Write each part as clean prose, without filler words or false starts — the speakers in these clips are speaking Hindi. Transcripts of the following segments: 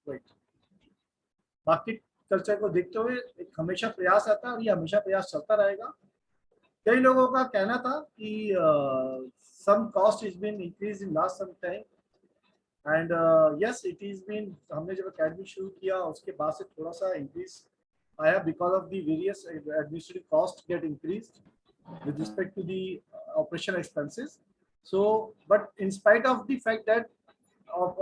राइट। मार्केट कल्चर को देखते हुए एक हमेशा प्रयास आता है और ये हमेशा प्रयास चलता रहेगा। कई लोगों का कहना था कि some cost is been increase in last some time and yes it is been. हमने जब अकेडमी शुरू किया उसके बाद से थोड़ा सा इंक्रीज आया because of the various administrative cost get increased with respect to the operational expenses. So, but in spite of the fact that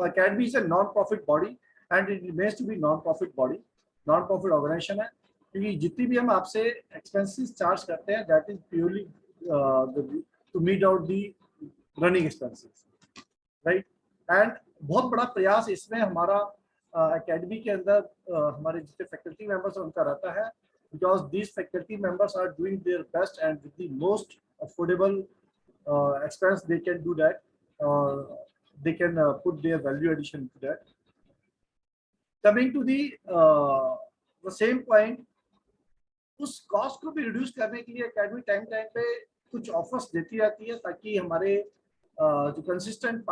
Academy is a non-profit body and it remains to be non-profit body, non-profit organization है, क्योंकि जितनी भी हम आपसे expenses चार्ज करते हैं that is purely to meet out the running expenses, right? And बहुत बड़ा प्रयास इसमें हमारा Academy के अंदर हमारे जितने faculty members हैं उनका रहता है, because these faculty members are doing their best and with the most affordable expense they can do that. They can put their value addition to that. Coming to the same point, उस कॉस्ट को भी रिड्यूस करने के लिए एकेडमी टाइम टाइम पे कुछ ऑफर्स देती रहती है ताकि हमारे जो कंसिस्टेंट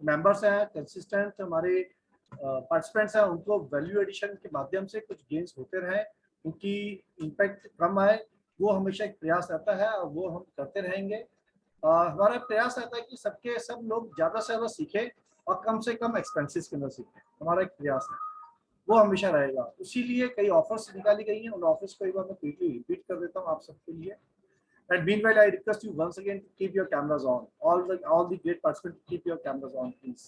मेंबर्स हैं, कंसिस्टेंट हमारे पार्टिसिपेंट्स हैं, उनको वैल्यू एडिशन के माध्यम से कुछ गेन्स होते रहें, उनकी इम्पैक्ट कम आए। वो हमेशा एक प्रयास रहता है और वो हम करते रहेंगे। हमारा प्रयास रहता है कि सब लोग ज़्यादा से ज़्यादा सीखें और कम से कम एक्सपेंसेस के अंदर सीखें, हमारा एक प्रयास है, वो हमेशा रहेगा। इसीलिए कई ऑफर्स निकाली गई हैं, उन ऑफर्स को एक बार मैं क्विकली रिपीट कर देता हूँ आप सबके लिए। And meanwhile, I request you once again to keep your cameras on. All the great participants, keep your cameras on, please.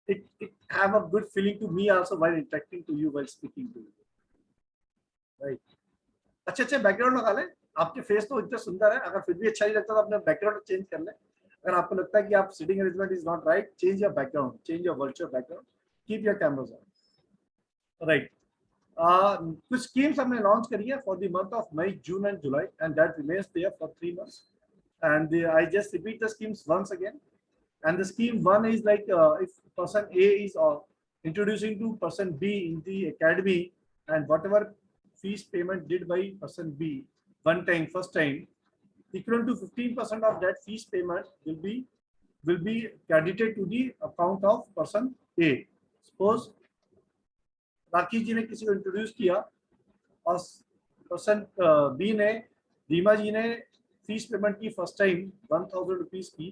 It have a good feeling to me also while interacting to you, while speaking to you. Right. अच्छे बैकग्राउंड लगा लें। आपके फेस तो इतना सुंदर है, अगर फिर भी अच्छा नहीं लगता तो अपने बैकग्राउंड चेंज कर लें। अगर आपको लगता है कि आप sitting arrangement is not right, change your background, change your virtual background, keep your cameras on. Right. कुछ स्कीम्स हमने लॉन्च करी है for the month of May, June and July and that remains there for 3 months and I just repeat the schemes once again. And the scheme 1 is like if person A is introducing to person B in the academy and whatever fees payment did by person B one time, first time, equal to 15% of that fees payment will be credited to the account of person A. Suppose राखी जी ने किसी को इंट्रोड्यूस किया और पर्सन बी ने, रीमा जी ने फीस पेमेंट की फर्स्ट टाइम 1000 रुपीज की,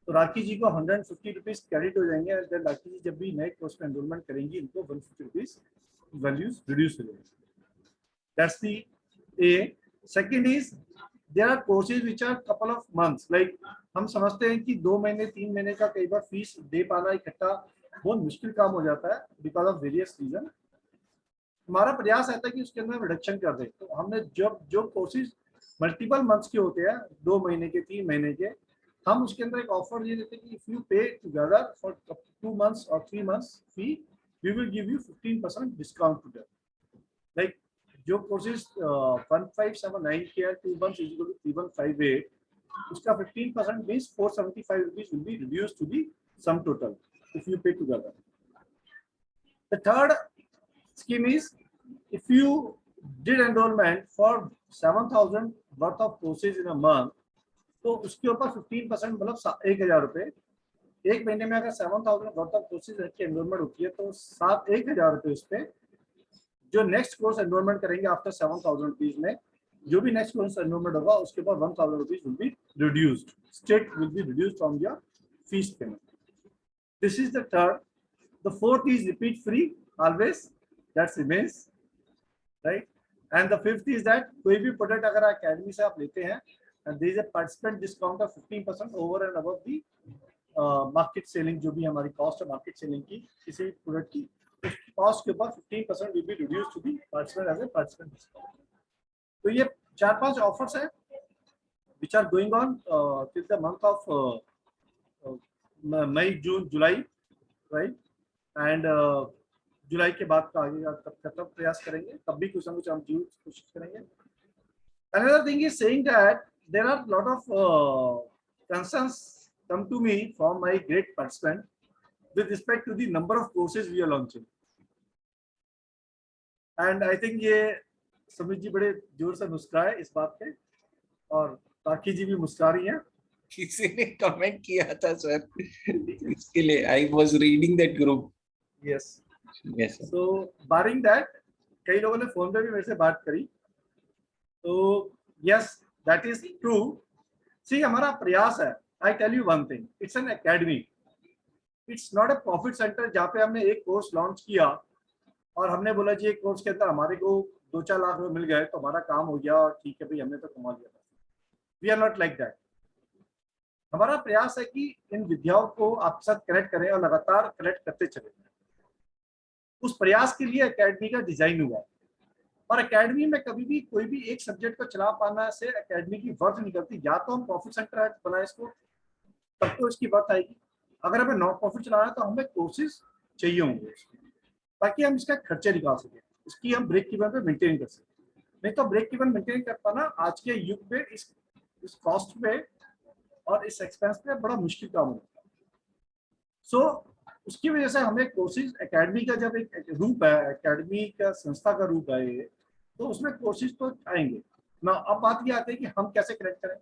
तो राखी जी को 150 रुपीज क्रेडिट हो जाएंगे। देन राखी जी जब भी नए कोर्स में एनरोलमेंट करेंगी इनको 150 रुपीज वैल्यूज रिड्यूस हो जाएंगे। That's the A. Second is there are courses which are couple of months, like हम समझते हैं कि 2 महीने 3 महीने का कई बार फीस दे पाना इकट्ठा बहुत मुश्किल काम हो जाता है बिकॉज ऑफ वेरियस रीजन। हमारा प्रयास रहता है कि उसके अंदर रिडक्शन कर दें। तो हमने जो कोर्सेज मल्टीपल मंथ्स के होते हैं, 2 महीने के, 3 महीने के, हम उसके अंदर एक ऑफर ये देते हैं कि if you pay together for 2 months और 3 months fee, we will give you 15% discount to that. Like जो कोर्सेज 1579 के है, 2 months इज इक्वल टू 3158, उसका 15% means 475 rupees will be reduced to the sum total if you pay together. The third scheme is if you did enrollment for 7000 worth of courses in a month, तो उसके ऊपर 15% मतलब 1000 रुपए। एक महीने में अगर 7000 वर्थ ऑफ कोर्सेज की एनरोलमेंट होती है तो 1000 रुपए उस पर जो नेक्स्ट कोर्स एनरोलमेंट करेंगे आफ्टर 7000 रुपीज में, जो भी नेक्स्ट कोर्स एनरोलमेंट होगा उसके ऊपर 1000 rupees will be reduced, state will be reduced from your fees payment. This is the third. The fourth is repeat free always, that remains, right? And the fifth is that कोई भी प्रोडक्ट अगर अकेडमी से आप लेते हैं and there is a participant discount of 15% over and above the market selling, जो भी हमारी कॉस्ट है मार्केट सेलिंग की किसी भी प्रोडक्ट की, उसकी कॉस्ट के ऊपर 15% will be reduced to the participant as a participant discount। तो ये 4-5 ऑफर्स हैं which are going on till the month of May, June, July, right? And जुलाई के बाद का आगे तब प्रयास करेंगे, तब भी कुछ ना कुछ हम कोशिश करेंगे। Another thing is saying that there are lot of concerns come to me from my great participant with respect to the number of courses we are launching, and I think ये समीर जी बड़े जोर से मुस्कुराए इस बात पे और राखी जी भी मुस्कुरा रही हैं। किसी ने कमेंट किया था सर इसके लिए, I was reading that group। Yes Yes, sir. So barring that, कई लोगों ने फोन पे भी मेरे से बात करी, तो yes that is true. See हमारा प्रयास है, I tell you one thing, it's an academy, it's not a profit centre जहाँ पे हमने एक कोर्स लॉन्च किया और हमने बोला जी एक कोर्स के अंदर हमारे को 2-4 लाख रुपए मिल गए तो हमारा काम हो गया और ठीक है भाई हमने तो कमा लिया था। We are not like that. हमारा प्रयास है कि इन विद्याओं को आपके साथ कनेक्ट करें और लगातार कनेक्ट करते चले। उस प्रयास के लिए एकेडमी का डिजाइन हुआ, और एकेडमी में कभी भी कोई भी एक सब्जेक्ट को चला पाना से एकेडमी की वर्थ निकलती। या तो हम प्रॉफिट सेंटर बनाए इसको, तब तो इसकी वर्थ आएगी। अगर हमें नॉन प्रॉफिट चलाना है तो हमें कोर्सेज चाहिए होंगे ताकि हम इसका खर्चे निकाल सकें, इसकी हम ब्रेक इवन पे मेंटेन कर सकें। नहीं तो ब्रेक इवन मेंटेन कर पाना आज के युग पे इस कॉस्ट पे और इस एक्सपेंस पे बड़ा मुश्किल काम होता है। सो उसकी वजह से हमें कोर्सेज, एकेडमी का जब एक रूप है, एकेडमी का संस्था का रूप है ये, तो उसमें कोर्सेज तो आएंगे ना। अब बात ये आती है कि हम कैसे कनेक्ट करें।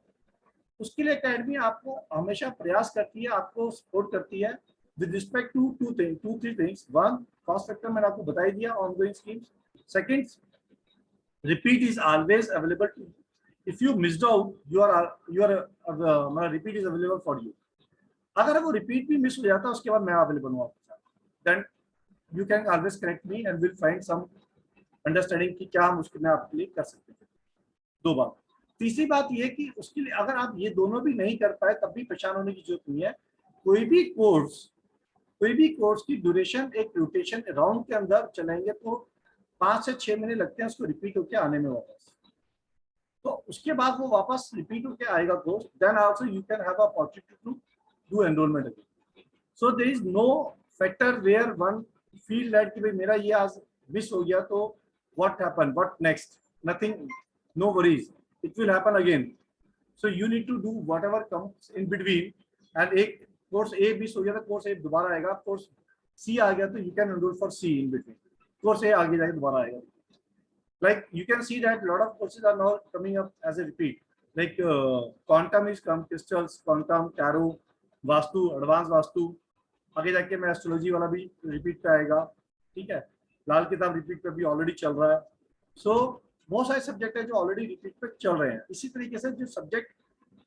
उसके लिए एकेडमी आपको हमेशा प्रयास करती है, आपको सपोर्ट करती है with respect to two three things. One, cost factor मैंने आपको बता ही दिया, ongoing schemes. Second, repeat is always available to, if you missed out you are repeat is available for you. अगर वो रिपीट भी मिस हो जाता है उसके बाद मैं अवेलेबल हूँ आपके साथ, then you can always connect me and will find some understanding कि क्या हम उसके में आपके लिए कर सकते हैं। दो बात। तीसरी बात ये कि उसके लिए अगर आप ये दोनों भी नहीं कर पाए तब भी परेशान होने की जरूरत नहीं है। कोई भी कोर्स की ड्यूरेशन एक रोटेशन राउंड के अंदर चलेंगे तो 5 से 6 महीने लगते हैं उसको रिपीट होकर आने में वापस। तो उसके बाद वो वापस रिपीट होकर आएगा course, then also you can have opportunity to do enrolment again. So there is no factor where one feel that कि भाई मेरा ये आज मिस हो गया तो what happen, what next, nothing, no worries, it will happen again. So you need to do whatever comes in between. And एक कोर्स ए मिस हो गया तो कोर्स ए दोबारा आएगा, कोर्स सी आ गया तो you can enroll for C in between, course A आगे जाके दोबारा आएगा। Like you can see that lot of courses are now coming up as a repeat. Like quantum is come, crystals, quantum, tarot, vastu, advance vastu, आगे जाके मैं एस्ट्रोलॉजी वाला भी रिपीट पे आएगा। ठीक है, लाल किताब रिपीट पे भी ऑलरेडी चल रहा है। सो बहुत सारे सब्जेक्ट है जो ऑलरेडी रिपीट पे चल रहे हैं। इसी तरीके से जो सब्जेक्ट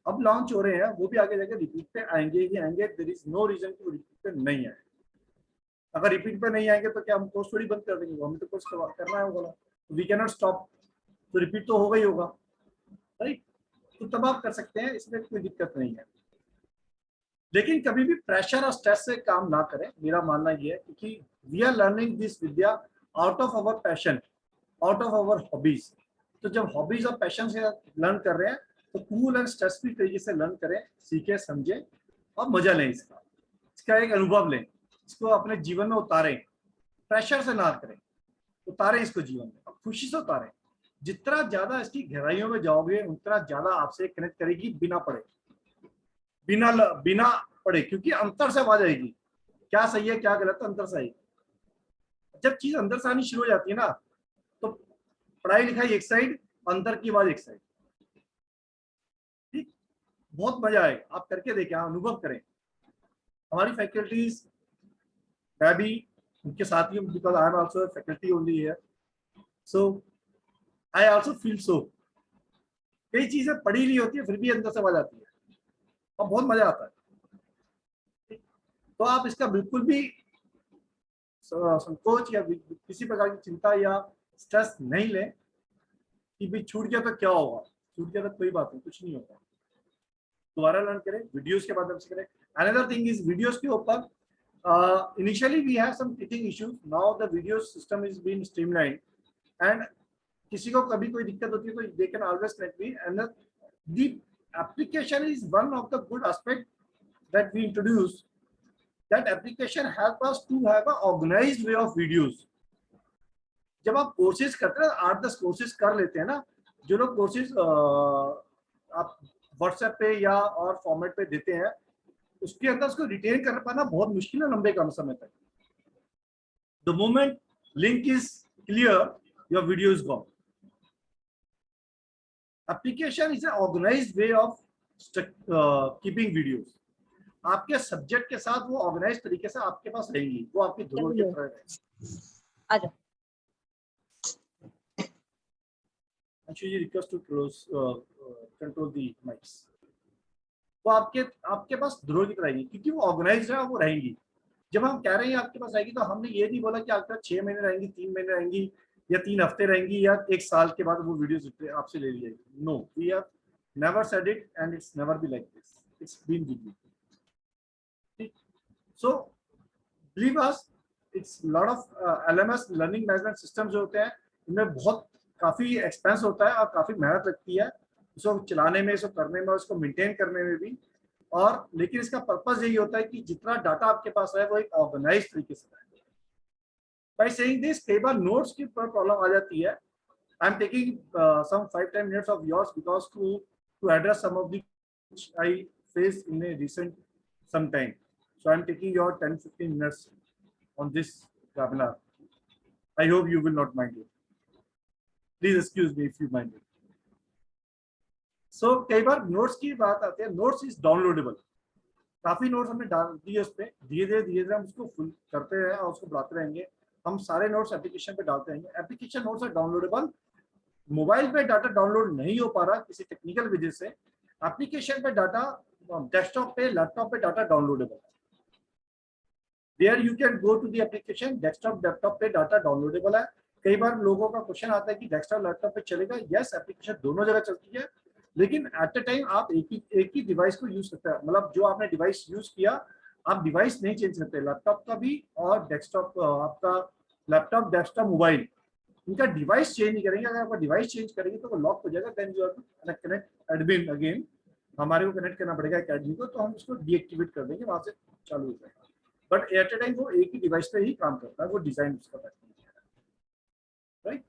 अब लॉन्च हो रहे हैं वो भी आगे जाके रिपीट पे आएंगे ही आएंगे। देयर इज नो रीजन कि वो रिपीट पे नहीं आए। अगर रिपीट पे नहीं आएंगे तो क्या हम कोर्स थोड़ी बंद कर देंगे, हमें तो कोर्स करना है होगा, वी कैन नॉट स्टॉप, तो रिपीट तो होगा ही होगा, राइट। तो तब आप कर सकते हैं, इसमें कोई दिक्कत नहीं है। लेकिन कभी भी प्रेशर और स्ट्रेस से काम ना करें, मेरा मानना ये है, क्योंकि we are learning this vidya out of our passion, out of our hobbies. तो जब हॉबीज और पैशन से लर्न कर रहे हैं तो कूल एंड स्ट्रेस फ्री तरीके से लर्न करें, सीखें, समझें और मजा लें इसका एक अनुभव लें, इसको अपने जीवन में उतारें। प्रेशर से ना करें, उतारें इसको जीवन में, अब खुशी से उतारें। जितना ज्यादा इसकी गहराइयों में जाओगे उतना ज्यादा आपसे कनेक्ट करेगी बिना पढ़े, बिना पढ़े, क्योंकि अंतर से आवाज आएगी, क्या सही है क्या गलत है अंतर से आएगी। जब चीज अंदर से आनी शुरू हो जाती है ना तो पढ़ाई लिखाई एक साइड, अंतर की आवाज एक साइड। ठीक, बहुत मजा आएगा, आप करके देखें, अनुभव करें। हमारी फैकल्टीज, मैं भी उनके साथ ही, because I am also faculty only here, so I also feel so. कई चीजें पढ़ी नहीं होती है फिर भी अंदर से आवाज आती है और बहुत मजा आता है। तो आप इसका बिल्कुल भी संकोच या किसी प्रकार की चिंता या स्ट्रेस नहीं लें कि भाई छूट गया तो क्या होगा, छूट गया तो कोई बात नहीं, कुछ नहीं होगा। दोबारा लर्न करें, वीडियोस के माध्यम से करें। अनदर थिंग इज वीडियोस के ऊपर initially we have some teaching issues, now the video system is been streamline and किसी को कभी कोई दिक्कत होती है तो they can always connect me. And the application is one of the good aspect that we introduce. That application help us to have a organized way of videos. जब आप कोर्सेज करते हैं, 8-10 कोर्सेज कर लेते हैं ना, जो लोग कोर्सेज आप व्हाट्सएप पे या और फॉर्मेट पे देते हैं, उसके अंदर उसको रिटेन कर पाना बहुत मुश्किल है लंबे कम समय तक। The moment link is clear, your video is gone. Application is an organised way of keeping videos. आपके सब्जेक्ट के साथ वो ऑर्गेनाइज तरीके से आपके पास रहेंगी, वो आपकी धरोहर की तरह रहेंगी। आजा। Actually, request to close control the mics. वो आपके पास धरोहर की तरह रहेंगी क्योंकि वो ऑर्गेनाइज है, वो रहेंगी। जब हम कह रहे हैं आपके पास रहेगी, तो हमने ये नहीं बोला कि आपके पास 6 महीने रहेंगी, 3 महीने रहेंगी, या 3 हफ्ते रहेंगी, या 1 साल के बाद वो वीडियोस आपसे ले ली जाएगी। No, we have never said it and it's never be like this, it's been with you. ठीक, so believe us, it's lot of LMS learning management system जो होते हैं, इनमें बहुत काफी एक्सपेंस होता है और काफी मेहनत लगती है इसको चलाने में, इसको करने में, उसको मेंटेन करने में भी। और लेकिन इसका पर्पस यही होता है कि जितना डाटा आपके पास है वो एक ऑर्गेनाइज तरीके से है। बाय सेइंग दिस, कई बार नोट्स की प्रॉब्लम आ जाती है। I am taking some 5-10 minutes of yours because to address some of the which I faced in a recent some time. So I am taking your 10-15 minutes on this webinar. I hope you will not mind it. Please excuse me if you mind it. So कई बार नोट्स की बात आती है, नोट्स इज डाउनलोडेबल। काफी नोट्स हमने डाल दिए उस पर, धीरे धीरे हम उसको फुल करते हैं और उसको बढ़ाते रहेंगे। हम सारे नोट्स एप्लीकेशन पे डालते रहेंगे। एप्लीकेशन नोट्स है डाउनलोडेबल। मोबाइल पे डाटा डाउनलोड नहीं हो पा रहा किसी टेक्निकल वजह से, एप्लीकेशन पे डाटा, डेस्कटॉप पे, लैपटॉप पे डाटा डाउनलोडेबल है। There you can go to the application, desktop laptop पे डाटा डाउनलोडेबल है। कई बार लोगों का क्वेश्चन आता है कि डेस्कटॉप लैपटॉप पे चलेगा। यस, एप्लीकेशन दोनों जगह चलती है, लेकिन एट अ टाइम आप एक ही डिवाइस को यूज करते हैं। मतलब जो आपने डिवाइस यूज किया, आप डिवाइस नहीं चेंज करते, लैपटॉप का भी और डेस्कटॉप, आपका लैपटॉप, डेस्कटॉप, मोबाइल, इनका डिवाइस चेंज नहीं करेंगे। अगर आपका डिवाइस चेंज करेंगे तो वो लॉक हो जाएगा। Then you have to connect admin again, हमारे को कनेक्ट करना पड़ेगा एकेडमी को, तो हम उसको डीएक्टिवेट कर देंगे, वहां से चालू हो जाएगा। बट एट अ टाइम वो एक ही डिवाइस पे ही काम करता है, वो डिजाइन उसका पैटर्न है, right.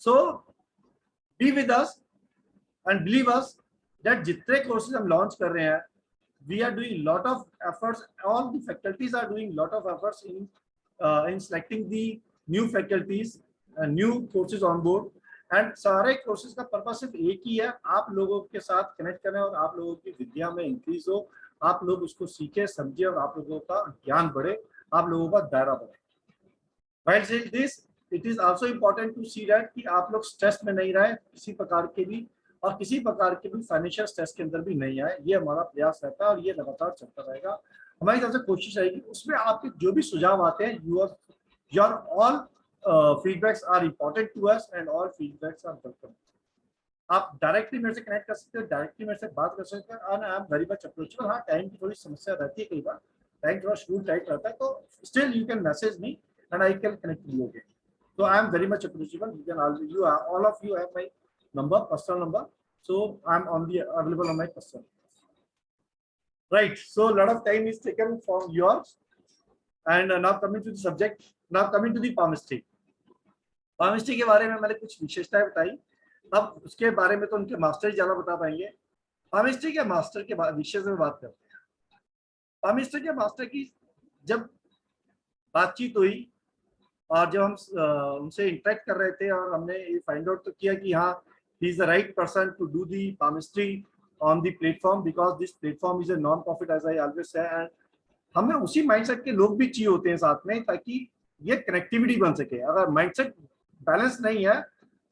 So be with us and believe us that जितने कोर्सेज हम लॉन्च कर रहे हैं, we are doing lot of efforts, all the faculties are doing lot of efforts in selecting the new faculties, new courses on board, and सारे कोर्सेज का पर्पस सिर्फ एक ही है, आप लोगों के साथ कनेक्ट करें और आप लोगों की विद्या में इंक्रीज हो, आप लोग उसको सीखे समझे और आप लोगों का ज्ञान बढ़े, आप लोगों का दायरा बढ़े। While saying this, it is also important to see that कि आप लोग स्ट्रेस में नहीं रहे किसी प्रकार के भी, और किसी प्रकार के भी फाइनेंशियल स्ट्रेस के अंदर भी नहीं आए। ये हमारा प्रयास रहता है और ये लगातार चलता रहेगा। हमारी तरफ से कोशिश रहेगी, उसमें आपके जो भी सुझाव आते हैं, your all feedbacks are important to us and all feedbacks are welcome. आप डायरेक्टली मेरे से कनेक्ट कर सकते हो, डायरेक्टली मेरे से बात कर सकते हैं, और आई एम वेरी मच अप्रोचेबल। हाँ, टाइम की थोड़ी समस्या रहती है, कई बार टाइम थोड़ा शेड्यूल टाइट रहता है, तो still you can message me and I can connect you again. So I am very much approachable. You can all of you have my number, personal number. So I am available on my personal. Right. So a lot of time is taken from yours, and now coming to the subject. Now coming to the palmistry. Palmistry के बारे में मैंने कुछ विशेषताएं बताई। अब उसके बारे में तो उनके मास्टर ज्यादा बता पाएंगे। palmistry के मास्टर के विषय में बात करते हैं। palmistry के मास्टर की जब बातचीत हुई और जब हम उनसे इंटरेक्ट कर रहे थे, और हमने ये फाइंड आउट तो किया कि हाँ, he is the right person to do the palmistry on the platform, because this platform is a non profit, as I always say. And हमें उसी माइंडसेट के लोग भी चाहिए होते हैं साथ में, ताकि ये कनेक्टिविटी बन सके। अगर माइंडसेट बैलेंस नहीं है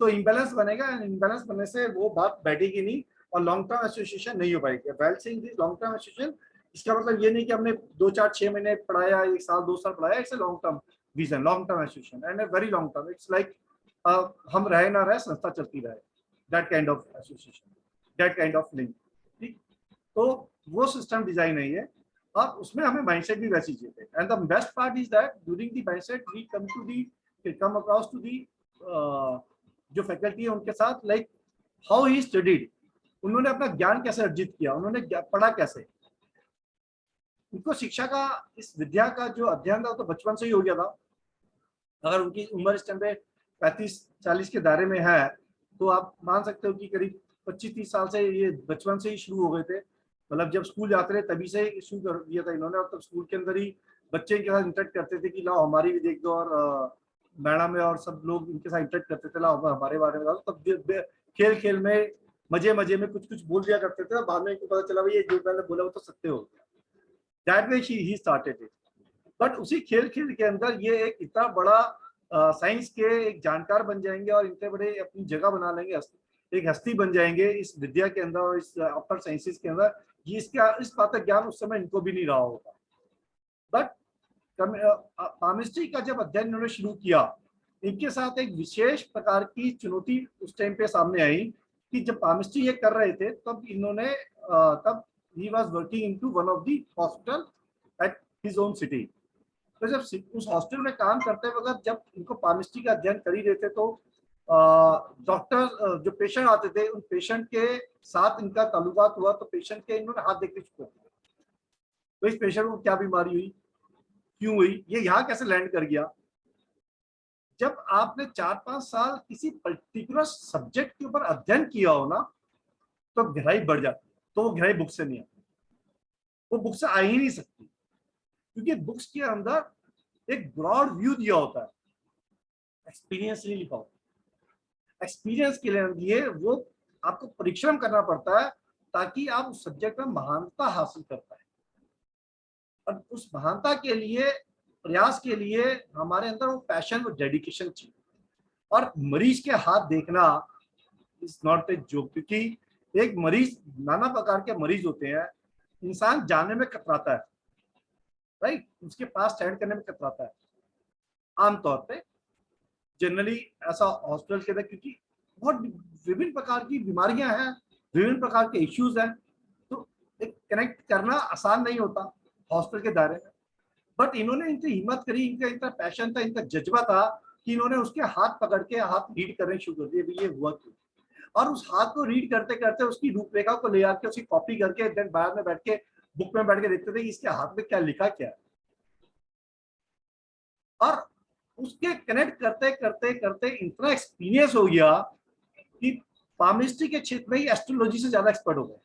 तो इम्बैलेंस बनेगा, एंड इम्बैलेंस बनने से वो बात बैठेगी नहीं और लॉन्ग टर्म एसोसिएशन नहीं हो पाएगी। Well saying this, long term association, इसका मतलब ये नहीं कि हमने 2, 4, 6 महीने पढ़ाया, 1 साल, 2 साल पढ़ाया। It's a long term vision, long term association, and a very long term. It's like हम रहे ना रहे, संस्था चलती रहे, that kind of association, that kind of link. ठीक, तो वो सिस्टम डिजाइन है ये, और उसमें हमें माइंडसेट भी वैसी चाहिए। And the best part is that during the mindset we come across to the जो फैकल्टी है उनके साथ, लाइक हाउ ही स्टडीड, उन्होंने अपना ज्ञान कैसे अर्जित किया, उन्होंने पढ़ा कैसे। उनको शिक्षा का, इस विद्या का जो अध्ययन था, तो बचपन से ही हो गया था। अगर उनकी उम्र इस टाइम पे 35-40 के दायरे में है, तो आप मान सकते हो कि करीब 25-30 साल से ये बचपन से ही शुरू हो गए थे। मतलब जब स्कूल जाते रहे तभी से शुरू कर दिया था इन्होंने, और तब स्कूल के अंदर ही बच्चे के साथ इंटरेक्ट करते थे कि लाओ हमारी भी देख दो, और मैडम और सब लोग इनके साथ इंटरेक्ट करते थे, लाओ हमारे बारे में। तब खेल खेल में, मजे मजे में कुछ कुछ बोल दिया करते थे, बाद में पता चला भाई ये जो मैंने बोला वो तो सत्य हो गया। That way he started it. But उसी खेल खेल के अंदर ये एक इतना बड़ा साइंस के एक जानकार बन जाएंगे और इतने बड़े अपनी जगह बना लेंगे, एक हस्ती बन जाएंगे इस विद्या के अंदर और इस अपर साइंसेस के अंदर, ये इसका इस बात का ज्ञान उस समय इनको भी नहीं रहा होगा। बट पामिस्ट्री का जब अध्ययन इन्होंने शुरू किया, इनके साथ एक विशेष प्रकार की चुनौती उस टाइम पे सामने आई कि जब पामिस्ट्री ये कर रहे थे तब इन्होंने तब he was working into one of the hospital at his own city. तो जब उस हॉस्पिटल में काम करते वक्त जब इनको पामिस्ट्री का अध्ययन कर ही रहे थे तो डॉक्टर जो पेशेंट आते थे उन पेशेंट के साथ इनका ताल्लुकात हुआ, तो पेशेंट के इन्होंने हाथ देखने शुरू कर दिया। तो इस पेशेंट को क्या बीमारी हुई, क्यों हुई, ये यहाँ कैसे लैंड कर गया। जब आपने 4-5 साल किसी पर्टिकुलर सब्जेक्ट के ऊपर अध्ययन किया हो ना, तो गहराई बढ़ जाती है। तो वो गहराई बुक से नहीं आती, वो बुक से आ ही नहीं सकती, क्योंकि बुक्स के अंदर एक ब्रॉड व्यू दिया होता है, एक्सपीरियंस नहीं लिखा होता। एक्सपीरियंस के लिए वो आपको परिश्रम करना पड़ता है ताकि आप उस सब्जेक्ट में महानता हासिल कर पाए। और उस महानता के लिए, प्रयास के लिए हमारे अंदर वो पैशन, वो डेडिकेशन चाहिए। और मरीज के हाथ देखना इज नॉट ए जोक, क्योंकि एक मरीज, नाना प्रकार के मरीज होते हैं, इंसान जाने में कतराता है, राइट, उसके पास स्टैंड करने में कतराता है आमतौर पे। जनरली ऐसा हॉस्पिटल के अंदर, क्योंकि बहुत विभिन्न प्रकार की बीमारियां हैं, विभिन्न प्रकार के इश्यूज हैं, तो एक कनेक्ट करना आसान नहीं होता हॉस्पिटल के दायरे में। बट इन्होंने इनकी हिम्मत करी, इनका पैशन था, इनका जज्बा था कि इन्होंने उसके हाथ पकड़ के हाथ रीड करने शुरू कर दिए, ये हुआ क्यों। और उस हाथ को रीड करते करते उसकी रूपरेखा को ले आके उसकी कॉपी करके देन बाहर में बैठ के बुक में बैठ के देखते थे कि इसके हाथ में क्या लिखा क्या है। और उसके कनेक्ट करते करते करते इतना एक्सपीरियंस हो गया कि पामिस्ट्री के क्षेत्र में ही एस्ट्रोलॉजी से ज्यादा एक्सपर्ट हो गए।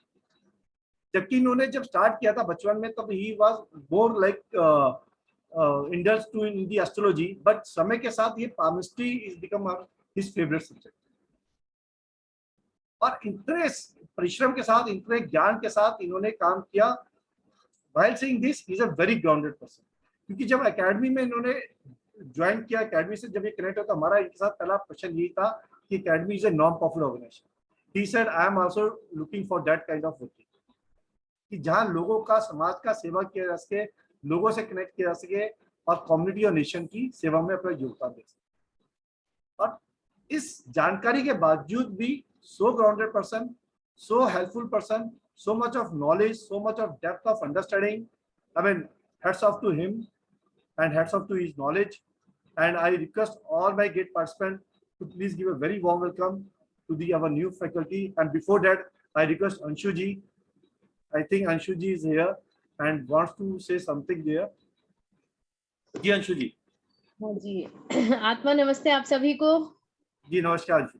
जबकि इन्होंने जब स्टार्ट किया था बचपन में, तब he was more like indulge to in the astrology, but समय के साथ ये palmistry is become his favourite subject. और इतने परिश्रम के साथ, इतने ज्ञान के साथ इन्होंने काम किया। While saying this, he is a very grounded person. क्योंकि जब एकेडमी में इन्होंने ज्वाइन किया, एकेडमी से जब ये कनेक्ट होता, हमारा इनके साथ पहला क्वेश्चन यही था कि academy is a non profit organisation. He said I am also looking for that kind of working, कि जहां लोगों का, समाज का सेवा किया जा सके, लोगों से कनेक्ट किया जा सके और कम्युनिटी और नेशन की सेवा में अपना योगदान दे सके। और इस जानकारी के बावजूद भी so grounded person, so helpful person, so much of knowledge, so much of depth of understanding. I mean, hats off to him and hats off to his knowledge. And I request all my great participants to please give a very warm welcome to our new faculty. And before that, I request Anshu ji. I think Anshu ji is here and wants to say something there. जी अंशु जी। हाँ जी, आत्मा नमस्ते आप सभी को। जी नमस्कार अंशु।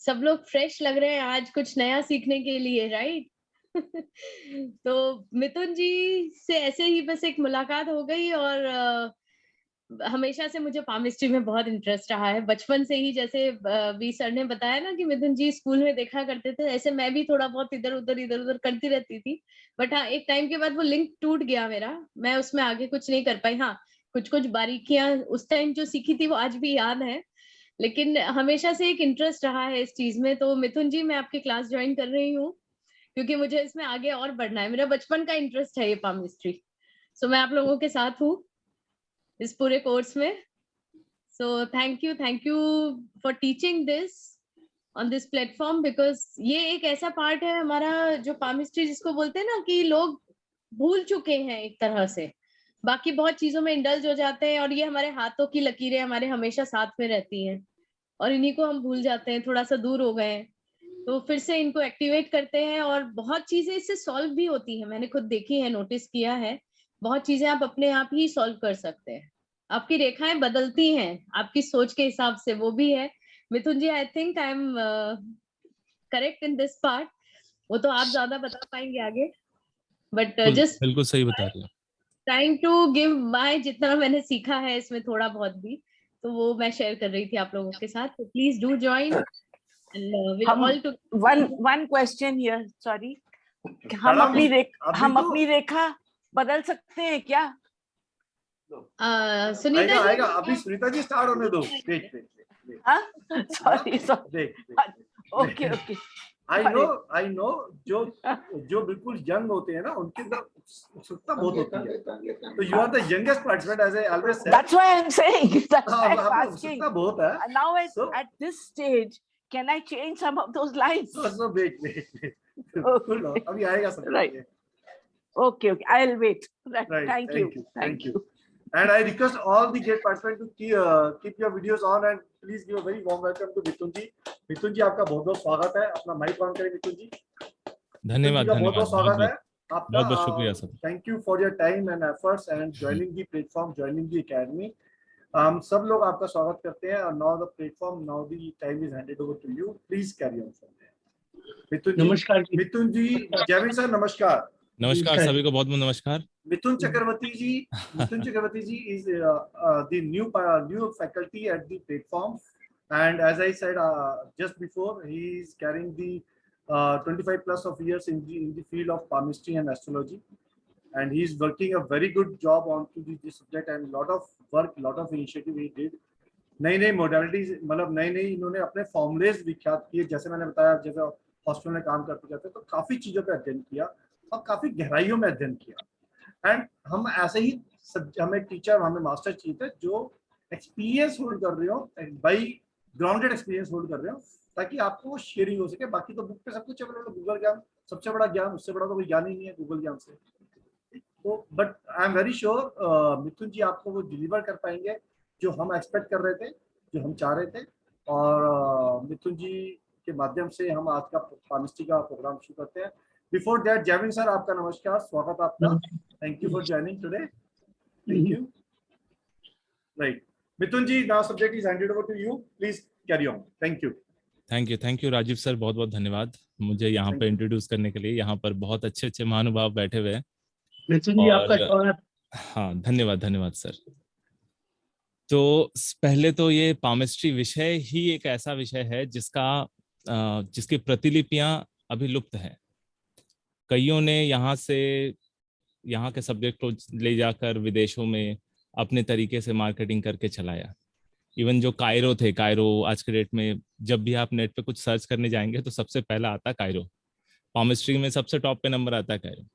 सब लोग फ्रेश लग रहे हैं आज कुछ नया सीखने के लिए, राइट? तो मिथुन जी से ऐसे ही बस एक मुलाकात हो गई और हमेशा से मुझे पामिस्ट्री में बहुत इंटरेस्ट रहा है बचपन से ही। जैसे वी सर ने बताया ना कि मिथुन जी स्कूल में देखा करते थे, ऐसे मैं भी थोड़ा बहुत इधर उधर करती रहती थी। बट हाँ, एक टाइम के बाद वो लिंक टूट गया मेरा, मैं उसमें आगे कुछ नहीं कर पाई। हाँ, कुछ बारीकियां उस टाइम जो सीखी थी वो आज भी याद है, लेकिन हमेशा से एक इंटरेस्ट रहा है इस चीज में। तो मिथुन जी, मैं आपकी क्लास ज्वाइन कर रही हूँ क्योंकि मुझे इसमें आगे और बढ़ना है। मेरा बचपन का इंटरेस्ट है ये पामिस्ट्री। सो मैं आप लोगों के साथ हूँ इस पूरे कोर्स में। So thank you for teaching this on this platform, because ये एक ऐसा पार्ट है हमारा जो पामिस्ट्री जिसको बोलते हैं ना कि लोग भूल चुके हैं एक तरह से, बाकी बहुत चीजों में इंडल्ज हो जाते हैं और ये हमारे हाथों की लकीरें हमारे हमेशा साथ में रहती हैं और इन्हीं को हम भूल जाते हैं, थोड़ा सा दूर हो गए हैं। तो फिर से इनको एक्टिवेट करते हैं और बहुत चीजें इससे सॉल्व भी होती हैं। मैंने खुद देखी है, नोटिस किया है, बहुत चीजें आप अपने आप ही सॉल्व कर सकते हैं। आपकी रेखाएं बदलती हैं आपकी सोच के हिसाब से, वो भी है। Mithun ji, I think I am correct in this part, वो तो आप ज्यादा बता पाएंगे आगे, बट जस्ट बिल्कुल सही बता रही हैं। ट्राइंग टू गिव माय जितना मैंने सीखा है इसमें थोड़ा बहुत भी, तो वो मैं शेयर कर रही थी आप लोगों के साथ। तो please do join and we'll all to one question here, sorry, हम मैडम, अपनी हम तो- अपनी रेखा बदल सकते हैं क्या? सुनीता आएगा जी, आएगा, अभी सुनीता जी स्टार्ट होने दो। देख देख देख हाँ, सॉरी देख ओके ओके, आई नो जो जो बिल्कुल यंग होते हैं ना, उनके अंदर उत्सुकता बहुत होती है। तो you are the youngest participant, as I always said. that's why I'm saying, that's why I'm आप में asking. उत्सुकता बहुत है। Now So- at this stage, can I change some of those lines? So wait बिल्कुल, अभी आएगा सब। Right. Okay, I'll wait. Right. Thank you. And I request all the great participants to keep your videos on, and please give a very warm welcome to मिथुन जी। मिथुन जी, आपका बहुत बहुत स्वागत है। अपना माइक ऑन करें मिथुन जी। धन्यवाद, बहुत बहुत स्वागत है आपका। बहुत शुक्रिया sir. Thank you for your time and efforts and joining the platform, joining the academy. हम सब लोग आपका स्वागत करते हैं। और now the platform, now the time is handed over to you. Please carry on from there. Mithun ji, नमस्कार। मिथुन जी, जयवीर सर, नमस्कार। नमस्कार सभी को, बहुत बहुत नमस्कार। Mithun Chakravarti ji is the new faculty at the platform, and as I said just before, he is carrying the 25 plus of years in the field of palmistry and astrology, and he is working a very good job on to the subject, and lot of work, lot of initiative he did. नई modalities, मतलब नई इन्होंने अपने फॉर्मुलेज विख्यात किए। जैसे मैंने बताया, जैसे हॉस्पिटल में काम करते जाते, तो काफी चीजों पे अध्ययन किया और काफी गहराइयों में अध्ययन किया। एंड हम ऐसे ही हमें टीचर, हमें मास्टर चाहिए थे जो एक्सपीरियंस होल्ड कर रहे हो, बाई ग्राउंडेड एक्सपीरियंस होल्ड कर रहे हो, ताकि आपको शेयरिंग हो सके। बाकी तो बुक पे सब कुछ अवेलेबल, गूगल ज्ञान सबसे बड़ा ज्ञान, उससे बड़ा तो कोई ज्ञान ही नहीं है गूगल ज्ञान से। तो but I am very sure Mithun ji आपको वो डिलीवर कर पाएंगे जो हम एक्सपेक्ट कर रहे थे, जो हम चाह रहे थे। और मिथुन जी के माध्यम से हम आज का पामिस्ट्री का प्रोग्राम शुरू करते हैं। बिफोर दैट, जयवीर सर, आपका नमस्कार, स्वागत आपका। Thank you for joining today. Thank you. Right. Mithun ji, now subject is handed over to you. Please carry on. Thank you. Thank you Rajiv sir, बहुत बहुत धन्यवाद मुझे यहाँ पे इंट्रोड्यूस करने के लिए। यहाँ पर बहुत अच्छे अच्छे महानुभाव बैठे हुए हैं। मिथुन जी, आपका स्वागत। हाँ, धन्यवाद सर। तो पहले तो ये पामिस्ट्री विषय ही एक ऐसा विषय है जिसकी प्रतिलिपियां अभी लुप्त है। कईयों ने यहाँ के सब्जेक्ट को ले जाकर विदेशों में अपने तरीके से मार्केटिंग करके चलाया। इवन जो कायरो आज के डेट में जब भी आप नेट पे कुछ सर्च करने जाएंगे तो सबसे पहला आता है कायरो। पामिस्ट्री में सबसे टॉप पे नंबर आता है कायरो।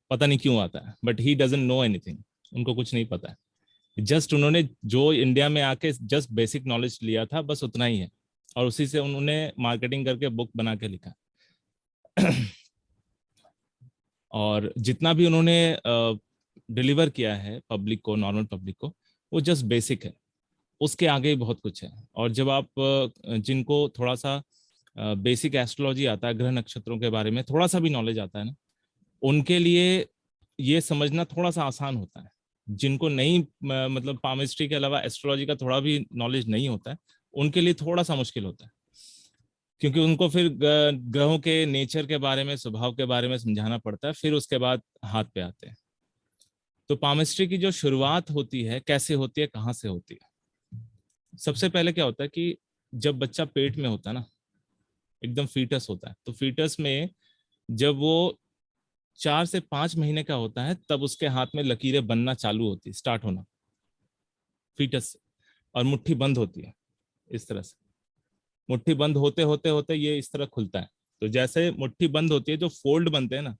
पता नहीं क्यों आता है, but he doesn't know anything. उनको कुछ नहीं पता है। जस्ट उन्होंने जो इंडिया में आके जस्ट बेसिक नॉलेज लिया था, बस उतना ही है, और उसी से उन्होंने मार्केटिंग करके बुक बना के लिखा। और जितना भी उन्होंने डिलीवर किया है पब्लिक को, नॉर्मल पब्लिक को, वो जस्ट बेसिक है। उसके आगे ही बहुत कुछ है। और जब आप जिनको थोड़ा सा बेसिक एस्ट्रोलॉजी आता है, ग्रह नक्षत्रों के बारे में थोड़ा सा भी नॉलेज आता है ना, उनके लिए ये समझना थोड़ा सा आसान होता है। जिनको नहीं, मतलब पामिस्ट्री के अलावा एस्ट्रोलॉजी का थोड़ा भी नॉलेज नहीं होता है, उनके लिए थोड़ा सा मुश्किल होता है, क्योंकि उनको फिर ग्रहों के नेचर के बारे में, स्वभाव के बारे में समझाना पड़ता है, फिर उसके बाद हाथ पे आते हैं। तो पामिस्ट्री की जो शुरुआत होती है, कैसे होती है, कहाँ से होती है? सबसे पहले क्या होता है कि जब बच्चा पेट में होता है ना, एकदम फीटस होता है, तो फीटस में जब वो 4 से 5 महीने का होता है, तब उसके हाथ में लकीरें बनना चालू होती है, स्टार्ट होना फीटस से, और मुट्ठी बंद होती है इस तरह से। मुट्ठी बंद होते होते होते ये इस तरह खुलता है। तो जैसे मुट्ठी बंद होती है, जो फोल्ड बनते हैं ना,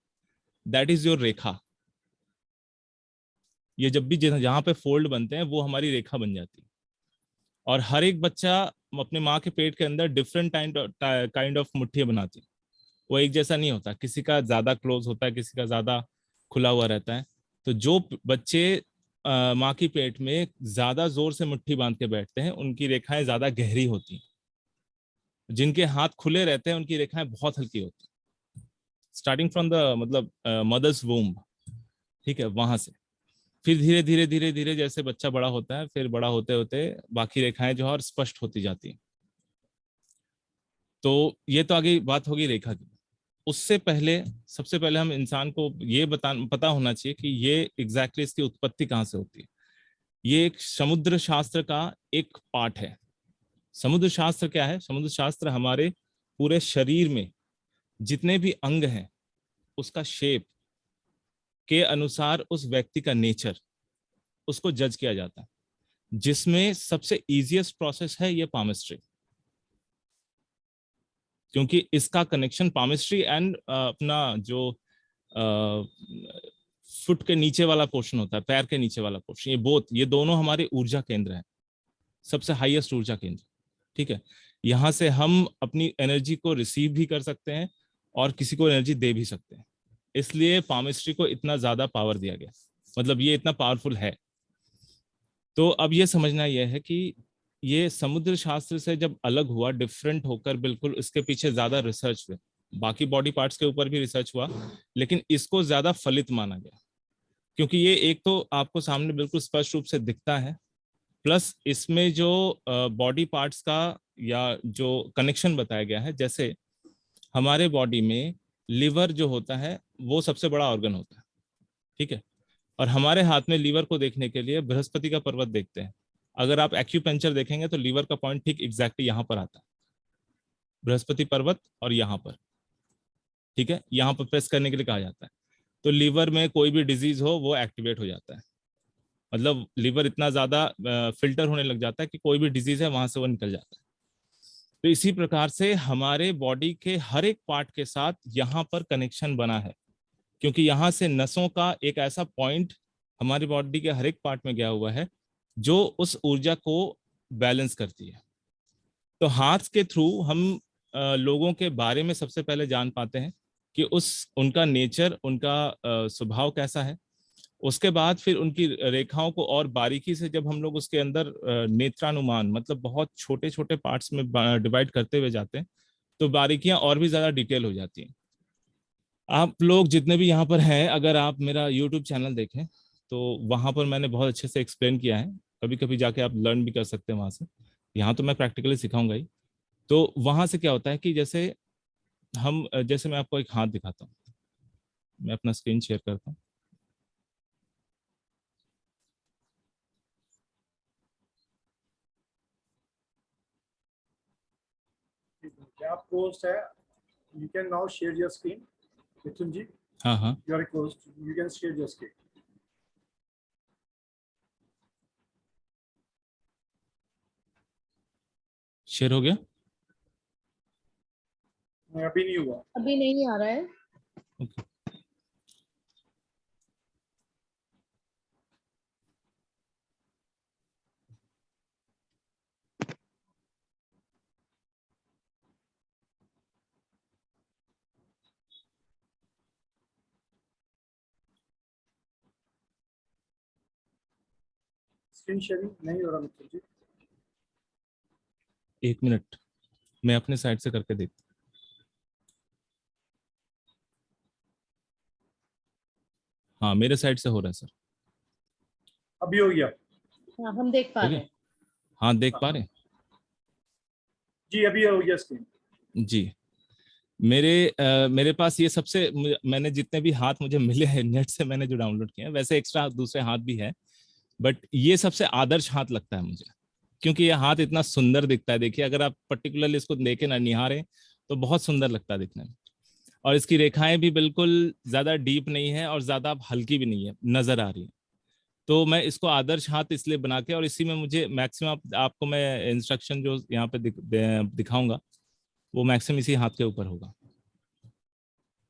दैट इज योर रेखा। ये जब भी जहां पे फोल्ड बनते हैं वो हमारी रेखा बन जाती है। और हर एक बच्चा अपने माँ के पेट के अंदर डिफरेंट काइंड ऑफ मुट्ठी बनाती है। वो एक जैसा नहीं होता, किसी का ज्यादा क्लोज होता है, किसी का ज्यादा खुला हुआ रहता है। तो जो बच्चे माँ की पेट में ज्यादा जोर से मुट्ठी बांध के बैठते हैं, उनकी रेखाएं ज्यादा गहरी होती हैं। जिनके हाथ खुले रहते हैं, उनकी रेखाएं बहुत हल्की होती हैं, स्टार्टिंग फ्रॉम द मतलब मदर्स वूम्ब, ठीक है, वहां से। फिर धीरे धीरे धीरे धीरे जैसे बच्चा बड़ा होता है, फिर बड़ा होते होते बाकी रेखाएं जो है और स्पष्ट होती जाती हैं। तो ये तो आगे बात होगी रेखा की। उससे पहले, सबसे पहले हम इंसान को ये पता होना चाहिए कि ये एग्जैक्टली इसकी उत्पत्ति कहाँ से होती है। ये एक समुद्र शास्त्र का एक पार्ट है। समुद्र शास्त्र क्या है? समुद्र शास्त्र हमारे पूरे शरीर में जितने भी अंग हैं उसका शेप के अनुसार उस व्यक्ति का नेचर, उसको जज किया जाता है, जिसमें सबसे इजीएस्ट प्रोसेस है ये पामिस्ट्री, क्योंकि इसका कनेक्शन पामिस्ट्री एंड अपना जो फुट के नीचे वाला पोर्शन होता है, पैर के नीचे वाला पोर्शन, ये दोनों हमारे ऊर्जा केंद्र हैं, सबसे हाईएस्ट ऊर्जा केंद्र। ठीक है, यहाँ से हम अपनी एनर्जी को रिसीव भी कर सकते हैं और किसी को एनर्जी दे भी सकते हैं, इसलिए पामिस्ट्री को इतना ज्यादा पावर दिया गया, मतलब ये इतना पावरफुल है। तो अब ये समझना यह है कि ये समुद्र शास्त्र से जब अलग हुआ, डिफरेंट होकर बिल्कुल, इसके पीछे ज्यादा रिसर्च हुए, बाकी बॉडी पार्ट्स के ऊपर भी रिसर्च हुआ, लेकिन इसको ज्यादा फलित माना गया, क्योंकि ये एक तो आपको सामने बिल्कुल स्पष्ट रूप से दिखता है, प्लस इसमें जो बॉडी पार्ट्स का या जो कनेक्शन बताया गया है, जैसे हमारे बॉडी में लिवर जो होता है वो सबसे बड़ा ऑर्गन होता है, ठीक है, और हमारे हाथ में लीवर को देखने के लिए बृहस्पति का पर्वत देखते हैं। अगर आप एक्यूपेंचर देखेंगे तो लीवर का पॉइंट ठीक एग्जैक्टली यहाँ पर आता है, बृहस्पति पर्वत और यहाँ पर, ठीक है, यहाँ पर प्रेस करने के लिए कहा जाता है। तो लीवर में कोई भी डिजीज हो वो एक्टिवेट हो जाता है, मतलब लीवर इतना ज्यादा फिल्टर होने लग जाता है कि कोई भी डिजीज है वहां से वो निकल जाता है। तो इसी प्रकार से हमारे बॉडी के हर एक पार्ट के साथ यहाँ पर कनेक्शन बना है, क्योंकि यहाँ से नसों का एक ऐसा पॉइंट हमारी बॉडी के हर एक पार्ट में गया हुआ है जो उस ऊर्जा को बैलेंस करती है। तो हाथ के थ्रू हम लोगों के बारे में सबसे पहले जान पाते हैं कि उनका नेचर, उनका स्वभाव कैसा है। उसके बाद फिर उनकी रेखाओं को और बारीकी से जब हम लोग उसके अंदर नेत्रानुमान, मतलब बहुत छोटे छोटे पार्ट्स में डिवाइड करते हुए जाते हैं, तो बारीकियां और भी ज्यादा डिटेल हो जाती हैं। आप लोग जितने भी यहाँ पर हैं, अगर आप मेरा यूट्यूब चैनल देखें तो वहाँ पर मैंने बहुत अच्छे से एक्सप्लेन किया है, कभी कभी जाके आप लर्न भी कर सकते हैं वहाँ से। यहाँ तो मैं प्रैक्टिकली सिखाऊंगा ही। तो वहाँ से क्या होता है कि जैसे मैं आपको एक हाथ दिखाता हूँ, मैं अपना स्क्रीन शेयर करता हूँ। आप पोस्ट है, you can now share your screen, मिथुन जी। हाँ, you are closed, you can share your screen। Share हो गया? अभी नहीं हुआ। अभी नहीं आ रहा है। ओके। स्क्रीन शेयरिंग नहीं हो रहा मिथुन जी। एक मिनट, मैं अपने साइड से करके देखता हूँ। हाँ, मेरे साइड से हो रहा है सर। अभी हो गया हाँ, हम देख पा हो रहे गया? हैं। हाँ, देख पा रहे हैं जी, अभी हो गया स्क्रीन। जी। मेरे पास ये सबसे, मैंने जितने भी हाथ मुझे मिले हैं नेट से, मैंने जो डाउनलोड किए हैं, वैसे एक्स्ट्रा दूसरे हाथ भी है, बट ये सबसे आदर्श हाथ लगता है मुझे, क्योंकि ये हाथ इतना सुंदर दिखता है। देखिए, अगर आप पर्टिकुलरली इसको देखें ना, निहारें, तो बहुत सुंदर लगता है दिखने में, और इसकी रेखाएं भी बिल्कुल ज्यादा डीप नहीं है और ज्यादा हल्की भी नहीं है, नजर आ रही है। तो मैं इसको आदर्श हाथ इसलिए बना के, और इसी में मुझे मैक्सिमम आपको मैं इंस्ट्रक्शन जो यहाँ पे दिखाऊंगा वो मैक्सिमम इसी हाथ के ऊपर होगा।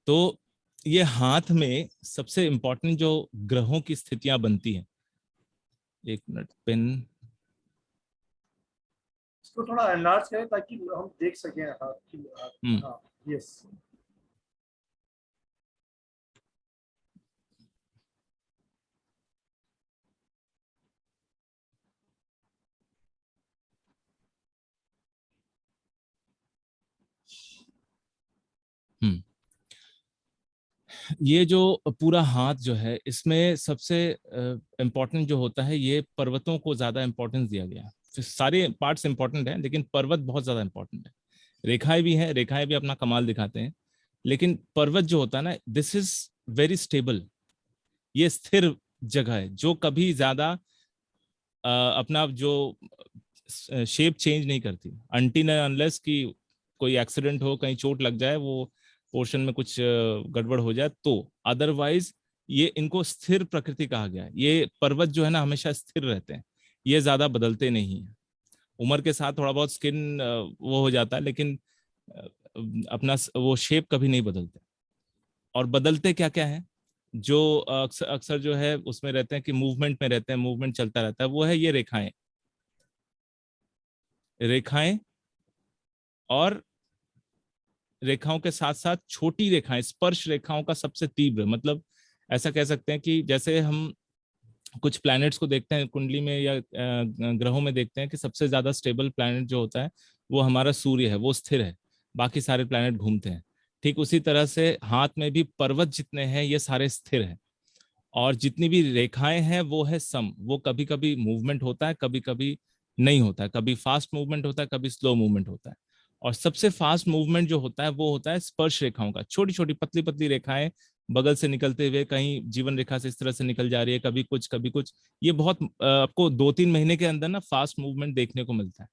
तो ये हाथ में सबसे इंपॉर्टेंट जो ग्रहों की स्थितियां बनती हैं, एक मिनट, पेन इसको थोड़ा एनलार्ज करें ताकि हम देख सकें। हाँ, यस। ये जो पूरा हाथ जो है, इसमें सबसे इम्पोर्टेंट जो होता है, ये पर्वतों को ज्यादा इंपॉर्टेंस दिया गया है। फिर सारे पार्ट्स इंपॉर्टेंट हैं, लेकिन पर्वत बहुत ज्यादा इंपॉर्टेंट है। रेखाएं भी हैं, रेखाएं भी अपना कमाल दिखाते हैं, लेकिन पर्वत जो होता है ना, दिस इज वेरी स्टेबल। ये स्थिर जगह है जो कभी ज्यादा अपना जो शेप चेंज नहीं करती, अनटिल अनलेस कि कोई एक्सीडेंट हो, कहीं चोट लग जाए, वो पोर्शन में कुछ गड़बड़ हो जाए तो, अदरवाइज ये इनको स्थिर प्रकृति कहा गया है। ये पर्वत जो है ना हमेशा स्थिर रहते हैं, ये ज्यादा बदलते नहीं है। उम्र के साथ थोड़ा बहुत स्किन वो हो जाता है, लेकिन अपना वो शेप कभी नहीं बदलते। और बदलते क्या क्या है जो अक्सर अक्सर जो है उसमें रहते हैं कि मूवमेंट में रहते हैं, मूवमेंट चलता रहता है, वो है ये रेखाएं। रेखाएं और रेखाओं के साथ साथ छोटी रेखाएं, स्पर्श रेखाओं का सबसे तीव्र, मतलब ऐसा कह सकते हैं कि जैसे हम कुछ प्लैनेट्स को देखते हैं कुंडली में या ग्रहों में देखते हैं कि सबसे ज्यादा स्टेबल प्लैनेट जो होता है वो हमारा सूर्य है, वो स्थिर है, बाकी सारे प्लैनेट घूमते हैं। ठीक उसी तरह से हाथ में भी पर्वत जितने हैं ये सारे स्थिर हैं, और जितनी भी रेखाएं हैं वो है सम। वो कभी कभी मूवमेंट होता है, कभी कभी नहीं होता है, कभी फास्ट मूवमेंट होता है, कभी स्लो मूवमेंट होता है। और सबसे फास्ट मूवमेंट जो होता है वो होता है स्पर्श रेखाओं का। छोटी छोटी पतली पतली रेखाएं बगल से निकलते हुए कहीं जीवन रेखा से इस तरह से निकल जा रही है, कभी कुछ कभी कुछ। ये बहुत आपको 2-3 महीने के अंदर ना फास्ट मूवमेंट देखने को मिलता है।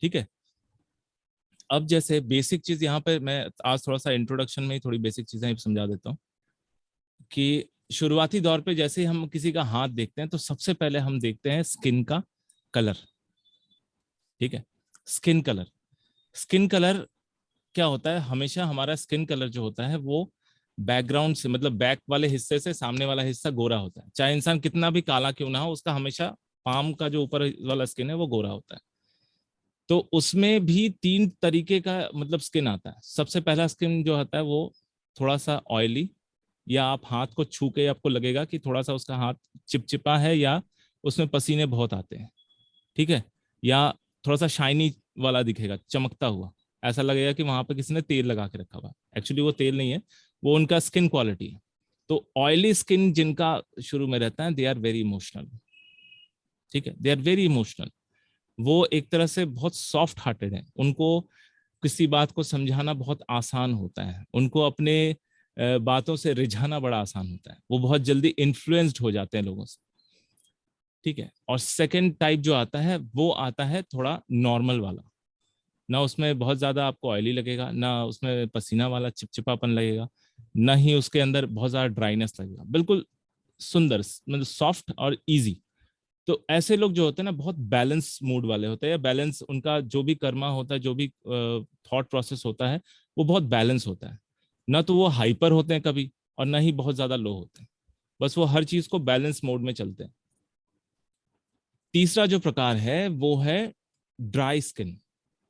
ठीक है, अब जैसे बेसिक चीज यहाँ पे मैं आज थोड़ा सा इंट्रोडक्शन में ही थोड़ी बेसिक चीजें समझा देता हूँ कि शुरुआती दौर पे जैसे ही हम किसी का हाथ देखते हैं तो सबसे पहले हम देखते हैं स्किन का कलर। ठीक है, स्किन कलर। स्किन कलर क्या होता है, हमेशा हमारा स्किन कलर जो होता है वो बैकग्राउंड से, मतलब बैक वाले हिस्से से सामने वाला हिस्सा गोरा होता है। चाहे इंसान कितना भी काला क्यों ना हो, उसका हमेशा पाम का जो ऊपर वाला स्किन है वो गोरा होता है। तो उसमें भी 3 तरीके का मतलब स्किन आता है। सबसे पहला स्किन जो होता है वो थोड़ा सा ऑयली, या आप हाथ को छू के आपको लगेगा कि थोड़ा सा उसका हाथ चिपचिपा है या उसमें पसीने बहुत आते हैं। ठीक है, या थोड़ा सा शाइनी वाला दिखेगा, चमकता हुआ, ऐसा लगेगा कि वहां पे किसी ने तेल लगा के रखा हुआ। एक्चुअली वो तेल नहीं है, वो उनका स्किन क्वालिटी है। तो ऑयली स्किन जिनका शुरू में रहता है दे आर वेरी इमोशनल। ठीक है, दे आर वेरी इमोशनल। वो एक तरह से बहुत सॉफ्ट हार्टेड है, उनको किसी बात को समझाना बहुत आसान होता है, उनको अपने बातों से रिझाना बड़ा आसान होता है, वो बहुत जल्दी इन्फ्लुएंस्ड हो जाते हैं लोगों से। ठीक है, और सेकंड टाइप जो आता है वो आता है थोड़ा नॉर्मल वाला, ना उसमें बहुत ज्यादा आपको ऑयली लगेगा, ना उसमें पसीना वाला चिपचिपापन लगेगा, ना ही उसके अंदर बहुत ज्यादा ड्राइनेस लगेगा, बिल्कुल सुंदर, मतलब सॉफ्ट और इजी। तो ऐसे लोग जो होते हैं ना बहुत बैलेंस मूड वाले होते हैं, या बैलेंस उनका जो भी कर्मा होता है, जो भी थॉट प्रोसेस होता है वो बहुत बैलेंस होता है। ना तो वो हाइपर होते हैं कभी, और ना ही बहुत ज्यादा लो होते हैं, बस वो हर चीज को बैलेंस मोड में चलते हैं। तीसरा जो प्रकार है वो है ड्राई स्किन।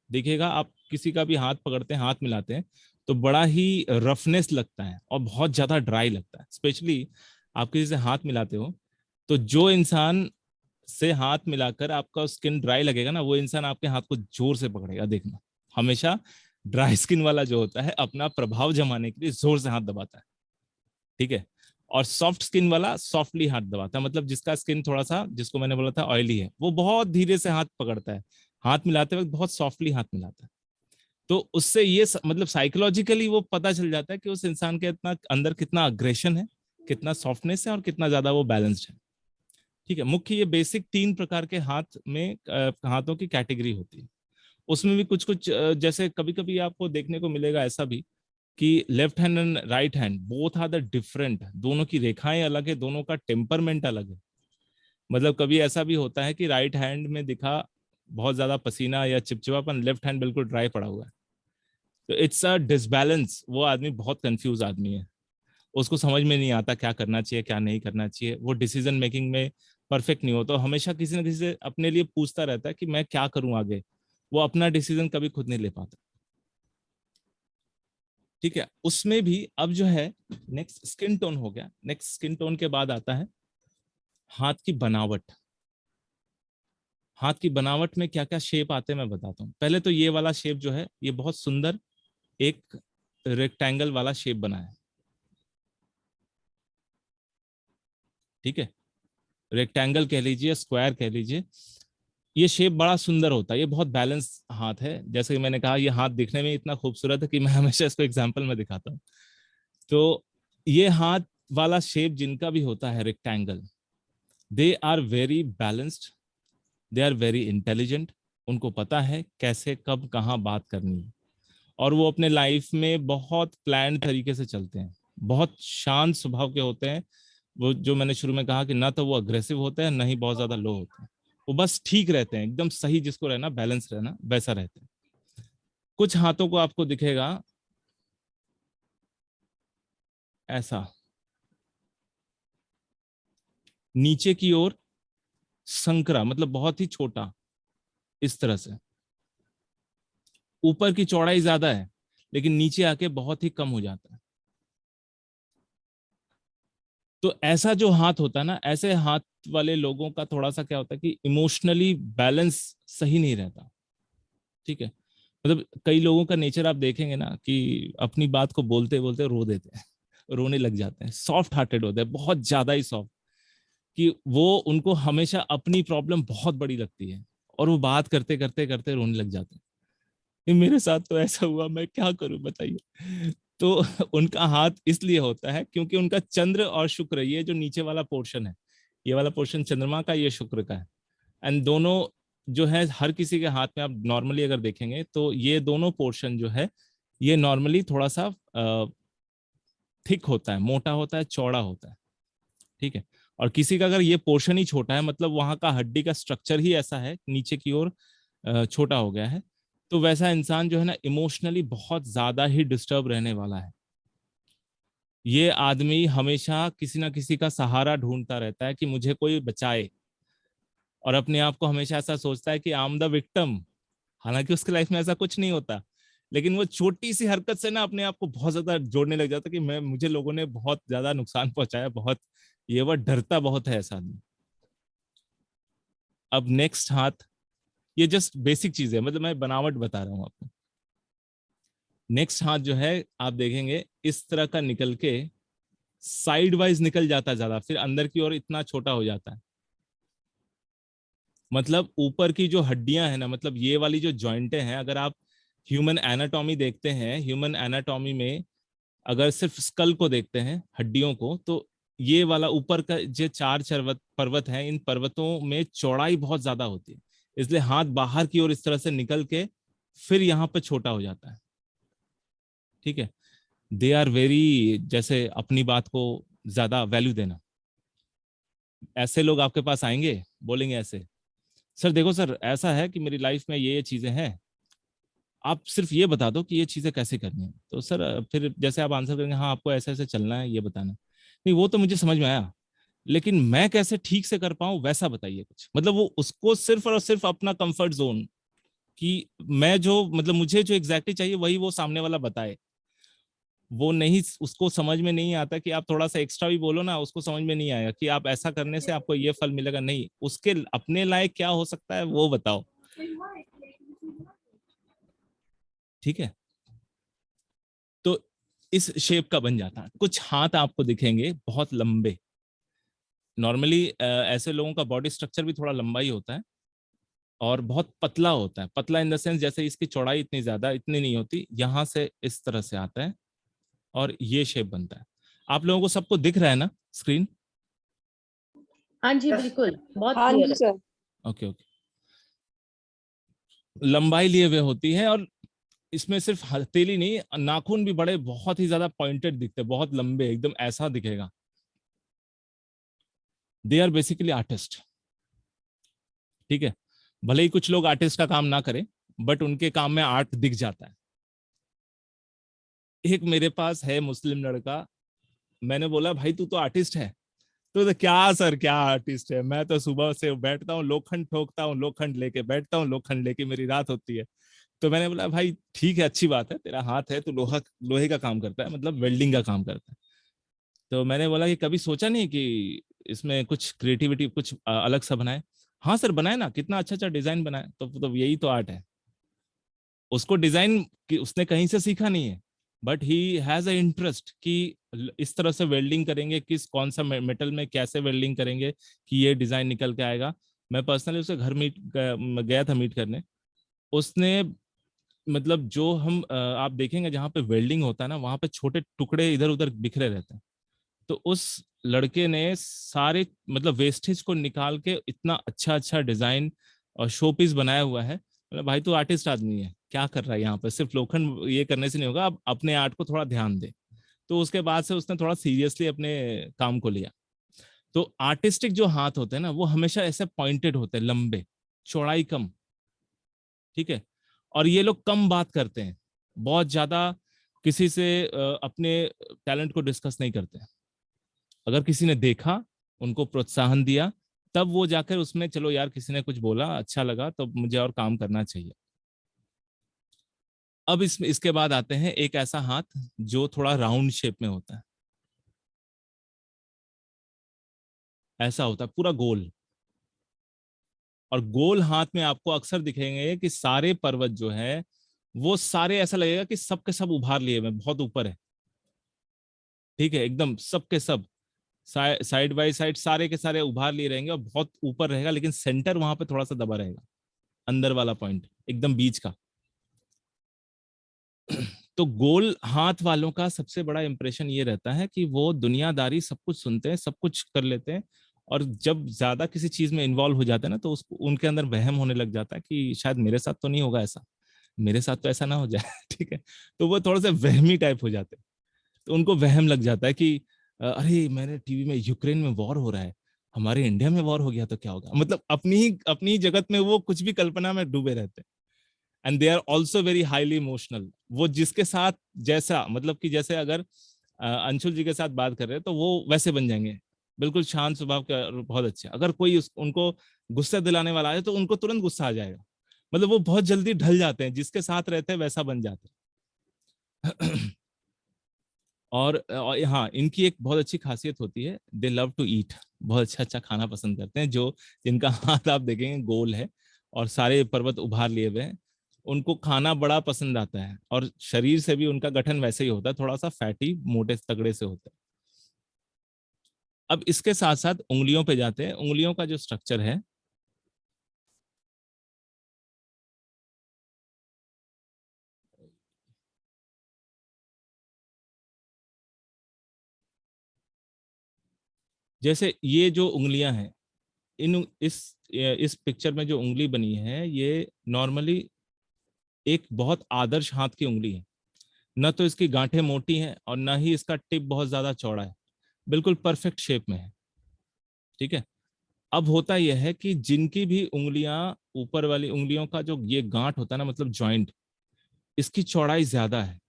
देखिएगा आप किसी का भी हाथ पकड़ते हैं, हाथ मिलाते हैं, तो बड़ा ही रफनेस लगता है और बहुत ज्यादा ड्राई लगता है। स्पेशली आप किसी से हाथ मिलाते हो तो जो इंसान से हाथ मिलाकर आपका स्किन ड्राई लगेगा ना, वो इंसान आपके हाथ को जोर से पकड़ेगा। देखना, हमेशा ड्राई स्किन वाला जो होता है अपना प्रभाव जमाने के लिए जोर से हाथ दबाता है। ठीक है, और सॉफ्ट स्किन वाला सॉफ्टली हाथ दबाता है, मतलब जिसका स्किन थोड़ा सा, जिसको मैंने बोला था ऑयली है, वो बहुत धीरे से हाथ पकड़ता है, हाथ मिलाते वक्त बहुत सॉफ्टली हाथ मिलाता है। तो उससे ये मतलब साइकोलॉजिकली वो पता चल जाता है कि उस इंसान के इतना अंदर कितना अग्रेशन है, कितना सॉफ्टनेस है और कितना ज्यादा वो बैलेंस्ड है। ठीक है, मुख्य ये बेसिक 3 प्रकार के हाथ में हाथों की कैटेगरी होती है। उसमें भी कुछ कुछ जैसे कभी कभी आपको देखने को मिलेगा ऐसा भी कि left hand and right hand both are the different, दोनों की रेखाएं अलग है, दोनों का टेम्परमेंट अलग है। मतलब कभी ऐसा भी होता है कि राइट हैंड में दिखा बहुत ज्यादा पसीना या चिपचिपापन, लेफ्ट हैंड बिल्कुल ड्राई पड़ा हुआ है। तो इट्स अ डिसबैलेंस, वो आदमी बहुत कंफ्यूज आदमी है, उसको समझ में नहीं आता क्या करना चाहिए क्या नहीं करना चाहिए, वो डिसीजन मेकिंग में परफेक्ट नहीं होता, हमेशा किसी न किसी से अपने लिए पूछता रहता है कि मैं क्या करूं आगे, वो अपना डिसीजन कभी खुद नहीं ले पाता। ठीक है, उसमें भी अब जो है नेक्स्ट स्किन टोन हो गया, नेक्स्ट स्किन टोन के बाद आता है हाथ की बनावट। हाथ की बनावट में क्या क्या शेप आते हैं मैं बताता हूँ। पहले तो ये वाला शेप जो है ये बहुत सुंदर एक रेक्टेंगल वाला शेप बना है। ठीक है, रेक्टेंगल कह लीजिए, स्क्वायर कह लीजिए, ये शेप बड़ा सुंदर होता है, ये बहुत बैलेंस हाथ है। जैसे कि मैंने कहा ये हाथ दिखने में इतना खूबसूरत है कि मैं हमेशा इसको एग्जांपल में दिखाता हूँ। तो ये हाथ वाला शेप जिनका भी होता है rectangle, they are very balanced, they are very intelligent, उनको पता है कैसे कब कहाँ बात करनी है, और वो अपने लाइफ में बहुत प्लान तरीके से चलते हैं, बहुत शांत स्वभाव के होते हैं। वो जो मैंने शुरू में कहा कि ना तो वो अग्रेसिव होते हैं, ना ही बहुत ज्यादा लो होते हैं, वो बस ठीक रहते हैं, एकदम सही, जिसको रहना बैलेंस रहना वैसा रहते हैं। कुछ हाथों को आपको दिखेगा ऐसा, नीचे की ओर संकरा, मतलब बहुत ही छोटा, इस तरह से। ऊपर की चौड़ाई ज्यादा है लेकिन नीचे आके बहुत ही कम हो जाता है। तो ऐसा जो हाथ होता है ना, ऐसे हाथ वाले लोगों का थोड़ा सा क्या होता है कि इमोशनली बैलेंस सही नहीं रहता। ठीक है, मतलब कई लोगों का नेचर आप देखेंगे ना कि अपनी बात को बोलते बोलते रो देते हैं, रोने लग जाते हैं, सॉफ्ट हार्टेड होते हैं, बहुत ज्यादा ही सॉफ्ट, कि वो उनको हमेशा अपनी प्रॉब्लम बहुत बड़ी लगती है और वो बात करते करते करते रोने लग जाते हैं। ये मेरे साथ तो ऐसा हुआ, मैं क्या करूं बताइए। तो उनका हाथ इसलिए होता है क्योंकि उनका चंद्र और शुक्र, ये जो नीचे वाला पोर्शन है, ये वाला पोर्शन चंद्रमा का, ये शुक्र का है। एंड दोनों जो है हर किसी के हाथ में, आप नॉर्मली अगर देखेंगे तो ये दोनों पोर्शन जो है ये नॉर्मली थोड़ा सा थिक होता है, मोटा होता है, चौड़ा होता है। ठीक है, और किसी का अगर ये पोर्शन ही छोटा है, मतलब वहां का हड्डी का स्ट्रक्चर ही ऐसा है, नीचे की ओर छोटा हो गया है, तो वैसा इंसान जो है ना इमोशनली बहुत ज्यादा ही डिस्टर्ब रहने वाला है। ये आदमी हमेशा किसी ना किसी का सहारा ढूंढता रहता है कि मुझे कोई बचाए, और अपने आप को हमेशा ऐसा सोचता है कि आई एम द विक्टिम। हालांकि उसके लाइफ में ऐसा कुछ नहीं होता, लेकिन वो छोटी सी हरकत से ना अपने आप को बहुत ज्यादा जोड़ने लग जाता है कि मैं, मुझे लोगों ने बहुत ज्यादा नुकसान पहुंचाया, बहुत, ये वह डरता बहुत है ऐसा आदमी। अब नेक्स्ट हाथ, ये जस्ट बेसिक चीज है, मतलब मैं बनावट बता रहा हूँ आपको। नेक्स्ट हाथ जो है आप देखेंगे इस तरह का निकल के साइड वाइज निकल जाता है ज्यादा, फिर अंदर की ओर इतना छोटा हो जाता है। मतलब ऊपर की जो हड्डियां हैं ना, मतलब ये वाली जो जॉइंटें हैं, अगर आप ह्यूमन एनाटॉमी देखते हैं, ह्यूमन एनाटॉमी में अगर सिर्फ स्कल को देखते हैं, हड्डियों को, तो ये वाला ऊपर का जो चार पर्वत पर्वत हैं, इन पर्वतों में चौड़ाई बहुत ज्यादा होती है, इसलिए हाथ बाहर की ओर इस तरह से निकल के फिर यहाँ पे छोटा हो जाता है। ठीक है, दे आर वेरी, जैसे अपनी बात को ज्यादा वैल्यू देना। ऐसे लोग आपके पास आएंगे, बोलेंगे ऐसे, सर देखो सर ऐसा है कि मेरी लाइफ में ये चीजें हैं, आप सिर्फ ये बता दो कि ये चीजें कैसे करनी है। तो सर फिर जैसे आप आंसर करेंगे, हाँ आपको ऐसे ऐसे चलना है, ये बताना है। नहीं वो तो मुझे समझ में आया, लेकिन मैं कैसे ठीक से कर पाऊं वैसा बताइए कुछ। मतलब वो उसको सिर्फ और सिर्फ अपना कंफर्ट जोन, कि मैं जो, मतलब मुझे जो एग्जैक्टली चाहिए वही वो सामने वाला बताए। वो नहीं, उसको समझ में नहीं आता कि आप थोड़ा सा एक्स्ट्रा भी बोलो ना, उसको समझ में नहीं आएगा कि आप ऐसा करने से आपको ये फल मिलेगा, नहीं, उसके अपने लायक क्या हो सकता है वो बताओ। ठीक है, तो इस शेप का बन जाता है। कुछ हाथ आपको दिखेंगे बहुत लंबे, नॉर्मली ऐसे लोगों का बॉडी स्ट्रक्चर भी थोड़ा लंबा ही होता है और बहुत पतला होता है। पतला इन द सेंस जैसे इसकी चौड़ाई इतनी ज्यादा इतनी नहीं होती, यहाँ से इस तरह से आता है और ये शेप बनता है। आप लोगों को सबको दिख रहा है ना स्क्रीन? हाँ जी, Yes. बिल्कुल, बहुत हाँ क्लियर जी है। सर। ओके ओके, लंबाई लिए हुए होती है, और इसमें सिर्फ हथेली नहीं, नाखून भी बड़े बहुत ही ज्यादा पॉइंटेड दिखते हैं, बहुत लंबे, एकदम ऐसा दिखेगा। They are basically artist. ठीक है, भले ही कुछ लोग आर्टिस्ट का काम ना करें, बट उनके काम में आर्ट दिख जाता है। एक मेरे पास है मुस्लिम लड़का, मैंने बोला भाई तू तो आर्टिस्ट है। तो क्या सर क्या आर्टिस्ट है, मैं तो सुबह से बैठता हूँ, लोखंड ठोकता हूँ, लोखंड लेके बैठता हूँ, लोखंड लेके मेरी रात होती है। तो मैंने बोला भाई ठीक है, अच्छी बात है, तेरा हाथ है, तो लोहे का काम करता है, मतलब वेल्डिंग का काम करता है। तो मैंने बोला कि कभी सोचा नहीं कि इसमें कुछ क्रिएटिविटी कुछ अलग सा बनाए? हाँ सर बनाए ना, कितना अच्छा अच्छा डिजाइन बनाए। तो यही तो आर्ट है। उसको डिजाइन उसने कहीं से सीखा नहीं है, but he has a interest कि इस तरह से वेल्डिंग करेंगे, किस कौन सा मेटल में कैसे वेल्डिंग करेंगे कि ये डिजाइन निकल के आएगा। मैं पर्सनली उसे घर गया था मीट करने। उसने, मतलब जो हम आप देखेंगे जहाँ पे वेल्डिंग होता है ना, वहां पे छोटे टुकड़े इधर उधर बिखरे रहते हैं। तो उस लड़के ने सारे, मतलब वेस्टेज को निकाल के इतना अच्छा अच्छा डिजाइन और शो पीस बनाया हुआ है। मतलब भाई तू आर्टिस्ट आदमी है, क्या कर रहा है यहाँ पर, सिर्फ लोखंड ये करने से नहीं होगा, अब अपने आर्ट को थोड़ा ध्यान दे। तो उसके बाद से उसने थोड़ा सीरियसली अपने काम को लिया। तो आर्टिस्टिक जो हाथ होते हैं ना, वो हमेशा ऐसे पॉइंटेड होते हैं, लंबे, चौड़ाई कम, ठीक है। और ये लोग कम बात करते हैं, बहुत ज्यादा किसी से अपने टैलेंट को डिस्कस नहीं करते हैं। अगर किसी ने देखा, उनको प्रोत्साहन दिया, तब वो जाकर उसमें, चलो यार किसी ने कुछ बोला, अच्छा लगा, तो मुझे और काम करना चाहिए। अब इसके बाद आते हैं एक ऐसा हाथ जो थोड़ा राउंड शेप में होता है, ऐसा होता है पूरा गोल। और गोल हाथ में आपको अक्सर दिखेंगे कि सारे पर्वत जो है वो सारे, ऐसा लगेगा कि सब के सब उभार लिए हुए, बहुत ऊपर है, ठीक है, एकदम सब के सब साइड बाय साइड सारे के सारे उभार लिए रहेंगे और बहुत ऊपर रहेगा, लेकिन सेंटर वहां पे थोड़ा सा दबा रहेगा, अंदर वाला पॉइंट एकदम बीच का। तो गोल हाथ वालों का सबसे बड़ा इंप्रेशन ये रहता है कि वो दुनियादारी, सब कुछ सुनते हैं, सब कुछ कर लेते हैं, और जब ज्यादा किसी चीज में इन्वॉल्व हो जाते हैं ना, तो उसको उनके अंदर वहम होने लग जाता है कि शायद मेरे साथ तो नहीं होगा ऐसा, मेरे साथ तो ऐसा ना हो जाए ठीक है। तो वो थोड़ा सा वहमी टाइप हो जाते हैं। तो उनको वहम लग जाता है कि अरे मैंने टीवी में यूक्रेन में वॉर हो रहा है, हमारे इंडिया में वॉर हो गया तो क्या होगा, मतलब अपनी ही जगत में वो कुछ भी कल्पना में डूबे रहते हैं। And they are also very highly emotional. वो जिसके साथ जैसा, मतलब कि जैसे अगर अंशुल जी के साथ बात कर रहे हैं तो वो वैसे बन जाएंगे, बिल्कुल शांत स्वभाव के और बहुत अच्छे। अगर कोई उनको गुस्सा दिलाने वाला है तो उनको तुरंत गुस्सा आ जाएगा, मतलब वो बहुत जल्दी ढल जाते हैं, जिसके साथ रहते हैं वैसा बन जाते हैं और हाँ, इनकी एक बहुत अच्छी खासियत होती है, दे लव टू ईट, बहुत अच्छा अच्छा खाना पसंद करते हैं। जो जिनका हाथ आप देखेंगे गोल है और सारे पर्वत उभार लिए हुए हैं, उनको खाना बड़ा पसंद आता है, और शरीर से भी उनका गठन वैसे ही होता है, थोड़ा सा फैटी, मोटे तगड़े से होता है। अब इसके साथ साथ उंगलियों पे जाते हैं। उंगलियों का जो स्ट्रक्चर है, जैसे ये जो उंगलियां हैं, इन इस पिक्चर में जो उंगली बनी है, ये नॉर्मली एक बहुत आदर्श हाथ की उंगली है। न तो इसकी गांठें मोटी हैं और न ही इसका टिप बहुत ज्यादा चौड़ा है, बिल्कुल परफेक्ट शेप में है, ठीक है। अब होता यह है कि जिनकी भी उंगलियां, ऊपर वाली उंगलियों का जो ये गांठ होता है ना, मतलब जॉइंट, इसकी चौड़ाई ज्यादा है,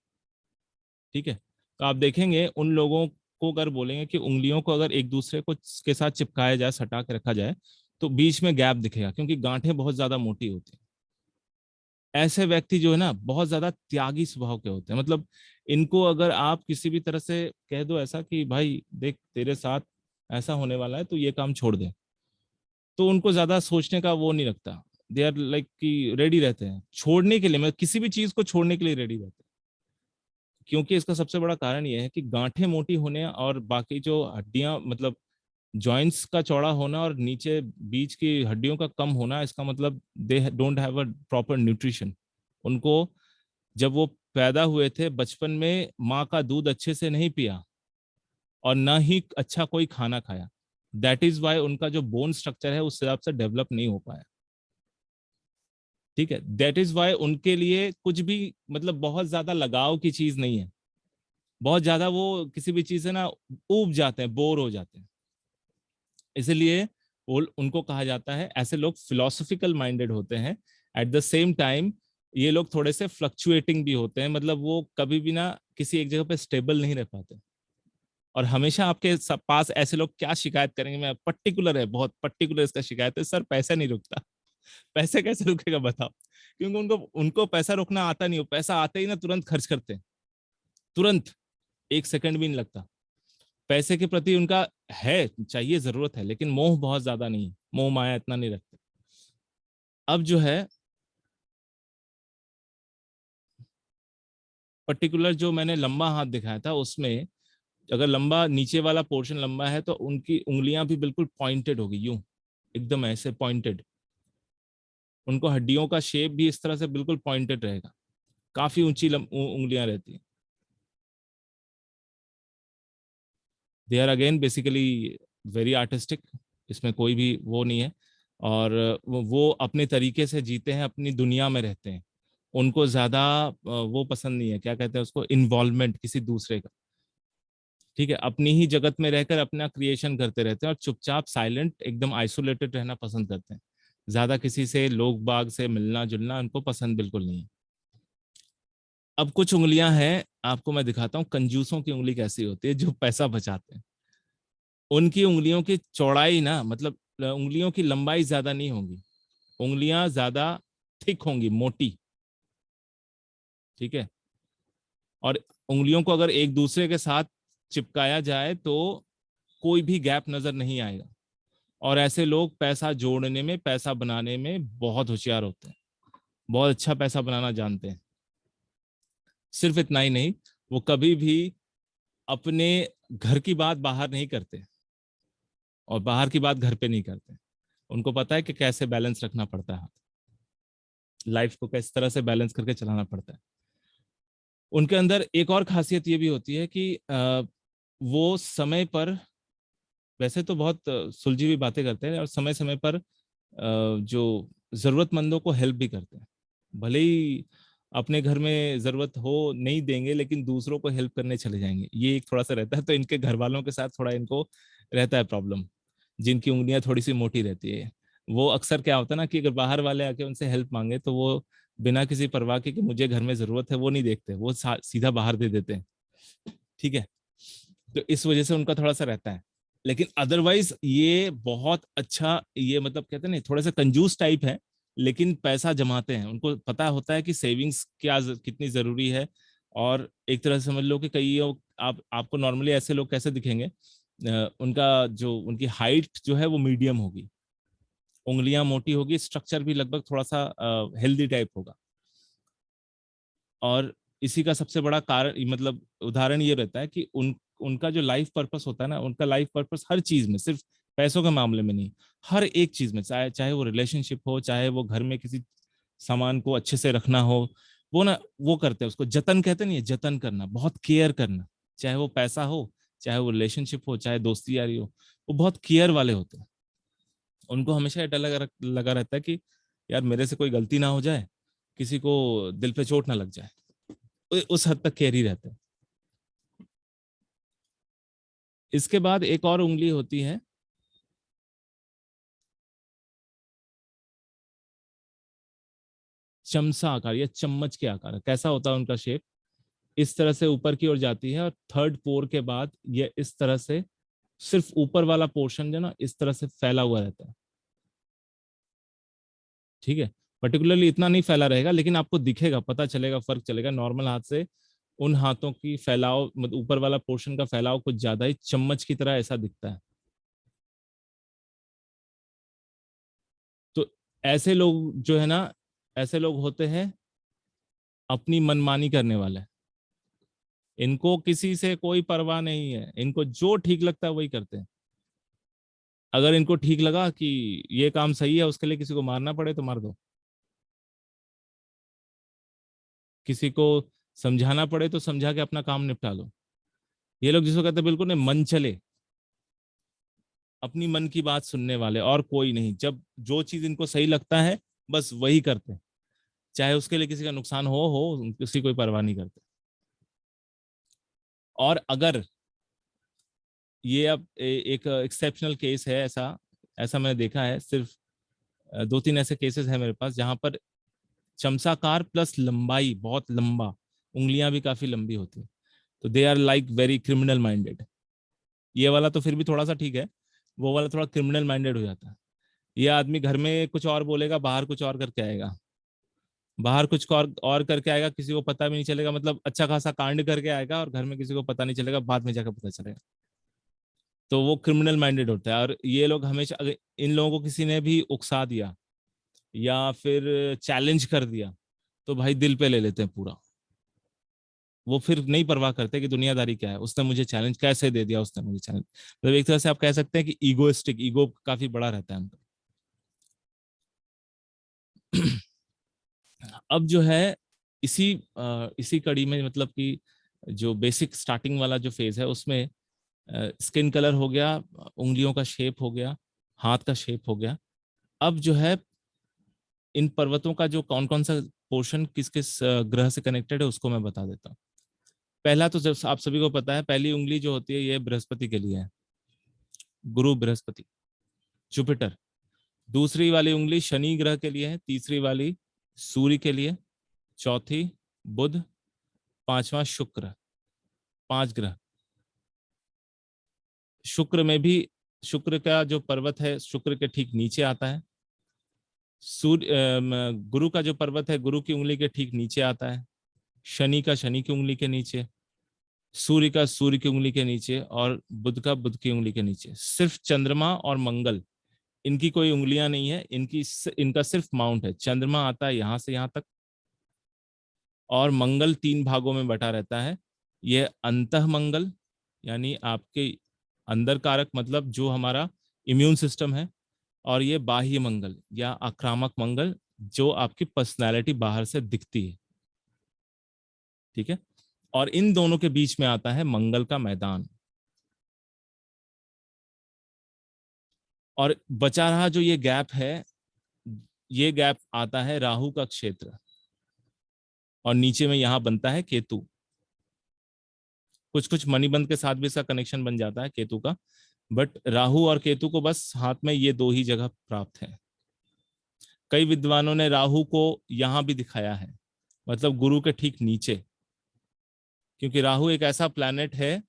ठीक है। तो आप देखेंगे उन लोगों को, अगर बोलेंगे कि उंगलियों को अगर एक दूसरे को के साथ चिपकाया जाए, सटा के रखा जाए, तो बीच में गैप दिखेगा, क्योंकि गांठें बहुत ज्यादा मोटी होती हैं। ऐसे व्यक्ति जो है ना, बहुत ज्यादा त्यागी स्वभाव के होते हैं। मतलब इनको अगर आप किसी भी तरह से कह दो ऐसा कि भाई देख तेरे साथ ऐसा होने वाला है, तो ये काम छोड़ दे, तो उनको ज्यादा सोचने का वो नहीं लगता। दे आर लाइक कि रेडी रहते हैं छोड़ने के लिए, मतलब किसी भी चीज को छोड़ने के लिए रेडी रहते हैं। क्योंकि इसका सबसे बड़ा कारण ये है कि गांठें मोटी होने और बाकी जो हड्डियां, मतलब जॉइंट्स का चौड़ा होना और नीचे बीच की हड्डियों का कम होना, इसका मतलब they don't have a proper nutrition. उनको, जब वो पैदा हुए थे, बचपन में माँ का दूध अच्छे से नहीं पिया और ना ही अच्छा कोई खाना खाया। दैट इज वाई उनका जो बोन स्ट्रक्चर है उस हिसाब से डेवलप नहीं हो पाया, ठीक है। दैट इज वाई उनके लिए कुछ भी, मतलब बहुत ज्यादा लगाव की चीज नहीं है। बहुत ज्यादा वो किसी भी चीज से ना ऊब जाते हैं, बोर हो जाते हैं। इसलिए वो उनको कहा जाता है, ऐसे लोग फिलोसफिकल माइंडेड होते हैं। एट द सेम टाइम ये लोग थोड़े से फ्लक्चुएटिंग भी होते हैं, मतलब वो कभी भी ना किसी एक जगह पे स्टेबल नहीं रह पाते। और हमेशा आपके पास ऐसे लोग क्या शिकायत करेंगे, मैं पर्टिकुलर है, बहुत पर्टिकुलर इसका शिकायत है, सर पैसा नहीं रुकता। पैसे कैसे रुकेगा बताओ, क्योंकि उनको उनको पैसा रोकना आता नहीं हो, पैसा आते ही ना तुरंत खर्च करते हैं, तुरंत, एक सेकंड भी नहीं लगता। पैसे के प्रति उनका है, चाहिए, जरूरत है, लेकिन मोह बहुत ज्यादा नहीं है, मोह माया इतना नहीं रखते। अब जो है पर्टिकुलर जो मैंने लंबा हाथ दिखाया था, उसमें अगर लंबा नीचे वाला पोर्शन लंबा है तो उनकी उंगलियां भी बिल्कुल पॉइंटेड होगी, यूं एकदम ऐसे पॉइंटेड। उनको हड्डियों का शेप भी इस तरह से बिल्कुल पॉइंटेड रहेगा, काफी ऊंची उंगलियां रहती हैं। They are again basically very artistic, इसमें कोई भी वो नहीं है। और वो अपने तरीके से जीते हैं, अपनी दुनिया में रहते हैं। उनको ज्यादा वो पसंद नहीं है, क्या कहते हैं उसको, इन्वॉल्वमेंट किसी दूसरे का। ठीक है, अपनी ही जगत में रहकर अपना क्रिएशन करते रहते हैं और चुपचाप साइलेंट एकदम आइसोलेटेड रहना पसंद करते हैं। ज्यादा किसी से लोग बाग से मिलना जुलना उनको पसंद बिल्कुल नहीं है। अब कुछ उंगलियां हैं, आपको मैं दिखाता हूँ कंजूसों की उंगली कैसी होती है, जो पैसा बचाते हैं। उनकी उंगलियों की चौड़ाई ना, मतलब उंगलियों की लंबाई ज्यादा नहीं होगी, उंगलियां ज्यादा थिक होंगी, मोटी। ठीक है, और उंगलियों को अगर एक दूसरे के साथ चिपकाया जाए तो कोई भी गैप नजर नहीं आएगा। और ऐसे लोग पैसा जोड़ने में, पैसा बनाने में बहुत होशियार होते हैं, बहुत अच्छा पैसा बनाना जानते हैं। सिर्फ इतना ही नहीं, वो कभी भी अपने घर की बात बाहर नहीं करते और बाहर की बात घर पे नहीं करते। उनको पता है कि कैसे बैलेंस रखना पड़ता है, लाइफ को किस तरह से बैलेंस करके चलाना पड़ता है। उनके अंदर एक और खासियत ये भी होती है कि वो समय पर, वैसे तो बहुत सुलझी हुई बातें करते हैं और समय समय पर जो जरूरतमंदों को हेल्प भी करते हैं। भले ही अपने घर में जरूरत हो नहीं देंगे, लेकिन दूसरों को हेल्प करने चले जाएंगे। ये एक थोड़ा सा रहता है, तो इनके घर वालों के साथ थोड़ा इनको रहता है प्रॉब्लम, जिनकी उंगलियां थोड़ी सी मोटी रहती है। वो अक्सर क्या होता है ना कि अगर बाहर वाले आके उनसे हेल्प मांगे तो वो बिना किसी परवाह के कि मुझे घर में जरूरत है वो नहीं देखते, वो सीधा बाहर दे देते हैं। ठीक है, तो इस वजह से उनका थोड़ा सा रहता है। लेकिन अदरवाइज ये बहुत अच्छा, ये मतलब कहते हैं ना थोड़ा सा कंजूस टाइप है, लेकिन पैसा जमाते हैं। उनको पता होता है कि सेविंग्स कितनी जरूरी है। और एक तरह से समझ लो कि कई आपको नॉर्मली ऐसे लोग कैसे दिखेंगे, उनका जो उनकी हाइट जो है वो मीडियम होगी, उंगलियां मोटी होगी, स्ट्रक्चर भी लगभग थोड़ा सा हेल्दी टाइप होगा। और इसी का सबसे बड़ा कारण, मतलब उदाहरण ये रहता है कि उनका जो लाइफ पर्पस होता है ना, उनका लाइफ पर्पस हर चीज में, सिर्फ पैसों के मामले में नहीं, हर एक चीज में, चाहे चाहे वो रिलेशनशिप हो, चाहे वो घर में किसी सामान को अच्छे से रखना हो, वो ना वो करते हैं, उसको जतन कहते नहीं है, जतन करना, बहुत केयर करना। चाहे वो पैसा हो, चाहे वो रिलेशनशिप हो, चाहे दोस्ती यारी हो, वो बहुत केयर वाले होते हैं। उनको हमेशा ये डर लगा रहता है कि यार मेरे से कोई गलती ना हो जाए, किसी को दिल पे चोट ना लग जाए। उस हद तक केयर ही रहते हैं। इसके बाद एक और उंगली होती है चमचा आकार या चम्मच के आकार। कैसा होता है उनका शेप, इस तरह से ऊपर की ओर जाती है और थर्ड पोर के बाद ये इस तरह से सिर्फ ऊपर वाला पोर्शन जो ना इस तरह से फैला हुआ रहता है। ठीक है, पर्टिकुलरली इतना नहीं फैला रहेगा, लेकिन आपको दिखेगा, पता चलेगा, फर्क चलेगा नॉर्मल हाथ से उन हाथों की फैलाव, मतलब ऊपर वाला पोर्शन का फैलाव कुछ ज्यादा ही चम्मच की तरह ऐसा दिखता है। तो ऐसे लोग जो है ना, ऐसे लोग होते हैं अपनी मनमानी करने वाले। इनको किसी से कोई परवाह नहीं है, इनको जो ठीक लगता है वही करते हैं। अगर इनको ठीक लगा कि ये काम सही है, उसके लिए किसी को मारना पड़े तो मार दो, किसी को समझाना पड़े तो समझा के अपना काम निपटा लो। ये लोग जिसको कहते हैं बिल्कुल नहीं मन चले, अपनी मन की बात सुनने वाले, और कोई नहीं। जब जो चीज इनको सही लगता है बस वही करते हैं, चाहे उसके लिए किसी का नुकसान हो किसी कोई परवाह नहीं करते। और अगर ये अब एक एक्सेप्शनल केस है, ऐसा ऐसा मैंने देखा है, सिर्फ 2-3 ऐसे केसेस हैं मेरे पास जहां पर चमचाकार प्लस लंबाई, बहुत लंबा, उंगलियां भी काफी लंबी होती है, तो they are like very criminal minded. ये वाला तो फिर भी थोड़ा सा ठीक है, वो वाला थोड़ा क्रिमिनल माइंडेड हो जाता है। ये आदमी घर में कुछ और बोलेगा, बाहर कुछ और करके आएगा, बाहर कुछ और करके आएगा, किसी को पता भी नहीं चलेगा, मतलब अच्छा खासा कांड करके आएगा और घर में किसी को पता नहीं चलेगा, बाद में जाकर पता चलेगा। तो वो क्रिमिनल माइंडेड होता है। और ये लोग हमेशा, अगर इन लोगों को किसी ने भी उकसा दिया या फिर चैलेंज कर दिया तो भाई दिल पे ले लेते हैं पूरा। वो फिर नहीं परवाह करते कि दुनियादारी क्या है, उसने मुझे चैलेंज कैसे दे दिया, उसने मुझे चैलेंज, मतलब एक तरह से आप कह सकते हैं कि ईगोइस्टिक, ईगो काफी बड़ा रहता है उनका। अब जो है इसी कड़ी में, मतलब कि जो बेसिक स्टार्टिंग वाला जो फेज है उसमें स्किन कलर हो गया, उंगलियों का शेप हो गया, हाथ का शेप हो गया। अब जो है इन पर्वतों का जो कौन कौन सा पोर्शन किस किस ग्रह से कनेक्टेड है उसको मैं बता देता हूँ। पहला तो जब आप सभी को पता है, पहली उंगली जो होती है ये बृहस्पति के लिए है, गुरु बृहस्पति जुपिटर। दूसरी वाली उंगली शनि ग्रह के लिए है, तीसरी वाली सूर्य के लिए, चौथी बुध, पांचवा शुक्र। 5 ग्रह। शुक्र में भी, शुक्र का जो पर्वत है शुक्र के ठीक नीचे आता है। गुरु का जो पर्वत है गुरु की उंगली के ठीक नीचे आता है। शनि का शनि की उंगली के नीचे, सूर्य का सूर्य की उंगली के नीचे, और बुध का बुध की उंगली के नीचे। सिर्फ चंद्रमा और मंगल, इनकी कोई उंगलियां नहीं है, इनका सिर्फ माउंट है। चंद्रमा आता है यहां से यहां तक, और मंगल 3 भागों में बटा रहता है। यह अंतः मंगल यानी आपके अंदर कारक, मतलब जो हमारा इम्यून सिस्टम है, और ये बाह्य मंगल या आक्रामक मंगल जो आपकी पर्सनैलिटी बाहर से दिखती है। ठीक है, और इन दोनों के बीच में आता है मंगल का मैदान। और बचा रहा जो ये गैप है, ये गैप आता है राहु का क्षेत्र, और नीचे में यहां बनता है केतु। कुछ कुछ मणिबंध के साथ भी इसका कनेक्शन बन जाता है केतु का, बट राहु और केतु को बस हाथ में ये 2 ही जगह प्राप्त है। कई विद्वानों ने राहु को यहां भी दिखाया है, मतलब गुरु के ठीक नीचे, क्योंकि राहु एक ऐसा प्लैनेट है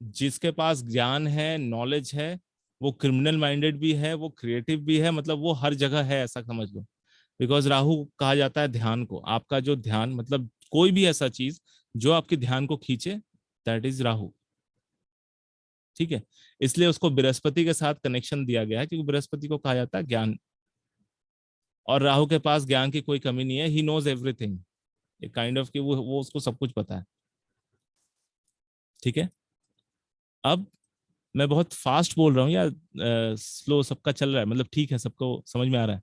जिसके पास ज्ञान है, नॉलेज है, वो क्रिमिनल माइंडेड भी है, वो क्रिएटिव भी है, मतलब वो हर जगह है ऐसा समझ लो। बिकॉज राहु कहा जाता है ध्यान को, आपका जो ध्यान, मतलब कोई भी ऐसा चीज जो आपके ध्यान को खींचे, दैट इज राहु। ठीक है, इसलिए उसको बृहस्पति के साथ कनेक्शन दिया गया है, क्योंकि बृहस्पति को कहा जाता है ज्ञान, और राहु के पास ज्ञान की कोई कमी नहीं है। ही नोज एवरीथिंग, एक काइंड ऑफ कि वो उसको सब कुछ पता है। ठीक है, अब मैं बहुत फास्ट बोल रहा हूँ या स्लो सबका चल रहा है, मतलब ठीक है, सबको समझ में आ रहा है?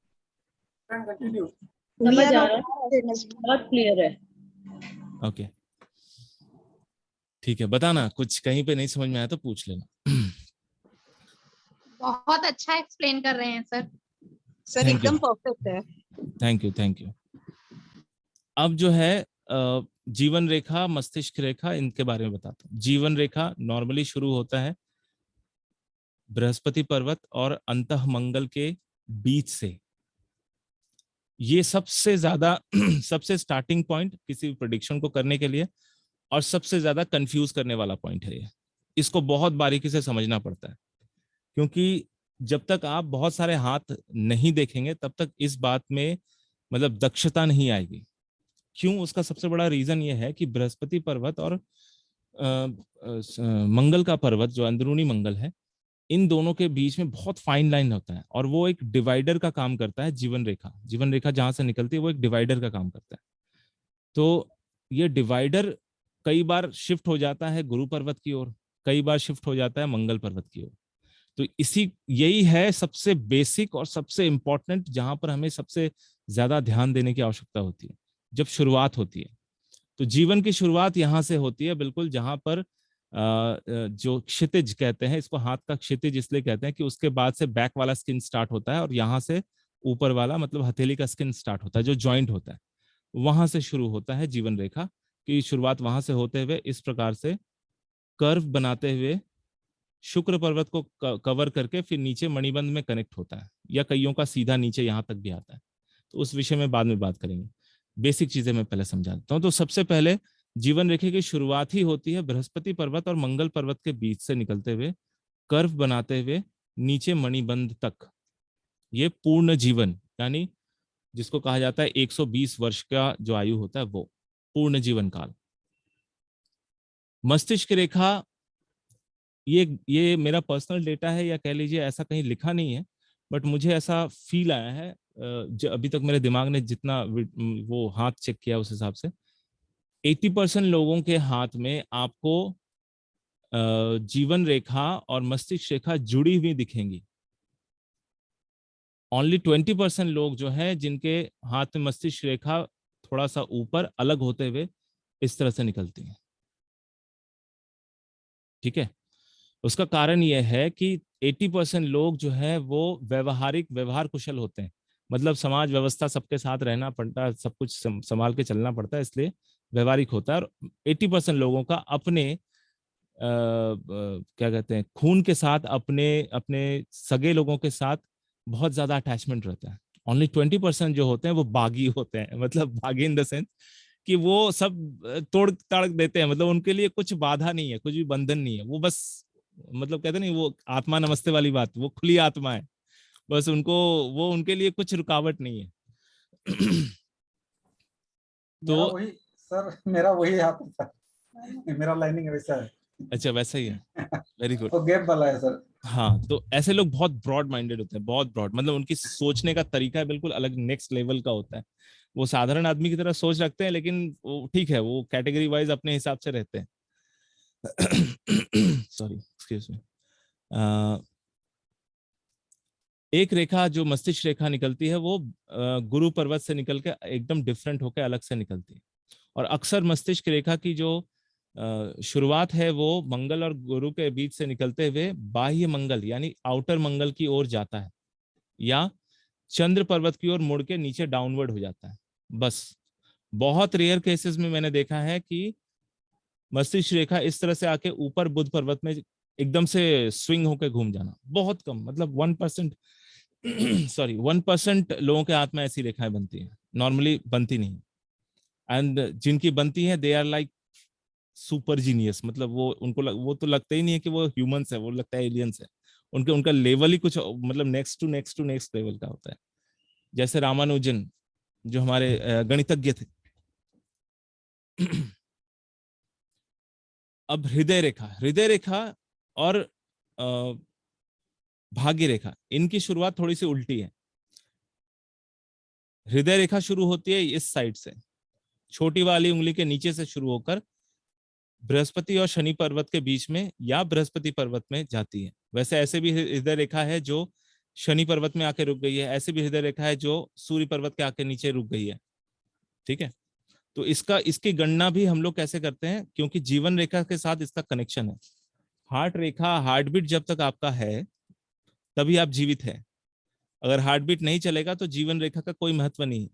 कंटिन्यू। समझ आ रहा है, बहुत क्लियर है। ओके, ठीक है, बताना कुछ कहीं पे नहीं समझ में आया तो पूछ लेना। बहुत अच्छा एक्सप्लेन कर रहे हैं सर। सर Thank एकदम you. परफेक्ट है। Thank you. अब जो है जीवन रेखा, मस्तिष्क रेखा, इनके बारे में बताता हूँ। जीवन रेखा नॉर्मली शुरू होता है बृहस्पति पर्वत और अंतः मंगल के बीच से। ये सबसे ज्यादा सबसे स्टार्टिंग पॉइंट किसी भी प्रेडिक्शन को करने के लिए, और सबसे ज्यादा कंफ्यूज करने वाला पॉइंट है ये। इसको बहुत बारीकी से समझना पड़ता है, क्योंकि जब तक आप बहुत सारे हाथ नहीं देखेंगे तब तक इस बात में मतलब दक्षता नहीं आएगी। क्यों? उसका सबसे बड़ा रीजन ये है कि बृहस्पति पर्वत और मंगल का पर्वत जो अंदरूनी मंगल है, इन दोनों के बीच में बहुत फाइन लाइन होता है, और वो एक डिवाइडर का काम करता है। जीवन रेखा जहां से निकलती है वो एक डिवाइडर का काम करता है। तो ये डिवाइडर कई बार शिफ्ट हो जाता है गुरु पर्वत की ओर, कई बार शिफ्ट हो जाता है मंगल पर्वत की ओर। तो यही है सबसे बेसिक और सबसे इंपॉर्टेंट, जहां पर हमें सबसे ज्यादा ध्यान देने की आवश्यकता होती है जब शुरुआत होती है। तो जीवन की शुरुआत यहां से होती है, बिल्कुल जहां पर जो क्षितिज कहते हैं, इसको हाथ का क्षितिज इसलिए कहते हैं कि उसके बाद से बैक वाला स्किन स्टार्ट होता है, और यहाँ से ऊपर वाला मतलब हथेली का स्किन स्टार्ट होता है, जो जॉइंट होता है, वहां से शुरू होता है जीवन रेखा की शुरुआत। वहां से होते हुए इस प्रकार से कर्व बनाते हुए शुक्र पर्वत को कवर करके फिर नीचे मणिबंध में कनेक्ट होता है, या कईयों का सीधा नीचे यहाँ तक भी आता है। तो उस विषय में बाद में बात करेंगे, बेसिक चीजें मैं पहले समझा देता हूँ। तो सबसे पहले जीवन रेखा की शुरुआत ही होती है बृहस्पति पर्वत और मंगल पर्वत के बीच से निकलते हुए, कर्व बनाते हुए नीचे मणिबंध तक। ये पूर्ण जीवन, यानी जिसको कहा जाता है 120 वर्ष का जो आयु होता है, वो पूर्ण जीवन काल। मस्तिष्क रेखा, ये मेरा पर्सनल डेटा है, या कह लीजिए ऐसा कहीं लिखा नहीं है, बट मुझे ऐसा फील आया है जो अभी तक मेरे दिमाग ने जितना वो हाथ चेक किया उस हिसाब से 80% लोगों के हाथ में आपको जीवन रेखा और मस्तिष्क रेखा जुड़ी हुई दिखेंगी। ओनली 20% लोग जो है जिनके हाथ में मस्तिष्क रेखा थोड़ा सा ऊपर अलग होते हुए इस तरह से निकलती है। ठीक है, उसका कारण यह है कि 80% लोग जो है वो व्यवहार कुशल होते हैं, मतलब समाज व्यवस्था सबके साथ रहना पड़ता है, सब कुछ संभाल के चलना पड़ता है, इसलिए व्यवहारिक होता है। और 80% लोगों का अपने क्या कहते हैं, खून के साथ, अपने अपने सगे लोगों के साथ बहुत ज्यादा अटैचमेंट रहता है। ओनली 20% जो होते हैं वो बागी होते हैं, मतलब बागी इन द सेंस कि वो सब तोड़ ताड़ देते हैं, मतलब उनके लिए कुछ बाधा नहीं है, कुछ भी बंधन नहीं है, वो बस मतलब कहते नहीं, वो आत्मा नमस्ते वाली बात, वो खुली आत्मा है, बस उनको, वो उनके लिए कुछ रुकावट नहीं है। मेरा तो वही सर, मेरा वही आता था, मेरा लाइनिंग वैसा है। अच्छा, वैसा ही है, वेरी गुड। वो गैप वाला है सर। हाँ, तो ऐसे लोग बहुत ब्रॉड माइंडेड होते हैं, बहुत ब्रॉड, मतलब उनकी सोचने का तरीका बिल्कुल अलग, नेक्स्ट लेवल का होता है। वो साधारण आदमी की तरह सोच रखते हैं, लेकिन वो ठीक है, वो कैटेगरी वाइज अपने हिसाब से रहते हैं। Sorry, excuse me. एक रेखा जो मस्तिष्क रेखा निकलती है, वो गुरु पर्वत से निकल के एकदम डिफरेंट होकर अलग से निकलती है। और अक्सर मस्तिष्क रेखा की जो शुरुआत है वो मंगल और गुरु के बीच से निकलते हुए बाह्य मंगल यानी आउटर मंगल की ओर जाता है, या चंद्र पर्वत की ओर मुड़ के नीचे डाउनवर्ड हो जाता है। बस बहुत रेयर केसेस में मैंने देखा है कि मस्तिष्क रेखा इस तरह से आके ऊपर बुध पर्वत में एकदम से स्विंग होकर घूम जाना, बहुत कम, मतलब 1%, सॉरी 1% लोगों के हाथ में ऐसी रेखाएं बनती हैं, नॉर्मली बनती नहीं। एंड जिनकी बनती है they are like super genius, मतलब वो उनको वो तो लगता ही नहीं है कि वो ह्यूमंस है, वो लगता है एलियंस है। उनके उनका लेवल ही कुछ मतलब next to next to next level का होता है। जैसे रामानुजन जो हमारे गणितज्ञ थे। अब हृदय रेखा और भाग्य रेखा, इनकी शुरुआत थोड़ी सी उल्टी है। हृदय रेखा शुरू होती है इस साइड से, छोटी वाली उंगली के नीचे से शुरू होकर बृहस्पति और शनि पर्वत के बीच में या बृहस्पति पर्वत में जाती है। वैसे ऐसे भी हृदय रेखा है जो शनि पर्वत में आके रुक गई है, ऐसे भी हृदय रेखा है जो सूर्य पर्वत के आके नीचे रुक गई है। ठीक है, तो इसकी गणना भी हम लोग कैसे करते हैं, क्योंकि जीवन रेखा के साथ इसका कनेक्शन है। हार्ट रेखा, हार्ट बीट जब तक आपका है तभी आप जीवित है। अगर हार्ट बीट नहीं चलेगा तो जीवन रेखा का कोई महत्व नहीं है।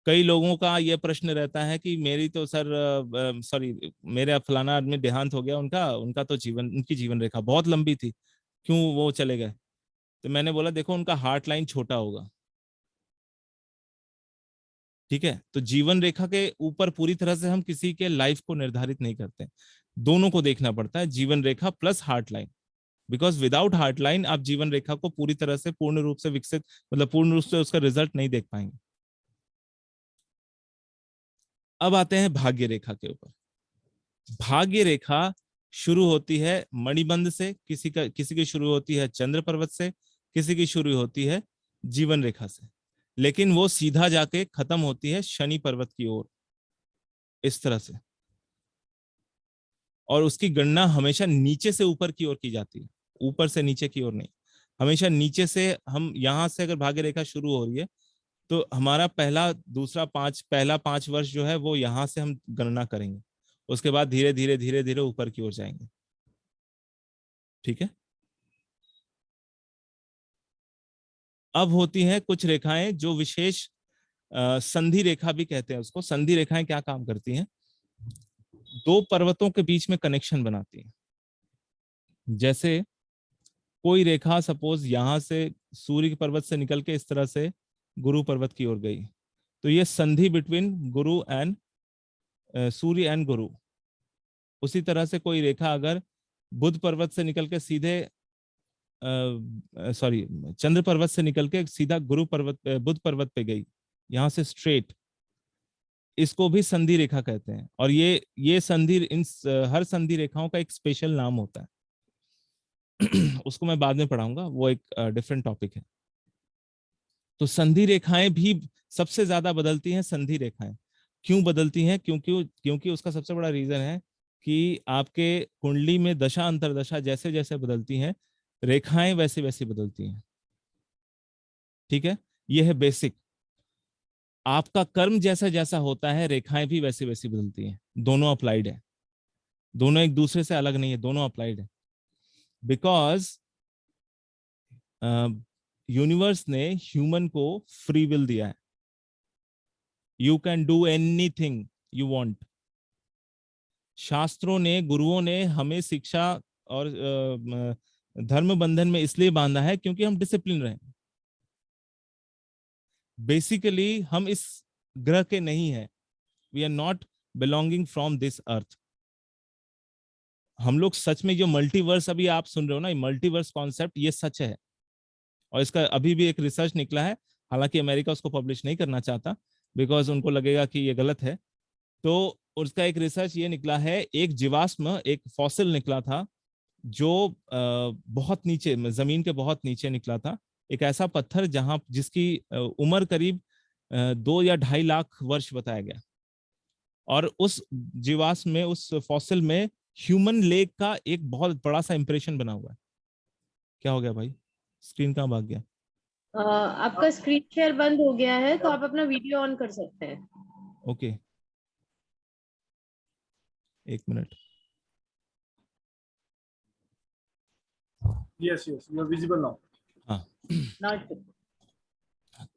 कई लोगों का यह प्रश्न रहता है कि मेरी तो सर सॉरी मेरे फलाना आदमी देहांत हो गया, उनका उनका तो उनकी जीवन रेखा बहुत लंबी थी, क्यों वो चले गए? तो मैंने बोला देखो, उनका हार्ट लाइन छोटा होगा। ठीक है, तो जीवन रेखा के ऊपर पूरी तरह से हम किसी के लाइफ को निर्धारित नहीं करते, दोनों को देखना पड़ता है, जीवन रेखा plus heart line. Because without heart line आप जीवन रेखा को पूरी तरह से पूर्ण रूप से विकसित, मतलब पूर्ण रूप से उसका रिजल्ट नहीं देख पाएंगे। अब आते हैं भाग्य रेखा के ऊपर। भाग्य रेखा शुरू होती है मणिबंध से, किसी की शुरू होती है चंद्र पर्वत से, किसी की शुरू होती है जीवन रेखा से, लेकिन वो सीधा जाके खत्म होती है शनि पर्वत की ओर, इस तरह से। और उसकी गणना हमेशा नीचे से ऊपर की ओर की जाती है, ऊपर से नीचे की ओर नहीं, हमेशा नीचे से। हम यहां से अगर भाग्य रेखा शुरू हो रही है तो हमारा पहला 5 वर्ष जो है वो यहां से हम गणना करेंगे, उसके बाद धीरे धीरे धीरे धीरे ऊपर की ओर जाएंगे। ठीक है, अब होती हैं कुछ रेखाएं जो विशेष संधि रेखा भी कहते हैं उसको। संधि रेखाएं क्या काम करती हैं? दो पर्वतों के बीच में कनेक्शन बनाती हैं। जैसे कोई रेखा सपोज यहां से सूर्य के पर्वत से निकल के इस तरह से गुरु पर्वत की ओर गई, तो ये संधि between Guru and Surya and गुरु। उसी तरह से कोई रेखा अगर बुध पर्वत से निकल के सीधे सॉरी चंद्र पर्वत से निकल के सीधा बुध पर्वत पे गई, यहां से स्ट्रेट, इसको भी संधि रेखा कहते हैं। और ये संधि, हर संधि रेखाओं का एक स्पेशल नाम होता है। उसको मैं बाद में पढ़ाऊंगा, वो एक डिफरेंट टॉपिक है। तो संधि रेखाएं भी सबसे ज्यादा बदलती हैं। संधि रेखाएं क्यों बदलती हैं? क्योंकि उसका सबसे बड़ा रीजन है कि आपके कुंडली में दशा अंतरदशा जैसे जैसे बदलती हैं, रेखाएं वैसे वैसे बदलती हैं। ठीक है, ये है बेसिक। आपका कर्म जैसा जैसा होता है, रेखाएं भी वैसे वैसी बदलती हैं। दोनों अप्लाइड है, दोनों एक दूसरे से अलग नहीं है, दोनों अप्लाइड है। बिकॉज यूनिवर्स ने ह्यूमन को फ्री विल दिया है। You can do anything you want. शास्त्रों ने, गुरुओं ने हमें शिक्षा और धर्म बंधन में इसलिए बांधा है क्योंकि हम डिसिप्लिन रहे। बेसिकली हम इस ग्रह के नहीं है। We are not belonging from this earth. हम लोग सच में जो मल्टीवर्स अभी आप सुन रहे हो ना, ये मल्टीवर्स कॉन्सेप्ट ये सच है। और इसका अभी भी एक रिसर्च निकला है, हालांकि अमेरिका उसको पब्लिश नहीं करना चाहता बिकॉज उनको लगेगा कि ये गलत है। तो उसका एक रिसर्च ये निकला है, एक जीवाश्म, एक फॉसिल निकला था जो बहुत नीचे, जमीन के बहुत नीचे निकला था। एक ऐसा पत्थर जहां जिसकी उम्र करीब 2 या 2.5 लाख वर्ष बताया गया। और उस जीवाश्म में, उस फॉसिल में ह्यूमन लेग का एक बहुत बड़ा सा इंप्रेशन बना हुआ है। क्या हो गया भाई, स्क्रीन कहाँ भाग गया? आपका स्क्रीन शेयर बंद हो गया है, तो आप अपना वीडियो ऑन कर सकते हैं। ओके, एक minute. Yes, yes, you are visible now. हाँ, Not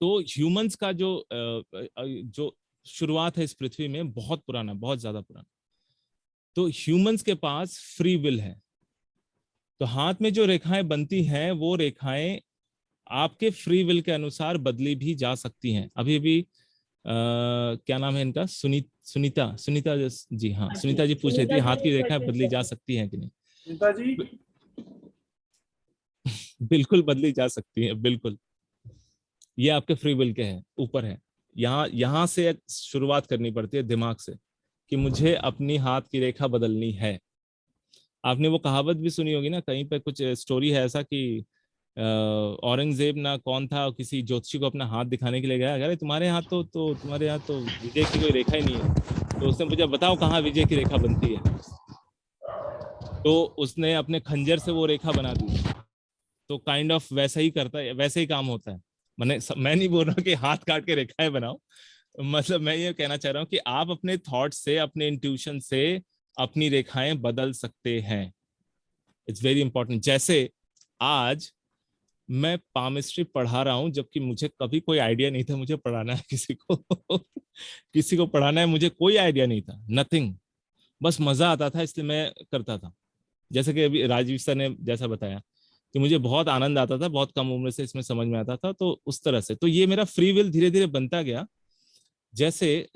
तो ह्यूमंस का जो शुरुआत है इस पृथ्वी में बहुत पुराना, बहुत ज्यादा पुराना। तो ह्यूमंस के पास फ्री विल है। तो हाथ में जो रेखाएं बनती हैं वो रेखाएं आपके फ्री विल के अनुसार बदली भी जा सकती हैं। अभी भी क्या नाम है इनका, सुनीता जी, हाँ सुनीता जी पूछ रही थी हाथ की रेखाएं बदली जा सकती हैं कि नहीं। सुनीता जी, बिल्कुल बदली जा सकती है, बिल्कुल। ये आपके फ्री विल के हैं, ऊपर है। यहाँ से शुरुआत करनी पड़ती है दिमाग से कि मुझे अपनी हाथ की रेखा बदलनी है। आपने वो कहावत भी सुनी होगी ना, कहीं पे कुछ स्टोरी है ऐसा कि औरंगजेब ना कौन था, किसी ज्योतिषी को अपना हाथ दिखाने के लिए गया, अरे तुम्हारे हाथ तो तुम्हारे यहाँ तो विजय की कोई रेखा ही नहीं है। तो उसने मुझे बताओ कहाँ विजय की रेखा बनती है। तो उसने अपने खंजर से वो रेखा बना दी। तो काइंड ऑफ वैसा ही करता है, वैसे ही काम होता है। मैं नहीं बोल रहा कि हाथ काट के रेखाएं बनाओ, मतलब मैं ये कहना चाह रहा हूँ कि आप अपने थॉट से, अपने इंट्यूशन से अपनी रेखाएं बदल सकते हैं। It's very important. जैसे आज मैं पामिस्ट्री पढ़ा रहा हूं, जबकि मुझे कभी कोई आइडिया नहीं था मुझे पढ़ाना है किसी को किसी को पढ़ाना है, मुझे कोई आइडिया नहीं था, नथिंग। बस मजा आता था इसलिए मैं करता था। जैसे कि अभी राजीव सर ने जैसा बताया कि मुझे बहुत आनंद आता था, बहुत कम उम्र से इसमें समझ में आता था। तो उस तरह से तो ये मेरा फ्री विल धीरे धीरे बनता गया। जैसे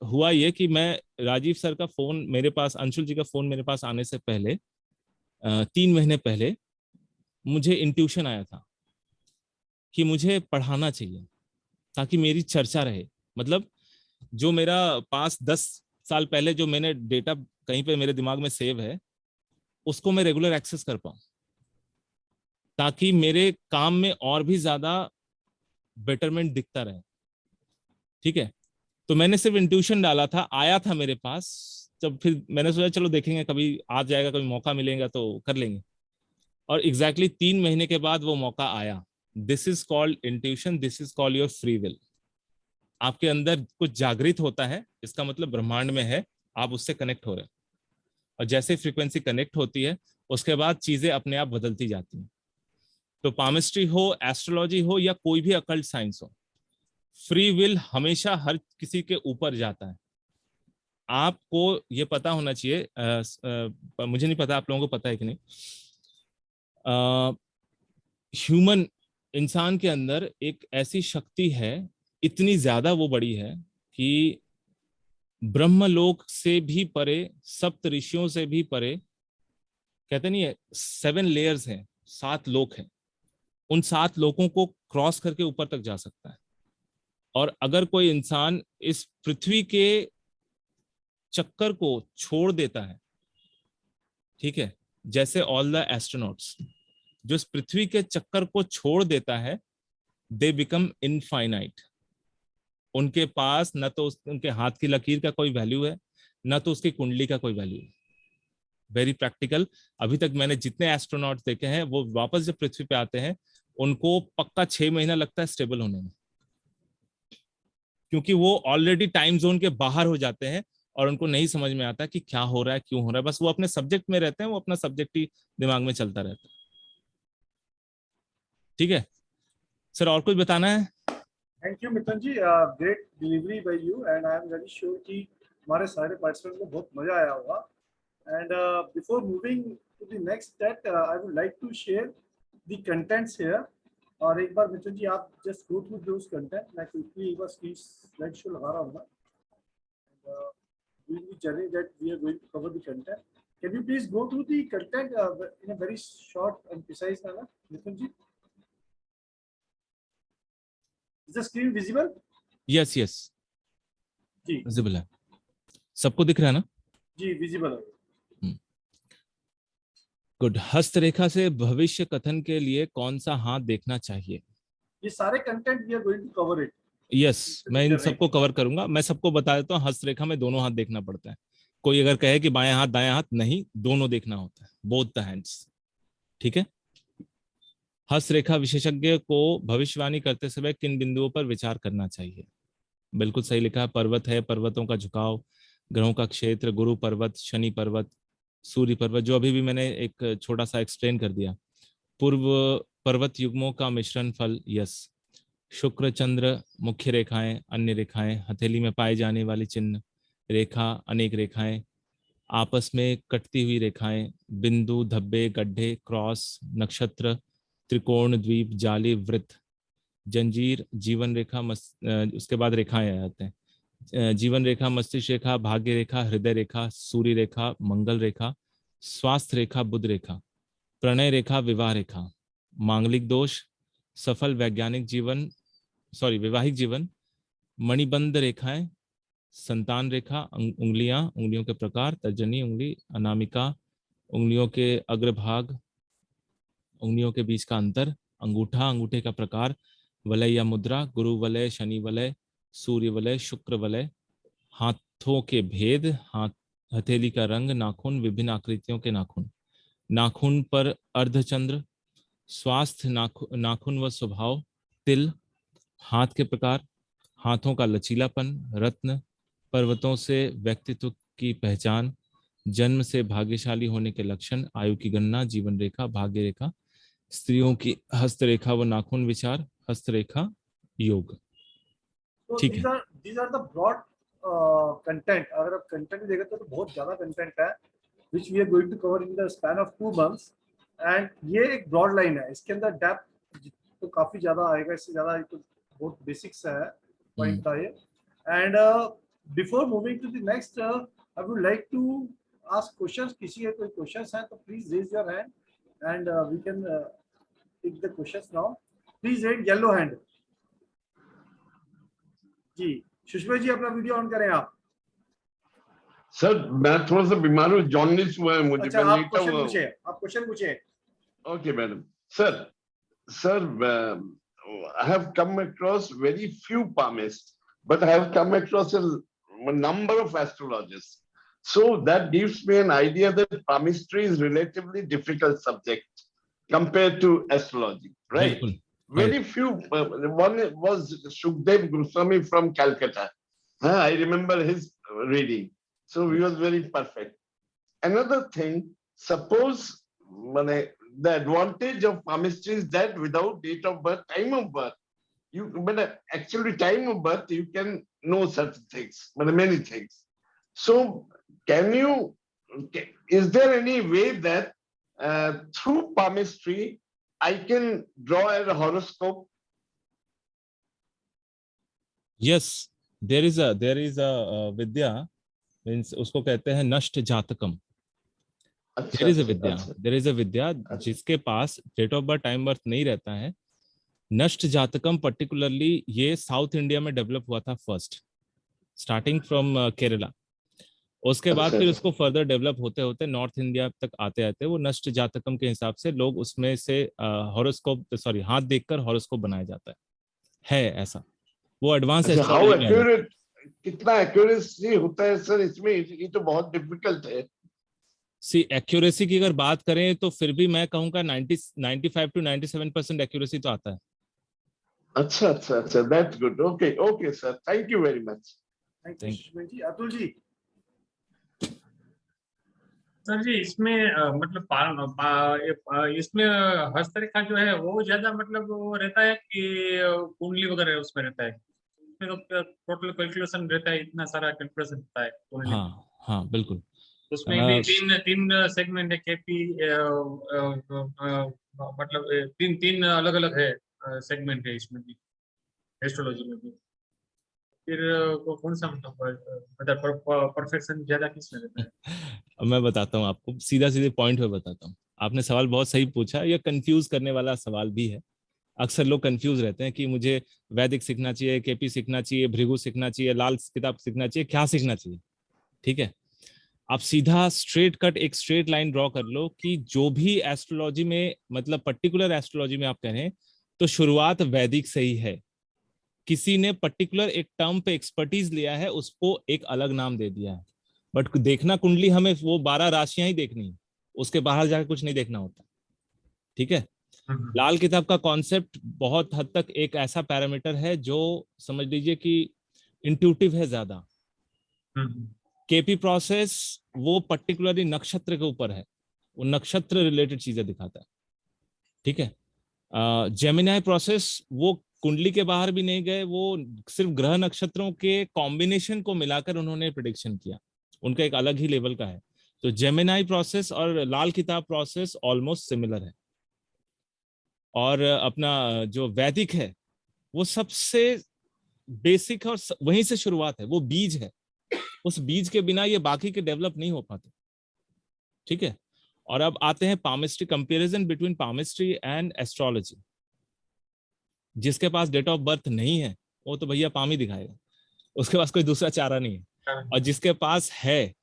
हुआ ये कि मैं, राजीव सर का फोन मेरे पास, अंशुल जी का फोन मेरे पास आने से पहले 3 महीने पहले मुझे इंट्यूशन आया था कि मुझे पढ़ाना चाहिए ताकि मेरी चर्चा रहे। मतलब जो मेरा 5-10 साल पहले जो मैंने डेटा कहीं पे मेरे दिमाग में सेव है, उसको मैं रेगुलर एक्सेस कर पाऊं, ताकि मेरे काम में और भी ज्यादा बेटरमेंट दिखता रहे। ठीक है, तो मैंने सिर्फ इंट्यूशन डाला था, आया था मेरे पास। जब फिर मैंने सोचा चलो देखेंगे, कभी आ जाएगा, कभी मौका मिलेगा तो कर लेंगे। और एग्जैक्टली 3 महीने के बाद वो मौका आया। This is called intuition, this is called your free will. आपके अंदर कुछ जागृत होता है, इसका मतलब ब्रह्मांड में है, आप उससे कनेक्ट हो रहे हैं। और जैसे फ्रीक्वेंसी कनेक्ट होती है उसके बाद चीजें अपने आप बदलती जाती हैं। तो पामिस्ट्री हो, एस्ट्रोलॉजी हो, या कोई भी अकल्ट साइंस हो, फ्री विल हमेशा हर किसी के ऊपर जाता है। आपको ये पता होना चाहिए, मुझे नहीं पता आप लोगों को पता है कि नहीं, ह्यूमन इंसान के अंदर एक ऐसी शक्ति है, इतनी ज्यादा वो बड़ी है कि ब्रह्मलोक से भी परे, सप्त ऋषियों से भी परे, कहते नहीं है 7 लेयर्स हैं, 7 लोक हैं, उन 7 लोकों को क्रॉस करके ऊपर तक जा सकता है। और अगर कोई इंसान इस पृथ्वी के चक्कर को छोड़ देता है, ठीक है, जैसे ऑल द एस्ट्रोनॉट्स जो इस पृथ्वी के चक्कर को छोड़ देता है, दे बिकम इनफाइनाइट। उनके पास न तो उनके हाथ की लकीर का कोई वैल्यू है, न तो उसकी कुंडली का कोई वैल्यू है। Very practical. अभी तक मैंने जितने एस्ट्रोनॉट देखे हैं, वो वापस जब पृथ्वी पे आते हैं उनको पक्का 6 महीना लगता है स्टेबल होने में, क्योंकि वो ऑलरेडी टाइम जोन के बाहर हो जाते हैं और उनको नहीं समझ में आता कि क्या हो रहा है, क्यों हो रहा है। बस वो अपने सब्जेक्ट में रहते हैं, वो अपना सब्जेक्ट ही दिमाग में चलता रहता है। ठीक है, सर और कुछ बताना है? Thank you Mithun ji, great delivery by you and I am very sure कि हमारे सारे पार्टिसिपेंट को बहुत मजा आया होगा. And before moving to the next step I would like to share the contents here. और एक बार मिथुन जी आप just go through those content. मैं क्विकली एक बार स्लाइड शो लगा रहा हूँ. during the journey that we are going to cover the content. Can you please go through the content in a very short and precise manner, Mithun ji? Is the screen visible? Yes yes जी विजिबल है, सबको दिख रहा है ना? जी visible है. गुड. हस्तरेखा से भविष्य कथन के लिए कौन सा हाथ देखना चाहिए? ये सारे content we are going to cover it. Yes मैं इन सबको कवर करूंगा. मैं सबको बता देता हूँ, हस्तरेखा में दोनों हाथ देखना पड़ता है. कोई अगर कहे कि बाएं हाथ दाएं हाथ, नहीं, दोनों देखना होता है, बोथ द हैंड्स. ठीक है. हस्तरेखा विशेषज्ञ को भविष्यवाणी करते समय किन बिंदुओं पर विचार करना चाहिए? बिल्कुल सही लिखा है. पर्वत है, पर्वतों का झुकाव, ग्रहों का क्षेत्र, गुरु पर्वत, शनि पर्वत, सूर्य पर्वत, जो अभी भी मैंने एक छोटा सा एक्सप्लेन कर दिया. पूर्व पर्वत युग्मों का मिश्रण फल. यस. शुक्र चंद्र मुख्य रेखाएं, अन्य रेखाएं, हथेली में पाए जाने वाली चिन्ह, रेखा, अनेक रेखाएं, आपस में कटती हुई रेखाएं, बिंदु, धब्बे, गड्ढे, क्रॉस, नक्षत्र, त्रिकोण, द्वीप, जाली, वृत्त, जंजीर, जीवन रेखा, उसके बाद रेखाएं आ जाते हैं. जीवन रेखा, मस्तिष्क रेखा, भाग्य रेखा, हृदय रेखा, सूर्य रेखा, मंगल रेखा, स्वास्थ्य रेखा, बुध रेखा, प्रणय रेखा, विवाह रेखा, मांगलिक दोष, सफल वैज्ञानिक जीवन, वैवाहिक जीवन, मणिबंध रेखाएं, संतान रेखा, उंगलियां, उंगलियों के प्रकार, तर्जनी उंगली, अनामिका, उंगलियों के अग्रभाग, उंगलियों के बीच का अंतर, अंगूठा, अंगूठे का प्रकार, वलय या मुद्रा, गुरु वलय, शनि वलय, सूर्य वलय, शुक्र वलय, हाथों के भेद, हथेली का रंग, नाखून, विभिन्न आकृतियों के नाखून, नाखून पर अर्धचंद्र, स्वास्थ्य, नाखून व स्वभाव, तिल, हाथ के प्रकार, हाथों का लचीलापन, रत्न, पर्वतों से व्यक्तित्व की पहचान, जन्म से भाग्यशाली होने के लक्षण, आयु की गणना, जीवन रेखा, भाग्य रेखा, स्त्रियों की हस्तरेखा व नाखून विचार, हस्तरेखा योग. So ठीक these है. are the broad content. अगर आप कंटेंट देखें तो बहुत ज्यादा कंटेंट है which we are going to cover in the span of 2 months. and ये एक ब्रॉड लाइन है. इसके अंदर डेप्थ तो काफी ज्यादा आएगा, इससे ज्यादा तो बहुत बेसिक्स है पॉइंट था ये. And before moving to the next I would like to ask questions. किसी के कोई क्वेश्चंस हैं तो please raise your hand and we can take the questions now. Please raise yellow hand. जी सुषमा जी अपना वीडियो ऑन करें आप. सर मैं थोड़ा सा बीमार हूँ, जॉन्डिस हुआ है मुझे. अच्छा आप क्वेश्चन पूछे. Okay madam. Sir I have come across very few palmists, but I have come across a number of astrologers. So that gives me an idea that palmistry is relatively difficult subject compared to astrology, right? बिल्कुल. Very few. One was Shukdev Goswami from Calcutta. I remember his reading. So he was very perfect. Another thing, suppose the advantage of palmistry is that without date of birth, time of birth, actually time of birth, you can know certain things, many things. So is there any way that through palmistry, I can draw a horoscope? Yes, there is a vidya, means उसको कहते हैं नष्ट जातकम. There is a vidya जिसके पास date of birth time birth नहीं रहता है. नष्ट जातकम पर्टिकुलरली ये साउथ इंडिया में डेवलप हुआ था फर्स्ट, स्टार्टिंग फ्रॉम केरला. उसके बाद फिर उसको फर्दर डेवलप होते होते नॉर्थ इंडिया तक आते आते वो नष्ट जातकम के हिसाब से लोग उसमें से हॉरोस्कोप हाथ देखकर हॉरोस्कोप बनाया जाता है ऐसा. वो एडवांस एस्ट्रोलॉजी कितना एक्यूरेसी होता है सर इसमें? ये तो बहुत डिफिकल्ट है. एक्यूरेसी की अगर बात करें तो फिर भी मैं कहूंगा 95 to 97% एक्यूरेसी तो आता है. अच्छा, that's good. Okay sir, thank you very much. Thank you जी. अतुल जी. सर जी इसमें मतलब इसमें हस्तरेखा जो है वो ज्यादा मतलब वो रहता है कि कुंडली वगैरह उसमें रहता है? इसमें तो टोटल कैलकुलेशन रहता है, इतना सारा कैलकुलेशन होता है कुंडली में। हाँ हाँ बिल्कुल। उसमें भी तीन तीन सेगमेंट है, केपी मतलब तीन तीन अलग अलग है सेगमेंट है इसमें भी, एस्ट्रोलॉजी में भी। फिर कौन सा मतलब परफेक्शन ज्यादा किसमें रहता है? अब मैं बताता हूँ आपको, सीधा सीधे पॉइंट पे बताता हूँ। आपने सवाल बहुत सही पूछा, ये कंफ्यूज करने वाला सवाल भी है। अक्सर लोग कंफ्यूज रहते हैं कि मुझे वैदिक सीखना चाहिए, केपी सीखना चाहिए, भृगु सीखना चाहिए, लाल किताब सीखना चाहिए, क्या सीखना चाहिए। ठीक है, आप सीधा स्ट्रेट कट एक स्ट्रेट लाइन ड्रॉ कर लो कि जो भी एस्ट्रोलॉजी में, मतलब पर्टिकुलर एस्ट्रोलॉजी में आप कहें तो शुरुआत वैदिक से ही है। किसी ने पर्टिकुलर एक टर्म पे एक्सपर्टीज लिया है, उसको एक अलग नाम दे दिया है। बट देखना कुंडली हमें वो 12 राशियां ही देखनी है, उसके बाहर जाकर कुछ नहीं देखना होता। ठीक है, लाल किताब का कॉन्सेप्ट बहुत हद तक एक ऐसा पैरामीटर है जो समझ लीजिए कि इंट्यूटिव है ज्यादा। केपी प्रोसेस वो पर्टिकुलरली नक्षत्र के ऊपर है, वो नक्षत्र रिलेटेड चीजें दिखाता है। ठीक है, जेमिनाई प्रोसेस वो कुंडली के बाहर भी नहीं गए, वो सिर्फ ग्रह नक्षत्रों के कॉम्बिनेशन को मिलाकर उन्होंने प्रिडिक्शन किया, उनका एक अलग ही लेवल का है। तो जेमिनाई प्रोसेस और लाल किताब प्रोसेस ऑलमोस्ट सिमिलर है। और अपना जो वैदिक है वो सबसे बेसिक है और वहीं से शुरुआत है, वो बीज है। उस बीज के बिना ये बाकी के डेवलप नहीं हो पाते। ठीक है, और अब आते हैं palmistry, comparison between palmistry and astrology. जिसके पास डेट ऑफ बर्थ नहीं है वो तो भैया पाम ही दिखाएगा, उसके पास कोई दूसरा चारा नहीं है। और जिसके पास है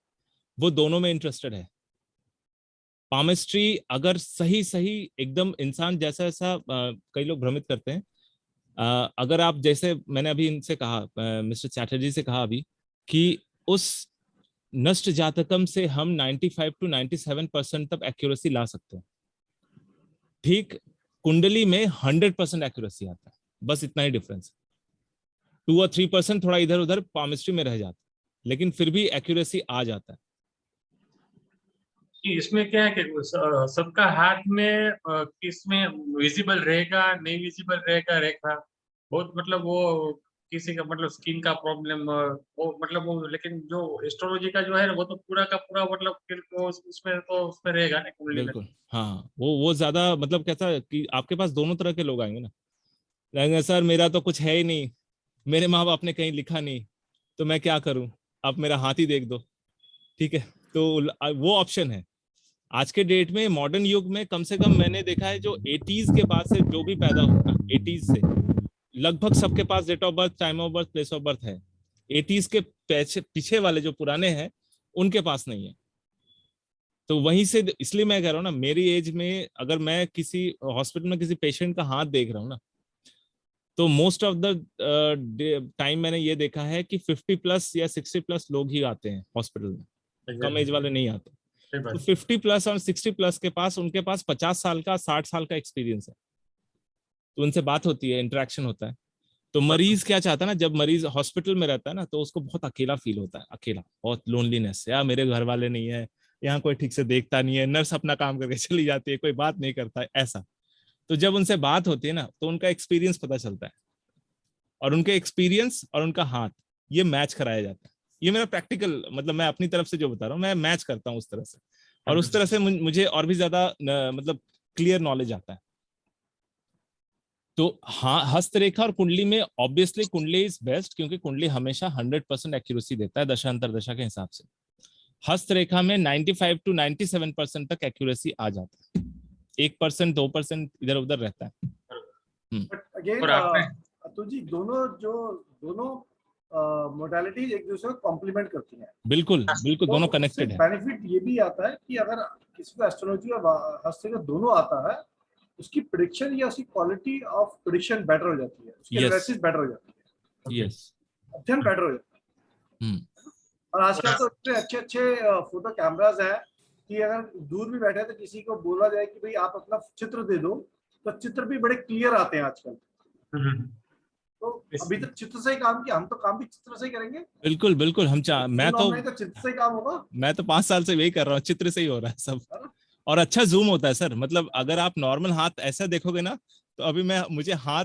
वो दोनों में इंटरेस्टेड है। पामिस्ट्री अगर सही सही एकदम इंसान जैसा ऐसा कई लोग भ्रमित करते हैं। अगर आप, जैसे मैंने अभी इनसे कहा, मिस्टर चैटर्जी से कहा अभी, कि उस नष्ट जातकम से हम 95 to 97% तक एक्यूरेसी ला सकते हैं। ठीक, कुंडली में 100% एक्यूरेसी आता है, बस इतना ही डिफरेंस है। 2 और 3% थोड़ा इधर उधर पामिस्ट्री में रह जाता है, लेकिन फिर भी एक्यूरेसी आ जाता है। कि इसमें क्या है कि सबका हाथ में किसमें विजिबल रहेगा नहीं विजिबल रहेगा रेखा, बहुत मतलब वो किसी का मतलब स्किन का प्रॉब्लम वो मतलब वो, लेकिन जो एस्ट्रोलॉजी का जो है वो तो पूरा का पूरा मतलब फिर तो उसमें रहेगा ना कुंडली में। बिल्कुल हाँ, वो ज्यादा मतलब कैसा कि आपके पास दोनों तरह के लोग आएंगे ना, कहेंगे सर मेरा तो कुछ है ही नहीं, मेरे माँ बाप ने कहीं लिखा नहीं, तो मैं क्या करूं, आप मेरा हाथ ही देख दो। ठीक है, तो वो ऑप्शन है। आज के डेट में मॉडर्न युग में कम से कम मैंने देखा है जो 80s के बाद से जो भी पैदा होगा, 80s से लगभग सबके पास date of birth, time of birth, place of birth है। 80s के पीछे वाले जो पुराने हैं उनके पास नहीं है। तो वहीं से, इसलिए मैं कह रहा हूँ ना, मेरी एज में अगर मैं किसी हॉस्पिटल में किसी पेशेंट का हाथ देख रहा हूँ ना, तो मोस्ट ऑफ द टाइम मैंने ये देखा है कि 50+ या 60+ लोग ही आते हैं हॉस्पिटल में, कम एज वाले नहीं आते। तो 50+ और 60+ के पास, उनके पास 50 साल का, 60 साल का एक्सपीरियंस है, तो उनसे बात होती है, इंटरेक्शन होता है। तो मरीज क्या चाहता है ना, जब मरीज हॉस्पिटल में रहता है ना, तो उसको बहुत अकेला फील होता है, अकेला, बहुत लोनलीनेस, यार मेरे घर वाले नहीं है, यहाँ कोई ठीक से देखता नहीं है, नर्स अपना काम करके चली जाती है, कोई बात नहीं करता है, ऐसा। तो जब उनसे बात होती है ना, तो उनका एक्सपीरियंस पता चलता है, और उनके एक्सपीरियंस और उनका हाथ ये मैच कराया जाता है। ये मेरा प्रैक्टिकल, मतलब मैं अपनी तरफ से जो बता रहा हूँ, मैं मैच करता हूँ उस तरह से, और उस तरह से मुझे और भी ज्यादा मतलब क्लियर नॉलेज आता है। तो हाँ, हस्तरेखा और कुंडली में ऑब्वियसली कुंडली इज बेस्ट, क्योंकि कुंडली हमेशा 100% एक्यूरेसी देता है दशा अंतरदशा के हिसाब से। हस्तरेखा में 95 to 97% तक एक्यूरेसी आ जाता है, 1% 2% इधर उधर रहता है। बट अगेन अतुल जी, दोनों मोडालिटीज एक दूसरे को कॉम्प्लीमेंट करती हैं। बिल्कुल बिल्कुल, तो दोनों कनेक्टेड है। बेनिफिट ये भी आता है कि अगर किसी को एस्ट्रोलॉजी और हस्तरेखा दोनों आता है, उसकी प्रेडिक्शन या उसकी क्वालिटी ऑफ प्रेडिक्शन बेटर हो जाती है, उसकी एनालिसिस बेटर हो जाती है, यस, अध्ययन बेटर हो जाता है। और आजकल तो इतने अच्छे अच्छे फोटो कैमराज हैं कि अगर दूर भी बैठे तो किसी को बोला जाए कि भाई आप अपना चित्र दे दो, तो चित्र भी बड़े क्लियर आते हैं आजकल। तो अभी तक चित्र से ही काम किया, हम तो काम भी चित्र से ही करेंगे। बिल्कुल बिल्कुल मैं तो चित्र से ही काम होगा। मैं तो 5 साल से वही कर रहा हूँ, चित्र से ही हो रहा है सब। और अच्छा जूम होता है सर, मतलब अगर आप नॉर्मल हाथ ऐसा देखोगे ना, तो अभी मुझे हाथ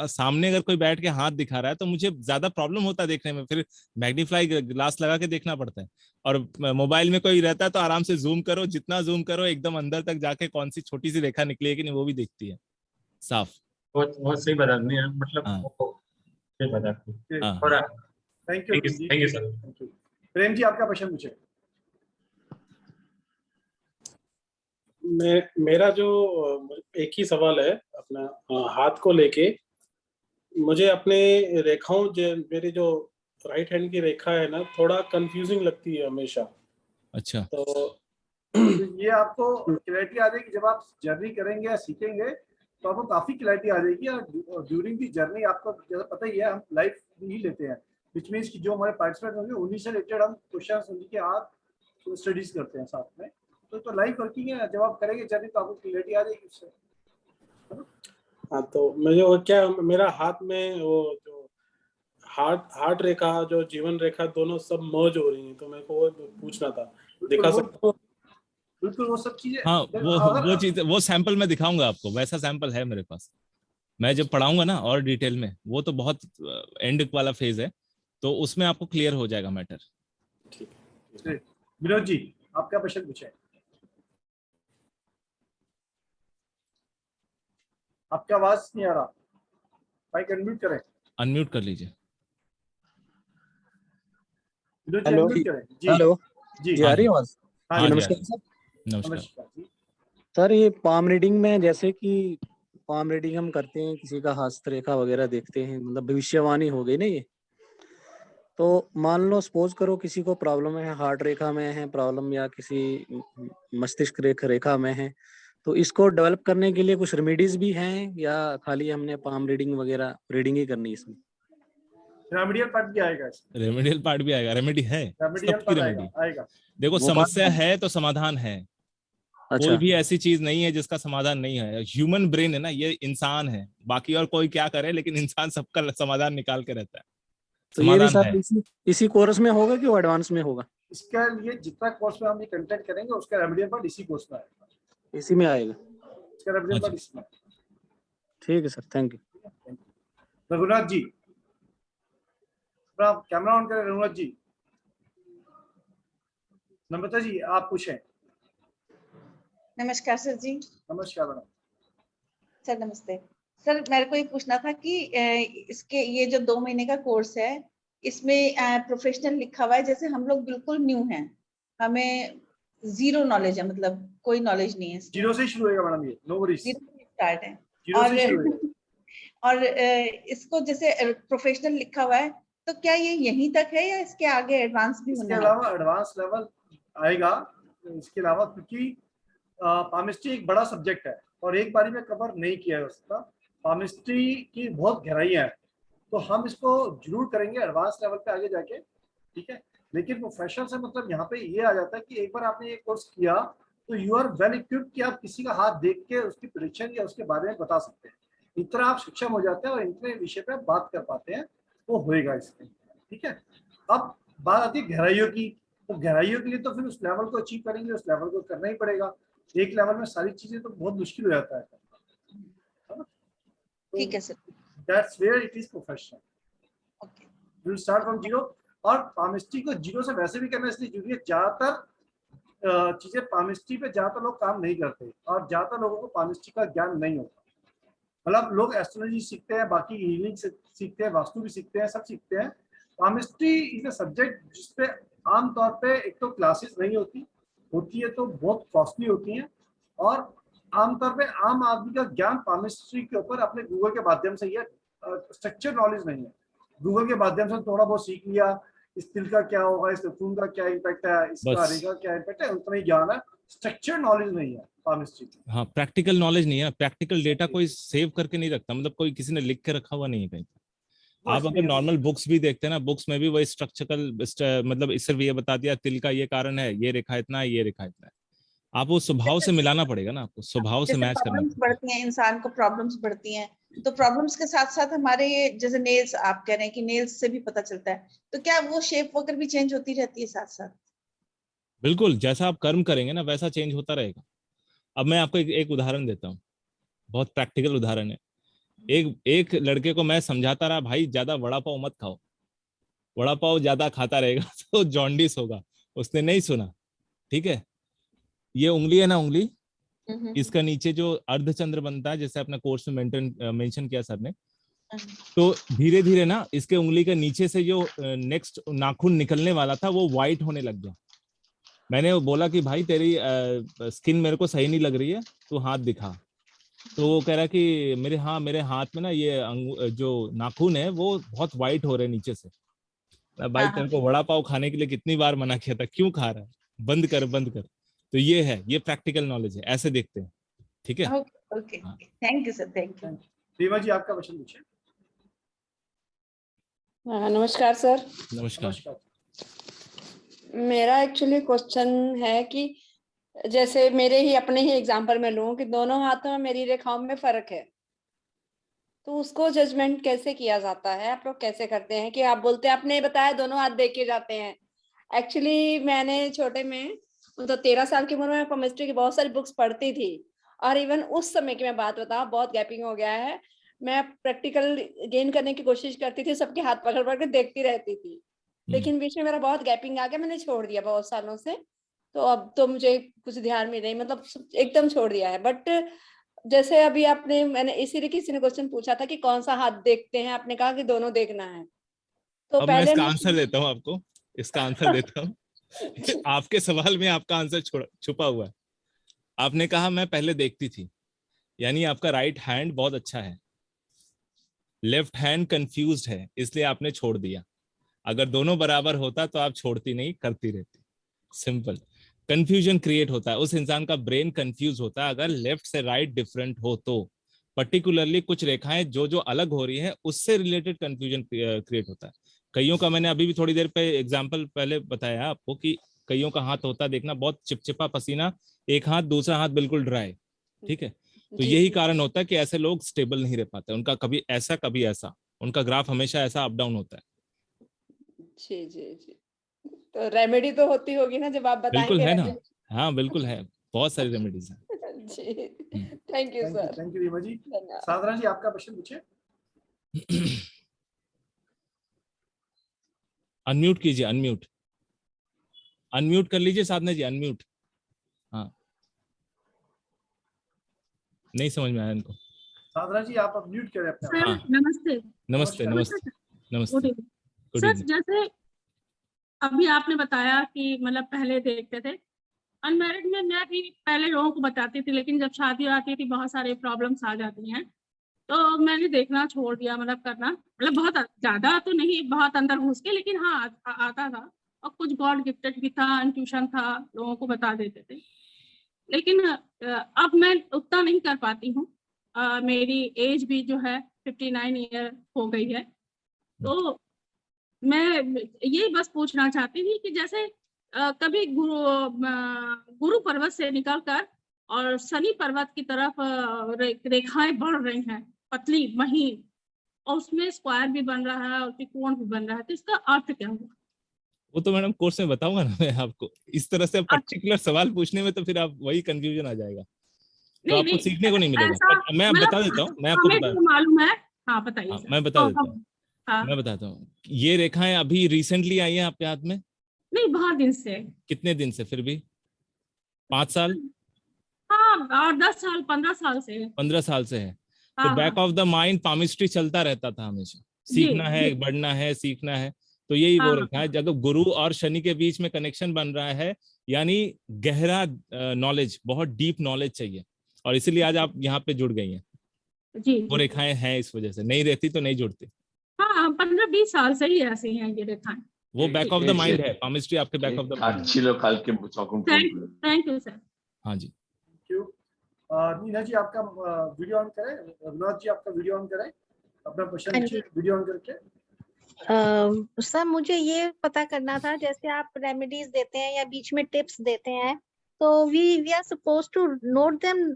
सामने अगर कोई बैठ के हाथ दिखा रहा है तो मुझे ज्यादा प्रॉब्लम होता है देखने में, फिर मैग्नीफाई ग्लास लगा के देखना पड़ता है। और मोबाइल में कोई रहता है तो आराम से जूम करो, जितना जूम करो एकदम अंदर तक जाके कौन सी छोटी सी रेखा निकली है कि नहीं वो भी दिखती है साफ। बहुत सही बता दिया, मतलब हाँ। सही बता दिया। हाँ। और thank you sir. Thank you. Prem ji, आपका क्वेश्चन पूछे। मेरा जो एक ही सवाल है अपना हाथ को लेके। मुझे अपने रेखाओं मेरी जो राइट हैंड की रेखा है ना, थोड़ा कंफ्यूजिंग लगती है हमेशा। अच्छा। तो ये आपको क्लैरिटी आ जाएगी जब आप जर्नी करेंगे या सीखेंगे, तो आपको काफी क्लैरिटी आ जाएगी। और ड्यूरिंग दी जर्नी आपको जैसा पता ही है, हम लाइव ही लेते हैं, विच मीन्स कि जो हमारे पार्टिसिपेंट होंगे उन्हीं से रिलेटेड हम क्वेश्चन उनके हाथ स्टडीज करते हैं साथ में। तो लाइव वर्किंग है, जब आप करेंगे जर्नी तो आपको क्लैरिटी आ जाएगी उससे। हाँ, तो मुझे वो क्या, मेरा हाथ में वो जो हार्ट रेखा, जो जीवन रेखा, दोनों सब मर्ज हो रही हैं, तो मेरे को वो पूछना था, दिखा सकते हो? बिल्कुल वो सब चीजें। हाँ, वो चीज, वो सैंपल मैं दिखाऊंगा आपको, वैसा सैंपल है मेरे पास। मैं जब पढ़ाऊंगा ना और डिटेल में, वो तो बहुत एंड वाला फेज है, तो उसमें आपको क्लियर हो जाएगा मैटर। ठीक है। विनोद जी, आपका क्वेश्चन पूछे। आपका आवाज नहीं आ रहा, माइक अनम्यूट करें। अनम्यूट कर लीजिए। हेलो जी। हेलो जी जी, आ रही आवाज? हाँ जी, जी, नमस्कार सर। नमस्कार। नमस्कार जी। सर, ये पाम रीडिंग में, जैसे कि पाम रीडिंग हम करते हैं, किसी का हस्तरेखा वगैरह देखते हैं, मतलब भविष्यवाणी हो गई ना ये। तो मान लो सपोज करो किसी को प्रॉब्लम है, हार्ट रेखा में है प्रॉब्लम, या किसी मस्तिष्क रेखा में है, तो इसको डेवलप करने के लिए कुछ रेमेडीज भी हैं, या खाली हमने पाम रीडिंग वगैरह रीडिंग ही करनी है इसमें? रेमेडियल पार्ट भी आएगा इसमें। रेमेडियल पार्ट भी आएगा, रेमेडी है, रेमेडियल सबकी पार्ट रेमेडी। आएगा। देखो, वो समस्या है तो समाधान है। कोई अच्छा, भी ऐसी चीज नहीं है जिसका समाधान नहीं है। ह्यूमन ब्रेन है ना, ये इंसान है, बाकी और कोई क्या करे, लेकिन इंसान सबका समाधान निकाल के रहता है। तो ये भी समाधान है। सर इसी कोर्स में होगा कि वो एडवांस में होगा? इसका लिए जितना कोर्स में हम ये कंटेंट करेंगे, उसका रेमेडियल पार्ट इसी कोर्स में आएगा। इसी में आएगा? इसका रेमेडियल अच्छा। पार्ट इसमें। ठीक है सर, थैंक यू। रघुनाथ जी, अपना कैमरा ऑन करें। रघुनाथ जी, नम्रता जी, आप पूछें। नमस्कार सर जी। नमस्कार मैडम। सर नमस्ते। सर, मेरे को ये पूछना था कि इसके ये जो 2 महीने का कोर्स है, इसमें प्रोफेशनल लिखा हुआ है, जैसे हम लोग बिल्कुल न्यू हैं, हमें जीरो नॉलेज है, मतलब कोई नॉलेज नहीं है इसमें। जीरो से शुरू होगा मैडम, ये नो वरीज। जीरो से स्टार्ट है। जीरो से शुरू होगा। और इसको जैसे प्रोफेशनल लिखा हुआ है, तो क्या ये यहीं तक है या इसके आगे एडवांस भी इसके होना है? अलावा एडवांस लेवल आएगा। इसके अलावा, क्योंकि पामिस्ट्री एक बड़ा सब्जेक्ट है और एक बारी में कवर नहीं किया जा सकता। पामिस्ट्री की बहुत गहराइयां हैं, तो हम इसको जरूर करेंगे एडवांस लेवल पे आगे जाके, ठीक है। लेकिन प्रोफेशनल से मतलब यहाँ पे ये आ जाता है कि एक बार आपने ये कोर्स किया तो यू आर वेल इक्विप्ड कि आप किसी का हाथ देख के उसकी प्रेडिक्शन या उसके बारे में बता सकते हैं। इतना आप सक्षम हो जाते हैं और इतने विषय पे बात कर पाते हैं, वो होएगा इसमें, ठीक है। अब बात आती है गहराइयों की, तो गहराइयों के लिए तो फिर उस लेवल को अचीव करेंगे, उस लेवल को करना ही पड़ेगा। एक लेवल में सारी चीजें तो बहुत मुश्किल हो जाता है। ठीक है sir. That's where it is professional. Okay. You start from zero। और पामिस्ट्री को जीरो से वैसे भी करना इसलिए जरूरी है, ज्यादातर चीजें पामिस्ट्री पे ज्यादातर लोग काम नहीं करते और ज्यादातर लोगों को पामिस्ट्री का ज्ञान नहीं होता। मतलब लोग एस्ट्रोलॉजी सीखते हैं, बाकी हीलिंग सीखते हैं, वास्तु भी सीखते हैं, सब सीखते हैं। पामिस्ट्री इज अ सब्जेक्ट जिसपे आमतौर पे एक तो क्लासेस नहीं होती है तो बहुत कॉस्टली होती हैं, और आमतौर पे आम आदमी का ज्ञान पामिस्ट्री के ऊपर अपने गूगल के माध्यम से ही, स्ट्रक्चर नॉलेज नहीं है। गूगल के माध्यम से थोड़ा बहुत सीख लिया, इस तिल का क्या होगा, इस खून का क्या इम्पैक्ट है, इसका बस। हरे का क्या इम्पैक्ट है, उतना ही ज्ञान है। स्ट्रक्चर नॉलेज नहीं है पामिस्ट्री की। हाँ, प्रैक्टिकल नॉलेज नहीं है। प्रैक्टिकल डेटा कोई सेव करके नहीं रखता, मतलब कोई किसी ने लिख के रखा हुआ नहीं है कहीं। आप अगर नॉर्मल बुक्स भी देखते हैं ना, बुक्स में भी वही स्ट्रक्चरल, मतलब सिर्फ ये बता दिया तिल का ये कारण है, ये रेखा इतना है, ये रेखा इतना है। आप वो स्वभाव से मिलाना पड़ेगा ना, आपको स्वभाव से जैसे मैच करना प्रॉब्लम्स पड़ेगा। बढ़ती हैं, इंसान को प्रॉब्लम्स बढ़ती हैं, तो प्रॉब्लम्स के साथ साथ हमारे ये जैसे नेल्स आप कह रहे हैं कि नेल्स से भी पता चलता है, तो क्या वो शेप वगैरह भी चेंज होती रहती है साथ साथ? बिल्कुल, जैसा आप कर्म करेंगे ना वैसा चेंज होता रहेगा। अब मैं आपको एक उदाहरण देता हूँ, बहुत प्रैक्टिकल उदाहरण है। एक लड़के को मैं समझाता रहा, भाई ज्यादा वड़ा पाव मत खाओ, वड़ा पाव ज्यादा खाता रहेगा तो जॉन्डिस होगा। उसने नहीं सुना, ठीक है। ये उंगली है ना, उंगली, इसका नीचे जो अर्धचंद्र बनता है, जैसे अपना कोर्स में मेंशन किया सर ने, तो धीरे धीरे ना इसके उंगली के नीचे से जो नेक्स्ट नाखून निकलने वाला था वो व्हाइट होने लग गया। मैंने बोला कि भाई तेरी स्किन मेरे को सही नहीं लग रही है, तू हाथ दिखा। तो वो कह रहा कि मेरे हाथ में ना ये जो नाखून है वो बहुत व्हाइट हो रहे हैं नीचे से। भाई तेरे को वड़ा पाव खाने के लिए कितनी बार मना किया था, क्यों खा रहा है, बंद कर बंद कर। तो ये है, ये प्रैक्टिकल नॉलेज है, ऐसे देखते हैं, ठीक है। Okay, thank you sir, thank you. Reema ji आपका क्वेश्चन पूछिए। नमस्कार सर। नमस्कार। मेरा एक्चुअली क्वेश्चन है कि जैसे मेरे ही अपने ही एग्जांपल में लूं कि दोनों हाथों में मेरी रेखाओं में फर्क है, तो उसको जजमेंट कैसे किया जाता है? आप लोग कैसे करते हैं? कि आप बोलते हैं, आपने बताया दोनों हाथ देख के जाते हैं। एक्चुअली मैंने छोटे में तो 13 साल की उम्र में केमिस्ट्री की बहुत सारी बुक्स पढ़ती थी, और इवन उस समय की मैं बात बताऊं, बहुत गैपिंग हो गया है, मैं प्रैक्टिकल गेन करने की कोशिश करती थी, सबके हाथ पकड़ पकड़ के देखती रहती थी। लेकिन बीच में मेरा बहुत गैपिंग आ गया, मैंने छोड़ दिया बहुत सालों से। तो अब तो मुझे कुछ ध्यान में नहीं, मतलब एकदम छोड़ दिया है। बट जैसे अभी मैंने इसीलिए किसी ने क्वेश्चन पूछा था कि कौन सा हाथ देखते हैं, आपने कहा कि दोनों देखना है। तो अब मैं इसका आंसर देता हूँ आपको, इसका आंसर देता हूँ। आपके सवाल में आपका आंसर छुपा हुआ है। आपने कहा मैं पहले देखती थी, यानी आपका राइट हैंड बहुत अच्छा है, लेफ्ट हैंड कंफ्यूज्ड है, इसलिए आपने छोड़ दिया। अगर दोनों बराबर होता तो आप छोड़ती नहीं, करती रहती। सिंपल। कंफ्यूजन क्रिएट होता है, उस इंसान का ब्रेन कंफ्यूज होता है अगर लेफ्ट से राइट डिफरेंट हो तो। पर्टिकुलरली कुछ रेखाएं जो जो अलग हो रही है उससे रिलेटेड कंफ्यूजन क्रिएट होता है। कईयों का मैंने अभी भी थोड़ी देर पे एग्जांपल पहले बताया आपको कि कईयों का हाथ होता देखना बहुत चिपचिपा पसीना, एक हाथ दूसरा हाथ बिल्कुल ड्राई, ठीक है। तो यही कारण होता है कि ऐसे लोग स्टेबल नहीं रह पाते, उनका कभी ऐसा कभी ऐसा, उनका ग्राफ हमेशा ऐसा अप डाउन होता है। जी जी जी। तो रेमेडी तो होती होगी ना जब आप बिल्कुल बताएंगे? है ना, हाँ बिल्कुल है, बहुत सारी रेमेडीज हैं। जी, thank you sir. Thank you Reema ji. Sadhana ji आपका क्वेश्चन पूछिए। अनम्यूट कीजिए, अनम्यूट अनम्यूट कर लीजिए साधना जी, अनम्यूट। हाँ, नहीं समझ में आया इनको। साधना जी आप म्यूट करें अपने आप। हाँ, नमस्ते। नमस्ते नमस्ते नमस्ते। Good sir evening. जैसे अभी आपने बताया कि मतलब पहले देखते थे, अनमैरिड में मैं भी पहले लोगों को बताती थी, लेकिन जब शादी आती थी बहुत सारे प्रॉब्लम्स आ जाती हैं, तो मैंने देखना छोड़ दिया, मतलब करना, मतलब बहुत ज्यादा तो नहीं, बहुत अंदर घुस के, लेकिन हाँ आता था। और कुछ गॉड गिफ्टेड भी था, इंट्यूशन था, लोगों को बता देते थे। लेकिन अब मैं उतना नहीं कर पाती हूँ। मेरी एज भी जो है 59 ईयर हो गई है। तो मैं ये बस पूछना चाहती थी कि जैसे कभी गुरु पर्वत से निकलकर और शनि पर्वत की तरफ रेखाएं बढ़ रही हैं, पतली महीन, और उसमें स्क्वायर भी बन रहा है और त्रिकोण भी बन रहा है, तो इसका अर्थ क्या हुआ? वो तो मैडम कोर्स में बताऊंगा ना मैं आपको। इस तरह से पर्टिकुलर सवाल पूछने में तो फिर आप वही कंफ्यूजन आ जाएगा, तो आपको सीखने को नहीं मिलेगा। ऐसा मैं मतलब बता देता हूँ, मैं आपको बता, मालूम है। हाँ बताइए सर। मैं बता देता हूँ, मैं बताता हूँ। ये रेखाएं अभी रिसेंटली आई हैं आपके हाथ में? नहीं, बहुत दिन से। कितने दिन से? फिर भी 5 साल? हाँ, और 10 साल 15 साल से। 15 साल से है। तो हाँ, back of the mind palmistry चलता रहता था हमेशा, जी, सीखना है, जी। बढ़ना है, सीखना है। तो यही वो हाँ, रेखा है, जब गुरु और शनि के बीच में कनेक्शन बन रहा है, यानी गहरा नॉलेज, बहुत डीप नॉलेज चाहिए, और इसीलिए आज आप यहाँ पे जुड़ गई हैं। जी, वो जी। रेखाएं हैं इस वजह से, नहीं रहती तो नहीं जुड़ती। हाँ, 15-20 साल से ही ऐसी हैं ये रेखाएं। वो बैक ऑफ द माइंड है, पामिस्ट्री आपके back of the mind. Thank you sir. हाँ जी। Thank you. नीना जी आपका वीडियो ऑन करें, रघुनाथ जी आपका वीडियो ऑन करें, अपना क्वेश्चन पूछिए वीडियो ऑन करके। सर मुझे ये पता करना था, जैसे आप रेमेडीज देते हैं या बीच में टिप्स देते हैं, तो we are suppose to note them,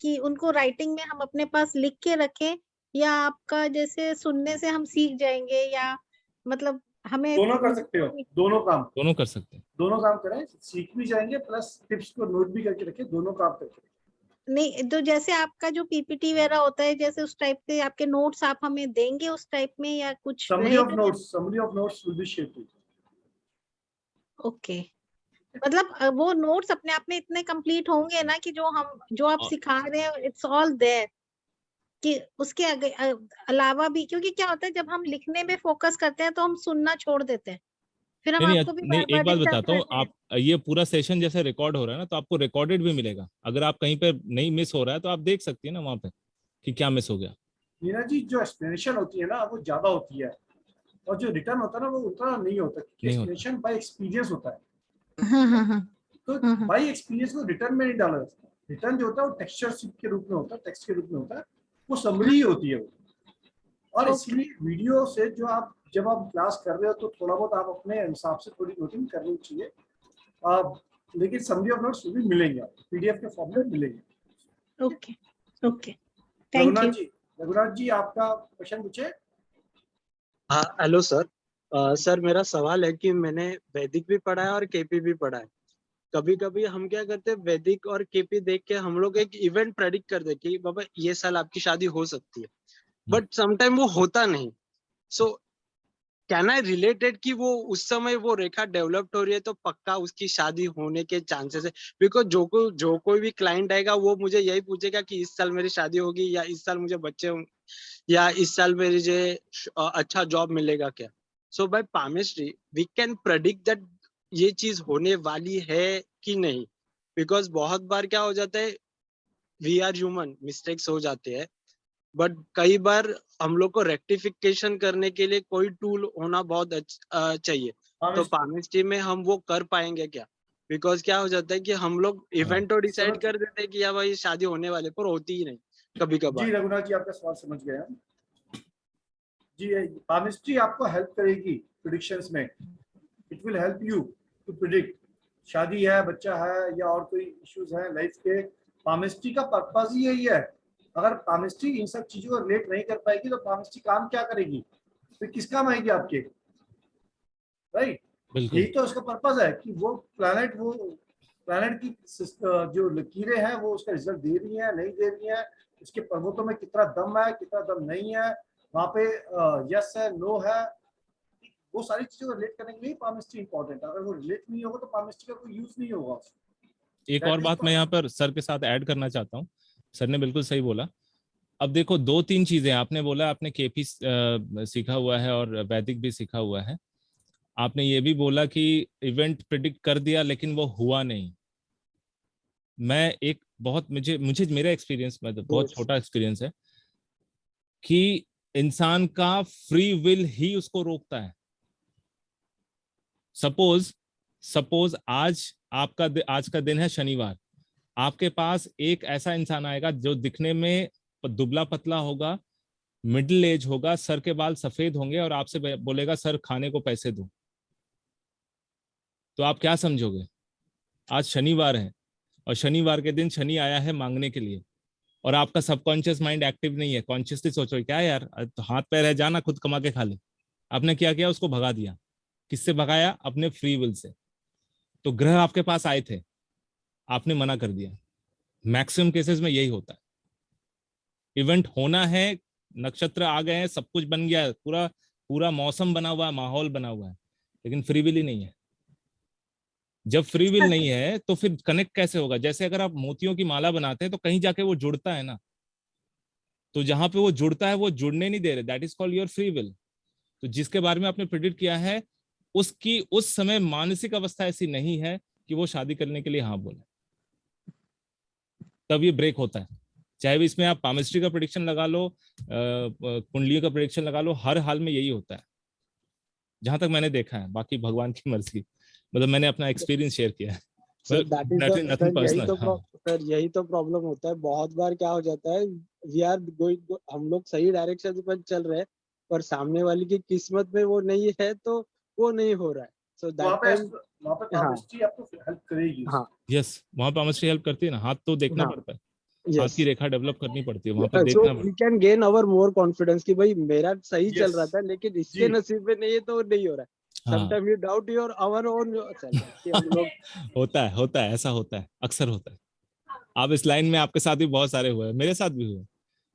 कि उनको राइटिंग में हम अपने पास लिख के रखें, या आपका जैसे सुनने से हम सीख जाएंगे, या मतलब हमें दोनों कर सकते हो, दोनों काम दोनों कर सकते हैं। दोनों काम करें, सीख भी जाएंगे प्लस टिप्स को नोट भी करके रखें, दोनों काम करके। नहीं तो जैसे आपका जो पीपीटी वगैरह होता है, जैसे उस टाइप के आपके नोट्स आप हमें देंगे उस टाइप में, या कुछ समरी ऑफ रहेगा? Notes will be shared to you. Okay, मतलब वो नोट्स अपने आप में इतने कंप्लीट होंगे ना कि जो आप और- सिखा रहे हैं इट्स ऑल देयर, कि उसके अलावा भी, क्योंकि क्या होता है जब हम लिखने में फोकस करते हैं तो हम सुनना छोड़ देते हैं, फिर हम नहीं आपको भी नहीं, बार बार एक बात डिस्टर्ब बताता हूँ, करते हैं। आप ये पूरा सेशन जैसे रिकॉर्ड हो रहा है ना, तो आपको रिकॉर्डेड भी मिलेगा। अगर आप कहीं पे नहीं मिस हो रहा है तो आप देख सकती है ना वहाँ पे कि क्या मिस हो गया। मीना जी, जो एक्सप्लेनेशन होती है ना वो ज्यादा होती है, और जो रिटर्न होता है ना वो उतना नहीं होता, क्योंकि नहीं होता। एक्सप्लेनेशन बाय एक्सपीरियंस होता है। हाँ हाँ हाँ तो हाँ। बाय एक्सपीरियंस को रिटर्न में नहीं डाला जा सकता। रिटर्न जो होता है वो टेक्सचर के रूप में होता है, टेक्स्ट के रूप में होता है, वो समरी ही होती है वो। और ओके। इसीलिए वीडियो से जो आप जब आप क्लास कर रहे हो तो थोड़ा बहुत आप अपने हिसाब से थोड़ी नोटिंग करनी चाहिए, लेकिन समरी ऑफ नोट्स भी मिलेंगे, पीडीएफ के फॉर्म में मिलेंगे। Okay okay, thank you. Raghunath ji आपका क्वेश्चन पूछे। हाँ हेलो सर। सर मेरा सवाल है कि मैंने वैदिक भी पढ़ा है और केपी भी पढ़ा है। कभी कभी हम क्या करते हैं, वैदिक और केपी देख के हम लोग एक इवेंट प्रेडिक्ट कर दे कि बाबा ये साल आपकी शादी हो सकती है, बट समटाइम वो होता नहीं। सो कैन आई रिलेटेड कि वो उस समय वो रेखा डेवलप्ड हो रही है तो पक्का उसकी शादी होने के चांसेस है? बिकॉज जो कोई भी क्लाइंट आएगा वो मुझे यही पूछेगा कि इस साल मेरी शादी होगी, या इस साल मुझे बच्चे होंगे, या इस साल मुझे अच्छा जॉब मिलेगा क्या। So by palmistry we can predict that ये चीज होने वाली है कि नहीं। बिकॉज बहुत बार क्या हो जाता है, वी आर ह्यूमन, मिस्टेक्स हो जाते हैं, बट कई बार हम लोग को रेक्टिफिकेशन करने के लिए कोई टूल होना बहुत चाहिए। तो पामिस्ट्री में हम वो कर पाएंगे क्या? बिकॉज क्या हो जाता है कि हम लोग इवेंट तो डिसाइड कर देते हैं कि या भाई शादी होने वाले, पर होती ही नहीं कभी कभार। जी रघुनाथ जी आपका सवाल समझ गए हम। जी पामिस्ट्री आपको हेल्प करेगी प्रिडिक्शंस में, it will help you to predict शादी है, बच्चा है, या और कोई इश्यूज है लाइफ के। पामिस्ट्री का पर्पस ही यही है। अगर पामिस्ट्री इन सब चीजों को रिलेट नहीं कर पाएगी तो पामिस्ट्री काम क्या करेगी, फिर किस काम आएगी आपके, राइट? यही तो उसका पर्पस है कि वो प्लैनेट की जो लकीरें हैं वो उसका रिजल्ट दे रही है नहीं दे रही है, उसके पर्वतों में कितना दम है कितना दम नहीं है, वहाँ पे यस है नो है, वो सारी चीजों को रिलेट करने के लिए पामिस्ट्री इंपॉर्टेंट है। अगर वो रिलेट नहीं होगा तो पामिस्ट्री का कोई यूज नहीं होगा। एक और बात मैं यहाँ पर सर के साथ ऐड करना चाहता हूँ। सर ने बिल्कुल सही बोला। अब देखो दो तीन चीजें आपने बोला, आपने केपी सीखा हुआ है और वैदिक भी सीखा हुआ है। आपने ये भी बोला कि इवेंट प्रिडिक्ट कर दिया लेकिन वो हुआ नहीं। मैं एक बहुत मुझे मेरा एक्सपीरियंस, मतलब बहुत छोटा एक्सपीरियंस है, कि इंसान का फ्री विल ही उसको रोकता है। सपोज आज का दिन है शनिवार, आपके पास एक ऐसा इंसान आएगा जो दिखने में दुबला पतला होगा, मिडिल एज होगा, सर के बाल सफेद होंगे और आपसे बोलेगा सर खाने को पैसे दो। तो आप क्या समझोगे? आज शनिवार है और शनिवार के दिन शनि आया है मांगने के लिए, और आपका सबकॉन्शियस माइंड एक्टिव नहीं है। कॉन्शियसली सोचो क्या यार, तो हाथ पैर है, जाना खुद कमा के खा ले। आपने क्या किया? उसको भगा दिया। किससे भगाया? अपने फ्री विल से। तो ग्रह आपके पास आए थे, आपने मना कर दिया। मैक्सिमम केसेस में यही होता है। इवेंट होना है, नक्षत्र आ गए हैं, सब कुछ बन गया है, पूरा पूरा मौसम बना हुआ है, माहौल बना हुआ है, लेकिन फ्री विल ही नहीं है। जब फ्री विल नहीं है तो फिर कनेक्ट कैसे होगा? जैसे अगर आप मोतियों की माला बनाते हैं तो कहीं जाके वो जुड़ता है ना, तो जहां पे वो जुड़ता है वो जुड़ने नहीं दे रहे, that is called your free will. तो जिसके बारे में आपने प्रेडिक्ट किया है उसकी उस समय मानसिक अवस्था ऐसी नहीं है कि वो शादी करने के लिए हाँ बोले, तब ये ब्रेक होता है। चाहे भी इसमें आप पामिस्ट्री का प्रेडिक्शन लगा लो, कुंडलियों का प्रेडिक्शन लगा लो, हर हाल में यही होता है जहां तक मैंने देखा है। बाकी भगवान की मर्जी, मतलब मैंने अपना एक्सपीरियंस शेयर किया है। सर यही तो प्रॉब्लम होता है। बहुत बार क्या हो जाता है, हम लोग सही डायरेक्शन पर चल रहे हैं पर सामने वाली की किस्मत में वो नहीं है तो वो नहीं हो रहा है। सो दैट टाइम वहाँ पे पामिस्ट्री आपको हेल्प करेगी। हाँ यस, वहां पामिस्ट्री हेल्प करती है ना, हाथ तो देखना पड़ता है। हाथ की रेखा डेवलप करनी पड़ती है, वहां पर देखना so we can gain our more confidence कि भाई मेरा सही चल Yes. रहा था लेकिन इसके जी। नसीब में नहीं है तो नहीं हो रहा है। हाँ। Sometimes you doubt your our own self कि हम लोग होता है, ऐसा होता है, अक्सर होता है। आप इस लाइन में आपके साथ भी बहुत सारे हुए, मेरे साथ भी हुए,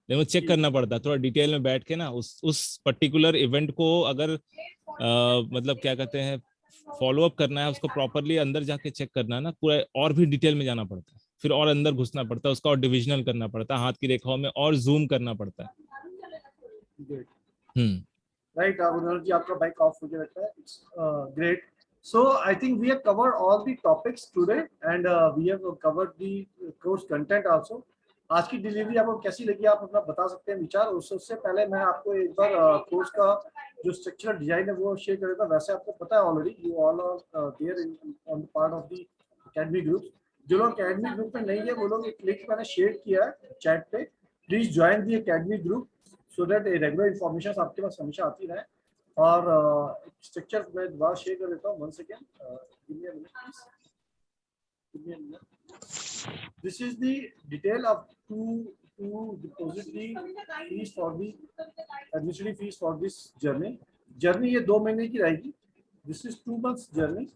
लेकिन चेक करना पड़ता है थोड़ा डिटेल में बैठ के ना, उस पर्टिकुलर इवेंट को अगर मतलब क्या कहते हैं फॉलो अप करना है, उसको प्रॉपरली अंदर जाके चेक करना है ना, पूरा और भी डिटेल में जाना पड़ता है, फिर और अंदर घुसना पड़ता है, उसका और डिविजनल करना पड़ता है, हाथ की रेखाओं में और जूम करना पड़ता है। Right, Abhinav ji, आपका mic off मुझे लगता है. It's great. So I think we have covered all the topics today and we have covered the course content also. आज की डिलीवरी आपको कैसी लगी आप अपना बता सकते हैं विचार। उससे पहले मैं आपको एक बार कोर्स का जो स्ट्रक्चरल डिजाइन है वो शेयर कर देता हूं। वैसे आपको पता है already, you all are there on the part of the academy group. जो लोग एकेडमी ग्रुप में नहीं है वो लोग एक लिंक मैंने शेयर किया है चैट पे, please join the academy group so that regular information आपके पास हमेशा आती रहे। और स्ट्रक्चर मैं दोबारा शेयर कर देता हूँ। 1 second, give me a minute please, give me a minute. This is the detail of to deposit the fees for the administrative fees for this journey. Journey ये 2 महीने की रहेगी. This is 2 months journey.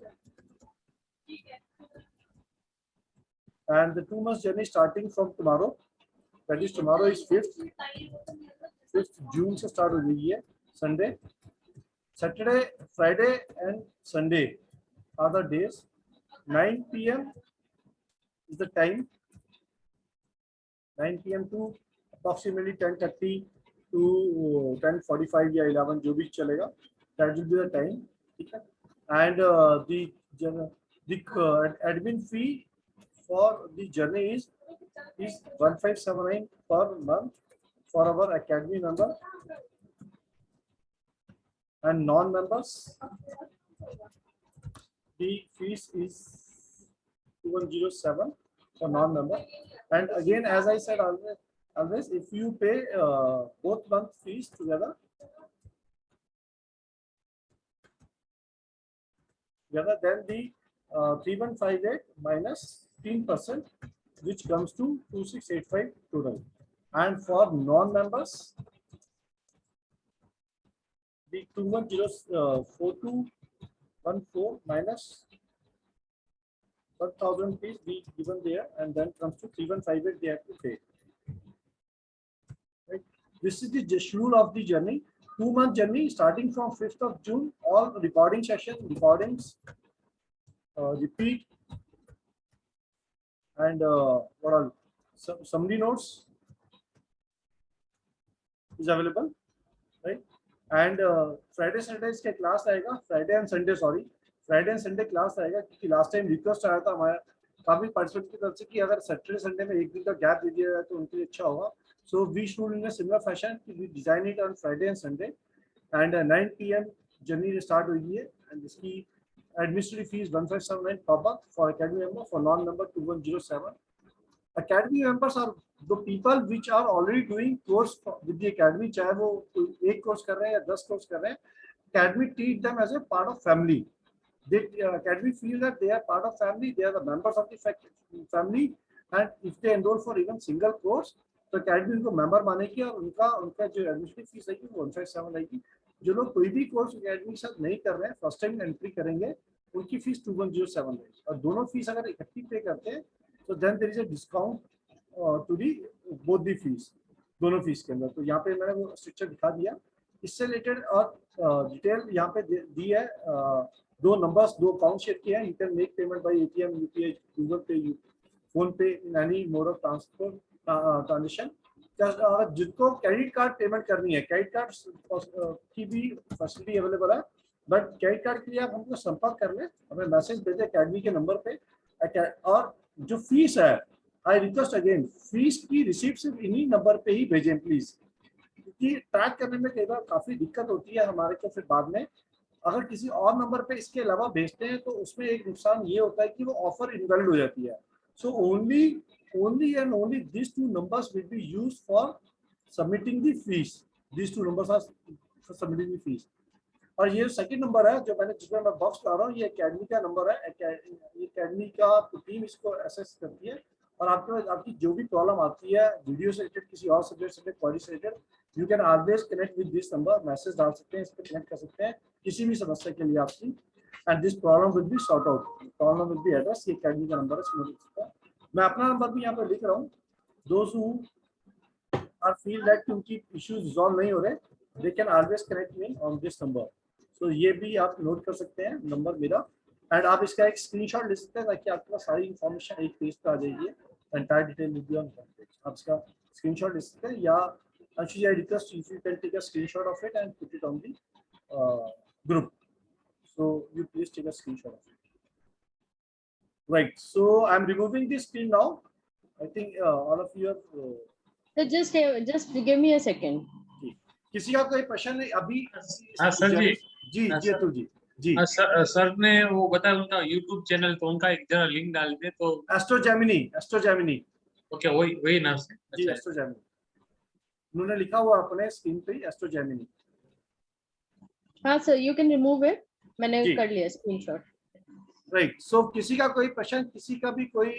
And the 2 months journey starting from tomorrow. That is tomorrow is 5th June से start हो जाएगी है Sunday. Saturday, Friday and Sunday are the days. 9 PM is the time. 9 PM to approximately 10:30 to 10:45 या 11 जो भी चलेगा, that will be the time. ठीक है. And the admin fee for the journey is 1579 per month for our academy member and non-members. The fees is 2107 for non-member. And again, as I said always, if you pay both month fees together, then the 3158 minus 15%, which comes to 2685 total. And for non-members, the 2104214 minus 1,000 fees be given there, and then comes to 3158 they have to pay. Right. This is the schedule of the journey. 2-month journey starting from 5th of June. All recording session, recordings, repeat, and what all? Summary notes is available, right? And Friday, Saturday इसके class आएगा. Friday and Sunday, sorry. Friday and Sunday class आएगा, क्योंकि लास्ट टाइम रिक्वेस्ट आया था हमारा काफी पार्टिसिपेंट की तरफ से कि अगर सैटरडे संडे में एक दिन का गैप दे दिया जाए तो उनके लिए अच्छा होगा. So we should in a similar fashion we design it on Friday and Sunday. And 9 PM journey start हुई है एंड इसकी एडमिनिस्ट्रेटिव फीस 1579 पर month for academy member, for non member 2107. Academy members are the people which are already doing course with the academy, चाहे वो एक कोर्स कर रहे हैं या 10 कोर्स कर रहे हैं. Academy treat them as a part of family. They academy feel that they are part of family, they are the members of the family, and if they enroll for even single course, तो academy उनको member मानेगी और उनका जो एडमिनिस्ट्रेटिव फीस रहेगी वो 1597 रहेगी. जो लोग कोई भी कोर्स academy के साथ नहीं कर रहे हैं, फर्स्ट टाइम एंट्री करेंगे, उनकी फीस 2107 रहेगी. और दोनों फीस अगर इकट्ठी पे करते हैं तो then there is a discount to the both the fees, दोनों फीस के अंदर. तो यहाँ पे मैंने वो स्ट्रक्चर दिखा दिया. इससे रिलेटेड और डिटेल यहाँ पे दी है. 2 नंबर्स, 2 अकाउंट शेयर किए हैं. You can make payment by ATM, UPI, Google पे, फोन पे, in any mode of transfer transaction. जिनको क्रेडिट कार्ड पेमेंट करनी है, क्रेडिट कार्ड की भी फैसिलिटी अवेलेबल है, बट क्रेडिट कार्ड के लिए आप हमको संपर्क कर लें, हमें मैसेज भेजें अकेडमी के नंबर पे. और जो फीस है, आई रिक्वेस्ट अगेन, फीस की रिसीप्ट सिर्फ इन्हीं नंबर पे ही भेजें प्लीज, क्योंकि ट्रैक करने में कई बार काफी दिक्कत होती है हमारे को. फिर बाद में अगर किसी और नंबर पे इसके अलावा भेजते हैं तो उसमें एक नुकसान ये होता है कि वो ऑफर इनवैलिड हो जाती है. So only and only this 2 numbers will be used for submitting the fees. These 2 numbers are for submitting the fees. और ये सेकंड नंबर है जो जिसमें मैं बॉक्स ला रहा हूँ, ये एकेडमी का नंबर है. ये एकेडमी का टीम इसको एसेस करती है और आपकी जो भी प्रॉब्लम आती है वीडियो से रिलेटेड, किसी और सब्जेक्ट से क्वेरी से related, you can always connect with this number, message डाल सकते हैं, इस पर कनेक्ट कर सकते हैं किसी भी समस्या के लिए आपकी, and this problem will be sort out, problem will be address. ये अकेडमी का नंबर है, इसमें लिख सकते हैं। मैं अपना नंबर भी यहाँ पे लिख रहा हूँ। दोस्त हु आर फील दैट उनकी इश्यूज रिजॉल्व नहीं हो रहे, they can always connect me on this number. So ये भी आप नोट कर सकते हैं नंबर मेरा, एंड आप इसका एक स्क्रीनशॉट ले सकते हैं ताकि आपके पास सारी इन्फॉर्मेशन एक पेज पे आ जाएगी, entire detail will be on one page. आप इसका स्क्रीनशॉट ले सकते हैं, या actually I request if you can take a screenshot of it and put it on the group. So you please take a screenshot of it. Right. So I'm removing the screen now. I think all of you have. So just give me a second. किसी का कोई प्रश्न नहीं अभी? हाँ सर जी। जी जेतु जी। जी सर ने वो बताया उनका YouTube चैनल, तो उनका एक जरा लिंक डाल दे तो। Astro Gemini. ओके, वही नाम से। जी एस्ट्रो जेमिनी, उन्होंने लिखा हुआ अपने स्क्रीन पे एस्ट्रो जेमिनी। हाँ sir, you can remove it, मैंने कर लिया स्क्रीनशॉट। राइट। सो किसी का कोई प्रश्न, किसी का भी कोई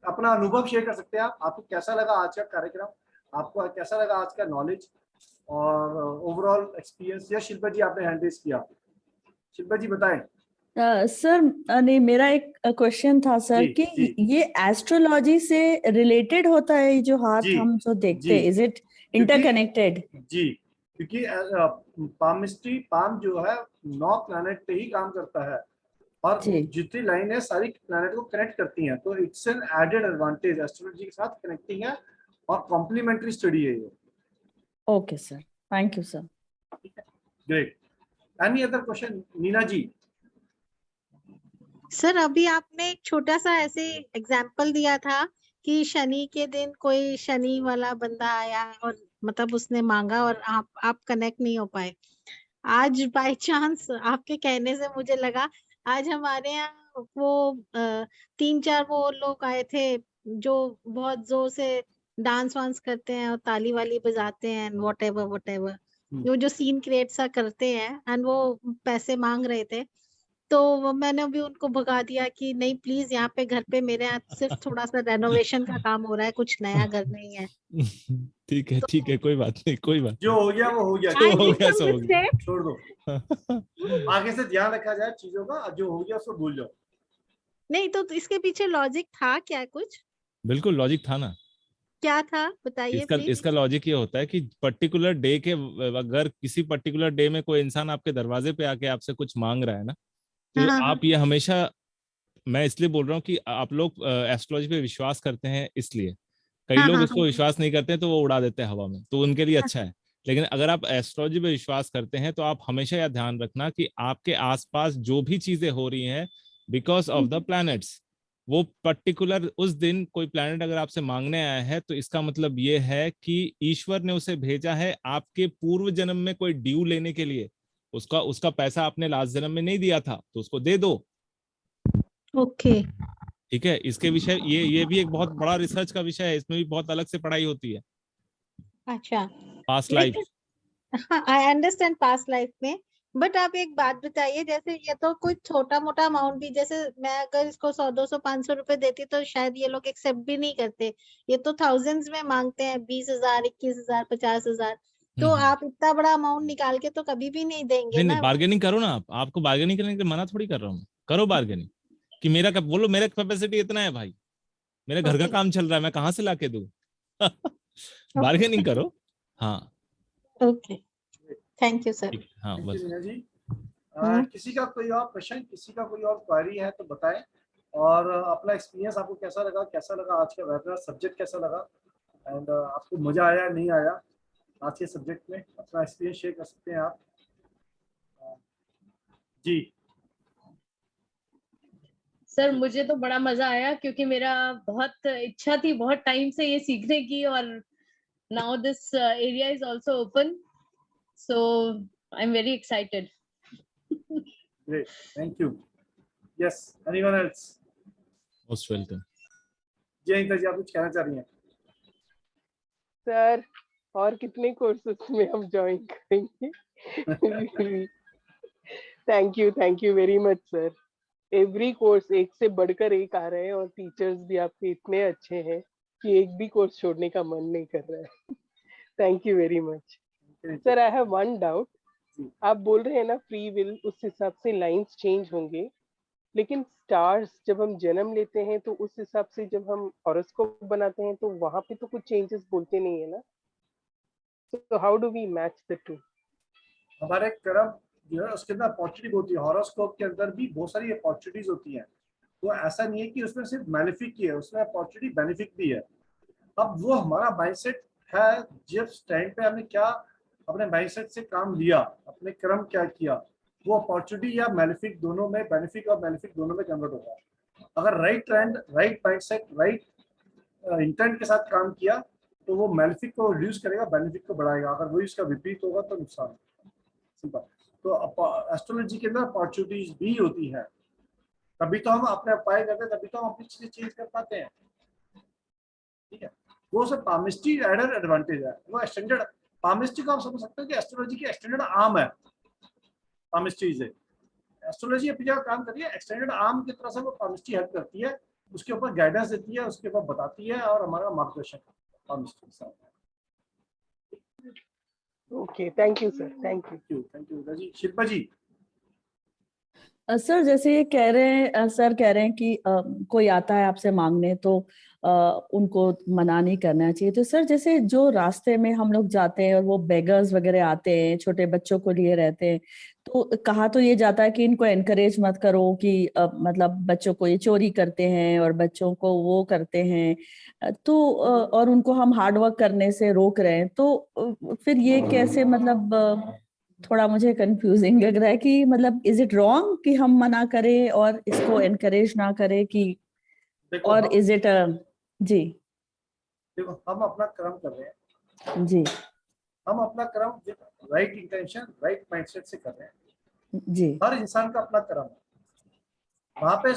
अपना अनुभव शेयर कर सकते हैं आप। आपको कैसा लगा आज का कार्यक्रम, आपको कैसा लगा आज का नॉलेज और ओवरऑल एक्सपीरियंस? या शिल्पा जी आपने हैंड रेज किया, शिल्पा जी बताएं। सर नहीं, मेरा एक क्वेश्चन था सर कि ये एस्ट्रोलॉजी से रिलेटेड होता है, ये जो हाथ हम जो देखते हैं, इज इट इंटरकनेक्टेड? जी, क्योंकि पामिस्ट्री, पाम जो है 9 प्लैनेट पे ही काम करता है, और जितनी लाइन है सारी प्लैनेट को कनेक्ट करती हैं, तो it's an added advantage, astrology के साथ कनेक्टिंग है और कॉम्प्लीमेंट्री स्टडी है ये। Okay sir, thank you sir. Great. Any other question? Neena ji. Sir अभी आपने एक छोटा सा ऐसे एग्जाम्पल दिया था कि शनि के दिन कोई शनि वाला बंदा आया और मतलब उसने मांगा और आप कनेक्ट नहीं हो पाए। आज बाय चांस आपके कहने से मुझे लगा आज हमारे यहाँ वो 3-4 वो लोग आए थे जो बहुत जोर से डांस वांस करते हैं और ताली वाली बजाते हैं, वॉट एवर जो सीन क्रिएट सा करते हैं, एंड वो पैसे मांग रहे थे। तो मैंने अभी उनको भगा दिया कि नहीं प्लीज, यहाँ पे घर पे मेरे यहाँ सिर्फ थोड़ा सा रेनोवेशन का काम हो रहा है, कुछ नया घर नहीं है। ठीक है, ठीक है, कोई बात नहीं, कोई बात। जो हो गया वो हो गया, जो हो गया सो हो गया, छोड़ दो। आगे से ध्यान रखा जाए चीजों का, जो हो गया उसको भूल जाओ। नहीं तो इसके पीछे लॉजिक था क्या कुछ? बिल्कुल लॉजिक था ना। क्या था बताइए? इसका लॉजिक ये होता है कि पर्टिकुलर डे के, अगर किसी पर्टिकुलर डे में कोई इंसान आपके दरवाजे पे आके आपसे कुछ मांग रहा है ना, तो आप ये हमेशा, मैं इसलिए बोल रहा हूँ कि आप लोग एस्ट्रोलॉजी पे विश्वास करते हैं, इसलिए कई लोग उसको विश्वास नहीं करते हैं तो वो उड़ा देते हैं हवा में, तो उनके लिए अच्छा है। लेकिन अगर आप एस्ट्रोलॉजी पे विश्वास करते हैं तो आप हमेशा यह ध्यान रखना कि आपके आसपास जो भी चीजें हो रही हैं बिकॉज ऑफ द प्लैनेट्स, वो पर्टिकुलर उस दिन कोई प्लैनेट अगर आपसे मांगने आया है तो इसका मतलब ये है कि ईश्वर ने उसे भेजा है आपके पूर्व जन्म में कोई ड्यू लेने के लिए। उसका पैसा आपने लास्ट जन्म में नहीं दिया था तो उसको दे दो। ओके, ठीक है। इसके विषय ये भी एक बहुत बड़ा रिसर्च का विषय है, इसमें भी बहुत अलग से पढ़ाई होती है। अच्छा, पास्ट लाइफ। हाँ, आई अंडरस्टैंड पास्ट लाइफ में, बट आप एक बात बताइए, जैसे ये तो कोई छोटा मोटा अमाउंट भी, जैसे मैं अगर इसको 100-200-500 रुपए देती तो शायद ये लोग एक्सेप्ट भी नहीं करते। ये तो थाउजेंड्स में मांगते हैं, 20,000, 21,000, 50,000। तो आप इतना बड़ा अमाउंट निकाल के तो कभी भी नहीं देंगे ना। नहीं, बार्गेनिंग करो ना। आपको बार्गेनिंग करने के लिए मना थोड़ी कर रहा हूँ, करो बार्गेनिंग कि मेरा बोलो मेरा कैपेसिटी इतना है भाई, मेरे घर का काम चल रहा है, मैं कहाँ से लाके दूं। बार्गेनिंग करो। हाँ, ओके, थैंक यू सर। हाँ बस जी। किसी का कोई और प्रश्न, किसी का कोई और क्वेरी है तो बताएं, और अपना एक्सपीरियंस आपको कैसा लगा आज का वेबिनार, सब्जेक्ट कैसा लगा, एंड आपको मजा आया नहीं आया आज के सब्जेक्ट में, अपना एक्सपीरियंस शेयर कर सकते हैं आप। जी सर, मुझे तो बड़ा मजा आया क्योंकि मेरा बहुत इच्छा थी बहुत टाइम से ये सीखने की, और now this area is also open, so I am very excited. Great, thank you. Yes, anyone else? Most welcome. जी अनिता जी, आप कुछ कहना चाह रही हैं? सर, और कितने कोर्सेस में हम ज्वाइन करेंगे? Thank you very much sir. Every course एक से बढ़कर एक आ रहे हैं और टीचर्स भी आपके इतने अच्छे हैं। कि एक भी कोर्स छोड़ने का मन नहीं कर रहा है। Thank you very much sir. I have one doubt, आप बोल रहे हैं ना फ्री विल, उस हिसाब से लाइंस चेंज होंगे, लेकिन स्टार्स जब हम जन्म लेते हैं तो उस हिसाब से जब हम हॉरोस्कोप बनाते हैं तो वहां पे तो कुछ चेंजेस बोलते नहीं है ना, तो how do we match the two? हमारे कर्म जो है उसके अंदर अपॉर्चुनिटी होती है, हॉरोस्कोप के अंदर भी बहुत सारी अपॉर्चुनिटीज होती हैं, तो ऐसा नहीं है कि उसमें सिर्फ मैलिफिक ही है, उसमें अपॉर्चुनिटी बेनिफिक भी है। अब वो हमारा माइंडसेट है, जिस टाइम पे हमने क्या अपने माइंडसेट से काम लिया, अपने कर्म क्या किया, वो अपॉर्चुनिटी या मैलिफिक दोनों में, बेनिफिक और मैलिफिक दोनों में कन्वर्ट होगा। अगर right trend, right mindset, right intent के साथ काम किया तो वो मैलिफिक को रिड्यूस करेगा, बेनिफिक को बढ़ाएगा। अगर वही उसका विपरीत होगा तो नुकसान। सिंपल। तो एस्ट्रोलॉजी के अंदर अपॉर्चुनिटीज भी होती है, तभी तो हम अपने उपाय करते हैं, तभी तो हम अपनी चीजें चेंज कर पाते हैं। ठीक है, वो सब पामिस्ट्री एडर एडवांटेज है, वो एक्सटेंडेड पामिस्ट्री को आप समझ सकते हो कि एस्ट्रोलॉजी की एक्सटेंडेड आर्म है। पामिस्ट्री से एस्ट्रोलॉजी अपनी जगह काम करती है, एक्सटेंडेड आर्म की तरह से वो पामिस्ट्री हेल्प करती है, उसके ऊपर गाइडेंस देती है, उसके ऊपर बताती है और हमारा मार्गदर्शन पामिस्ट्री के साथ। Okay, thank you sir, thank you जी। शिल्पा जी। सर जैसे ये कह रहे हैं, सर कह रहे हैं कि कोई आता है आपसे मांगने तो उनको मना नहीं करना चाहिए। तो सर जैसे जो रास्ते में हम लोग जाते हैं और वो बेगर्स वगैरह आते हैं, छोटे बच्चों को लिए रहते हैं, तो कहा तो ये जाता है कि इनको एनकरेज मत करो कि मतलब बच्चों को ये चोरी करते हैं और बच्चों को वो करते हैं, तो और उनको हम हार्ड वर्क करने से रोक रहे हैं, तो फिर ये कैसे, मतलब थोड़ा मुझे कंफ्यूजिंग लग रहा है कि मतलब इज इट रॉन्ग कि हम मना करें और इसको एनकरेज ना करें कि, और इज इट जी देखो, हम अपना कर्म कर रहे हैं जी, हम अपना कर्म राइट इंटेंशन, राइट माइंडसेट से कर रहे हैं जी। हर इंसान का अपना कर्म है। वहां पे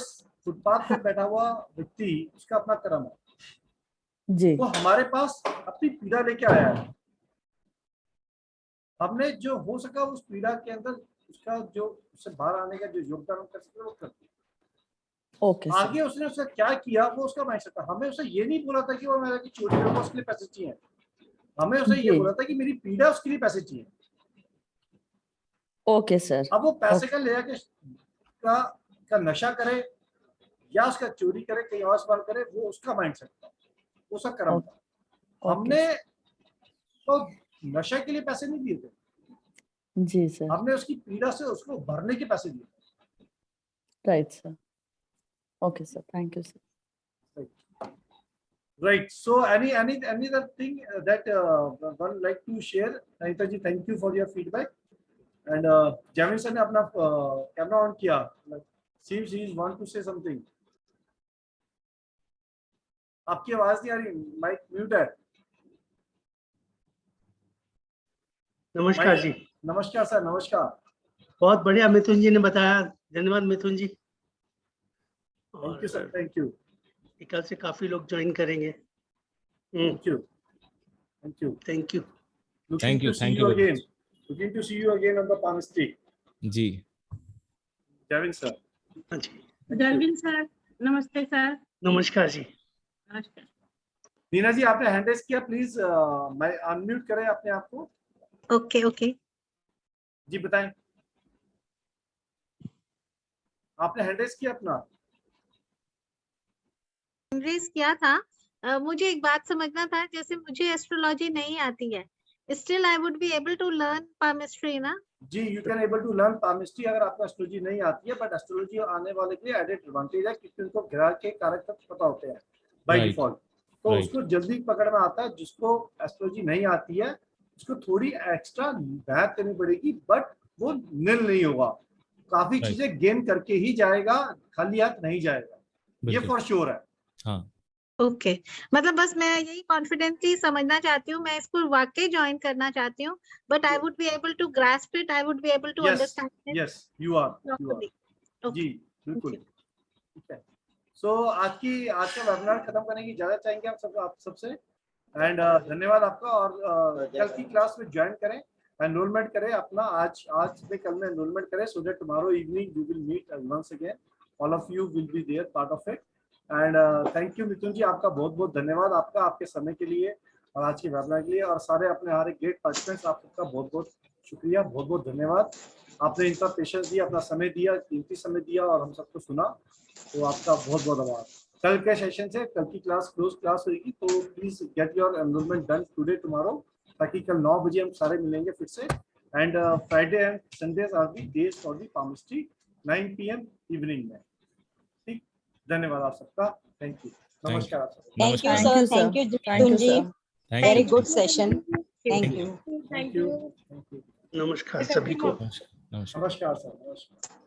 फुटपाथ पे बैठा हुआ व्यक्ति, उसका अपना कर्म है जी। वो हमारे पास अपनी पीड़ा लेके आया है। हमने जो हो सका उस पीड़ा के अंदर उसका जो उससे बाहर आने का जो योगदान हम कर सकते वो करते हैं। ओके आगे उसने उसका क्या किया वो उसका माइंडसेट था। हमें उसे ये नहीं बोला था कि वो मेरे की चोरी करूंगा उसके लिए पैसे चाहिए, हमें उसे ये बोला था कि मेरी पीड़ा उसके लिए पैसे चाहिए। Okay sir. अब वो पैसे का ले जाके का नशा करे या उसका चोरी करे, कहीं और इस्तेमाल करे, वो उसका माइंडसेट था, उसका कर्म था। हमने तो नशा के लिए पैसे नहीं दिए थे जी सर। हमने उसकी पीड़ा से उसको भरने के पैसे दिए। Right sir. Okay sir, thank you sir. Right. So any other thing that one like to share? Anita ji, thank you for your feedback. And Javin sir ने अपना कैमरा ऑन किया. Seems he want to say something. आपकी आवाज नहीं आ रही, माइक म्यूट है। नमस्कार जी। नमस्कार सर, नमस्कार। बहुत बढ़िया मिथुन जी ने बताया, धन्यवाद Mithun ji. Thank you sir, thank you. कल से काफी लोग ज्वाइन करेंगे। Thank you, thank you, thank you, thank you, thank you again. Looking to see you again on the Palm Street. जी। Javin sir. हाँ जी। जरविन सर, नमस्ते सर। नमस्कार जी। नमस्कार। नीना जी, आपने हैंड रेज किया, प्लीज मैं अनम्यूट करें अपने आप को। ओके ओके जी बताएं, आपने हैंड रेज किया अपना? रेस किया था। मुझे एक बात समझना था, जैसे मुझे एस्ट्रोलॉजी नहीं आती है, still I would be able to learn palmistry ना? जी, you can able to learn palmistry अगर आपको एस्ट्रोलॉजी नहीं आती है, बट एस्ट्रोलॉजी आने वाले के लिए एडेड एडवांटेज है क्योंकि उनको ग्रह के कारक तत्व पता होते हैं बाय डिफॉल्ट, तो उसको जल्दी पकड़ में आता है। जिसको एस्ट्रोलॉजी नहीं आती है उसको थोड़ी एक्स्ट्रा मेहनत करनी पड़ेगी, बट वो निल नहीं होगा, काफी चीजें गेन करके ही जाएगा, खाली हाथ नहीं जाएगा, ये फॉर श्योर है। हाँ ओके मतलब बस मैं यही कॉन्फिडेंटली समझना चाहती हूँ, मैं इसको वाकई ज्वाइन करना चाहती हूँ, but I would be able to grasp it, I would be able to understand it. Yes you are जी बिल्कुल ठीक है। सो आज का वेबिनार खत्म करने की इजाजत चाहेंगे आप सबसे, एंड धन्यवाद आपका। और कल की क्लास में ज्वाइन करें, एनरोलमेंट करें अपना, आज से कल में एनरोलमेंट करें, so that tomorrow evening we will meet once again, all of you will be there part of it. And thank you Mithun ji, आपका बहुत बहुत धन्यवाद आपका, आपके समय के लिए और आज के वेबिनार के लिए, और सारे अपने हमारे ग्रेट पार्टिसिपेंट्स, आप सबका बहुत बहुत शुक्रिया, बहुत बहुत धन्यवाद। आपने इतना पेशेंस दिया, अपना समय दिया, कीमती समय दिया और हम सबको सुना, तो आपका बहुत बहुत आभार। कल के सेशन से, कल की क्लास क्लोज क्लास होगी, तो please get your enrollment done today tomorrow, ताकि कल 9 बजे हम सारे मिलेंगे फिर से। And Friday and Sundays are the days for the palmistry 9 PM evening में। ठीक, धन्यवाद आप सबका, थैंक यू, नमस्कार आप सबको। Thank you, sir. Thank you, Jitun ji. Very good session. Thank you. Thank you, नमस्कार सभी को। नमस्कार सर, नमस्कार।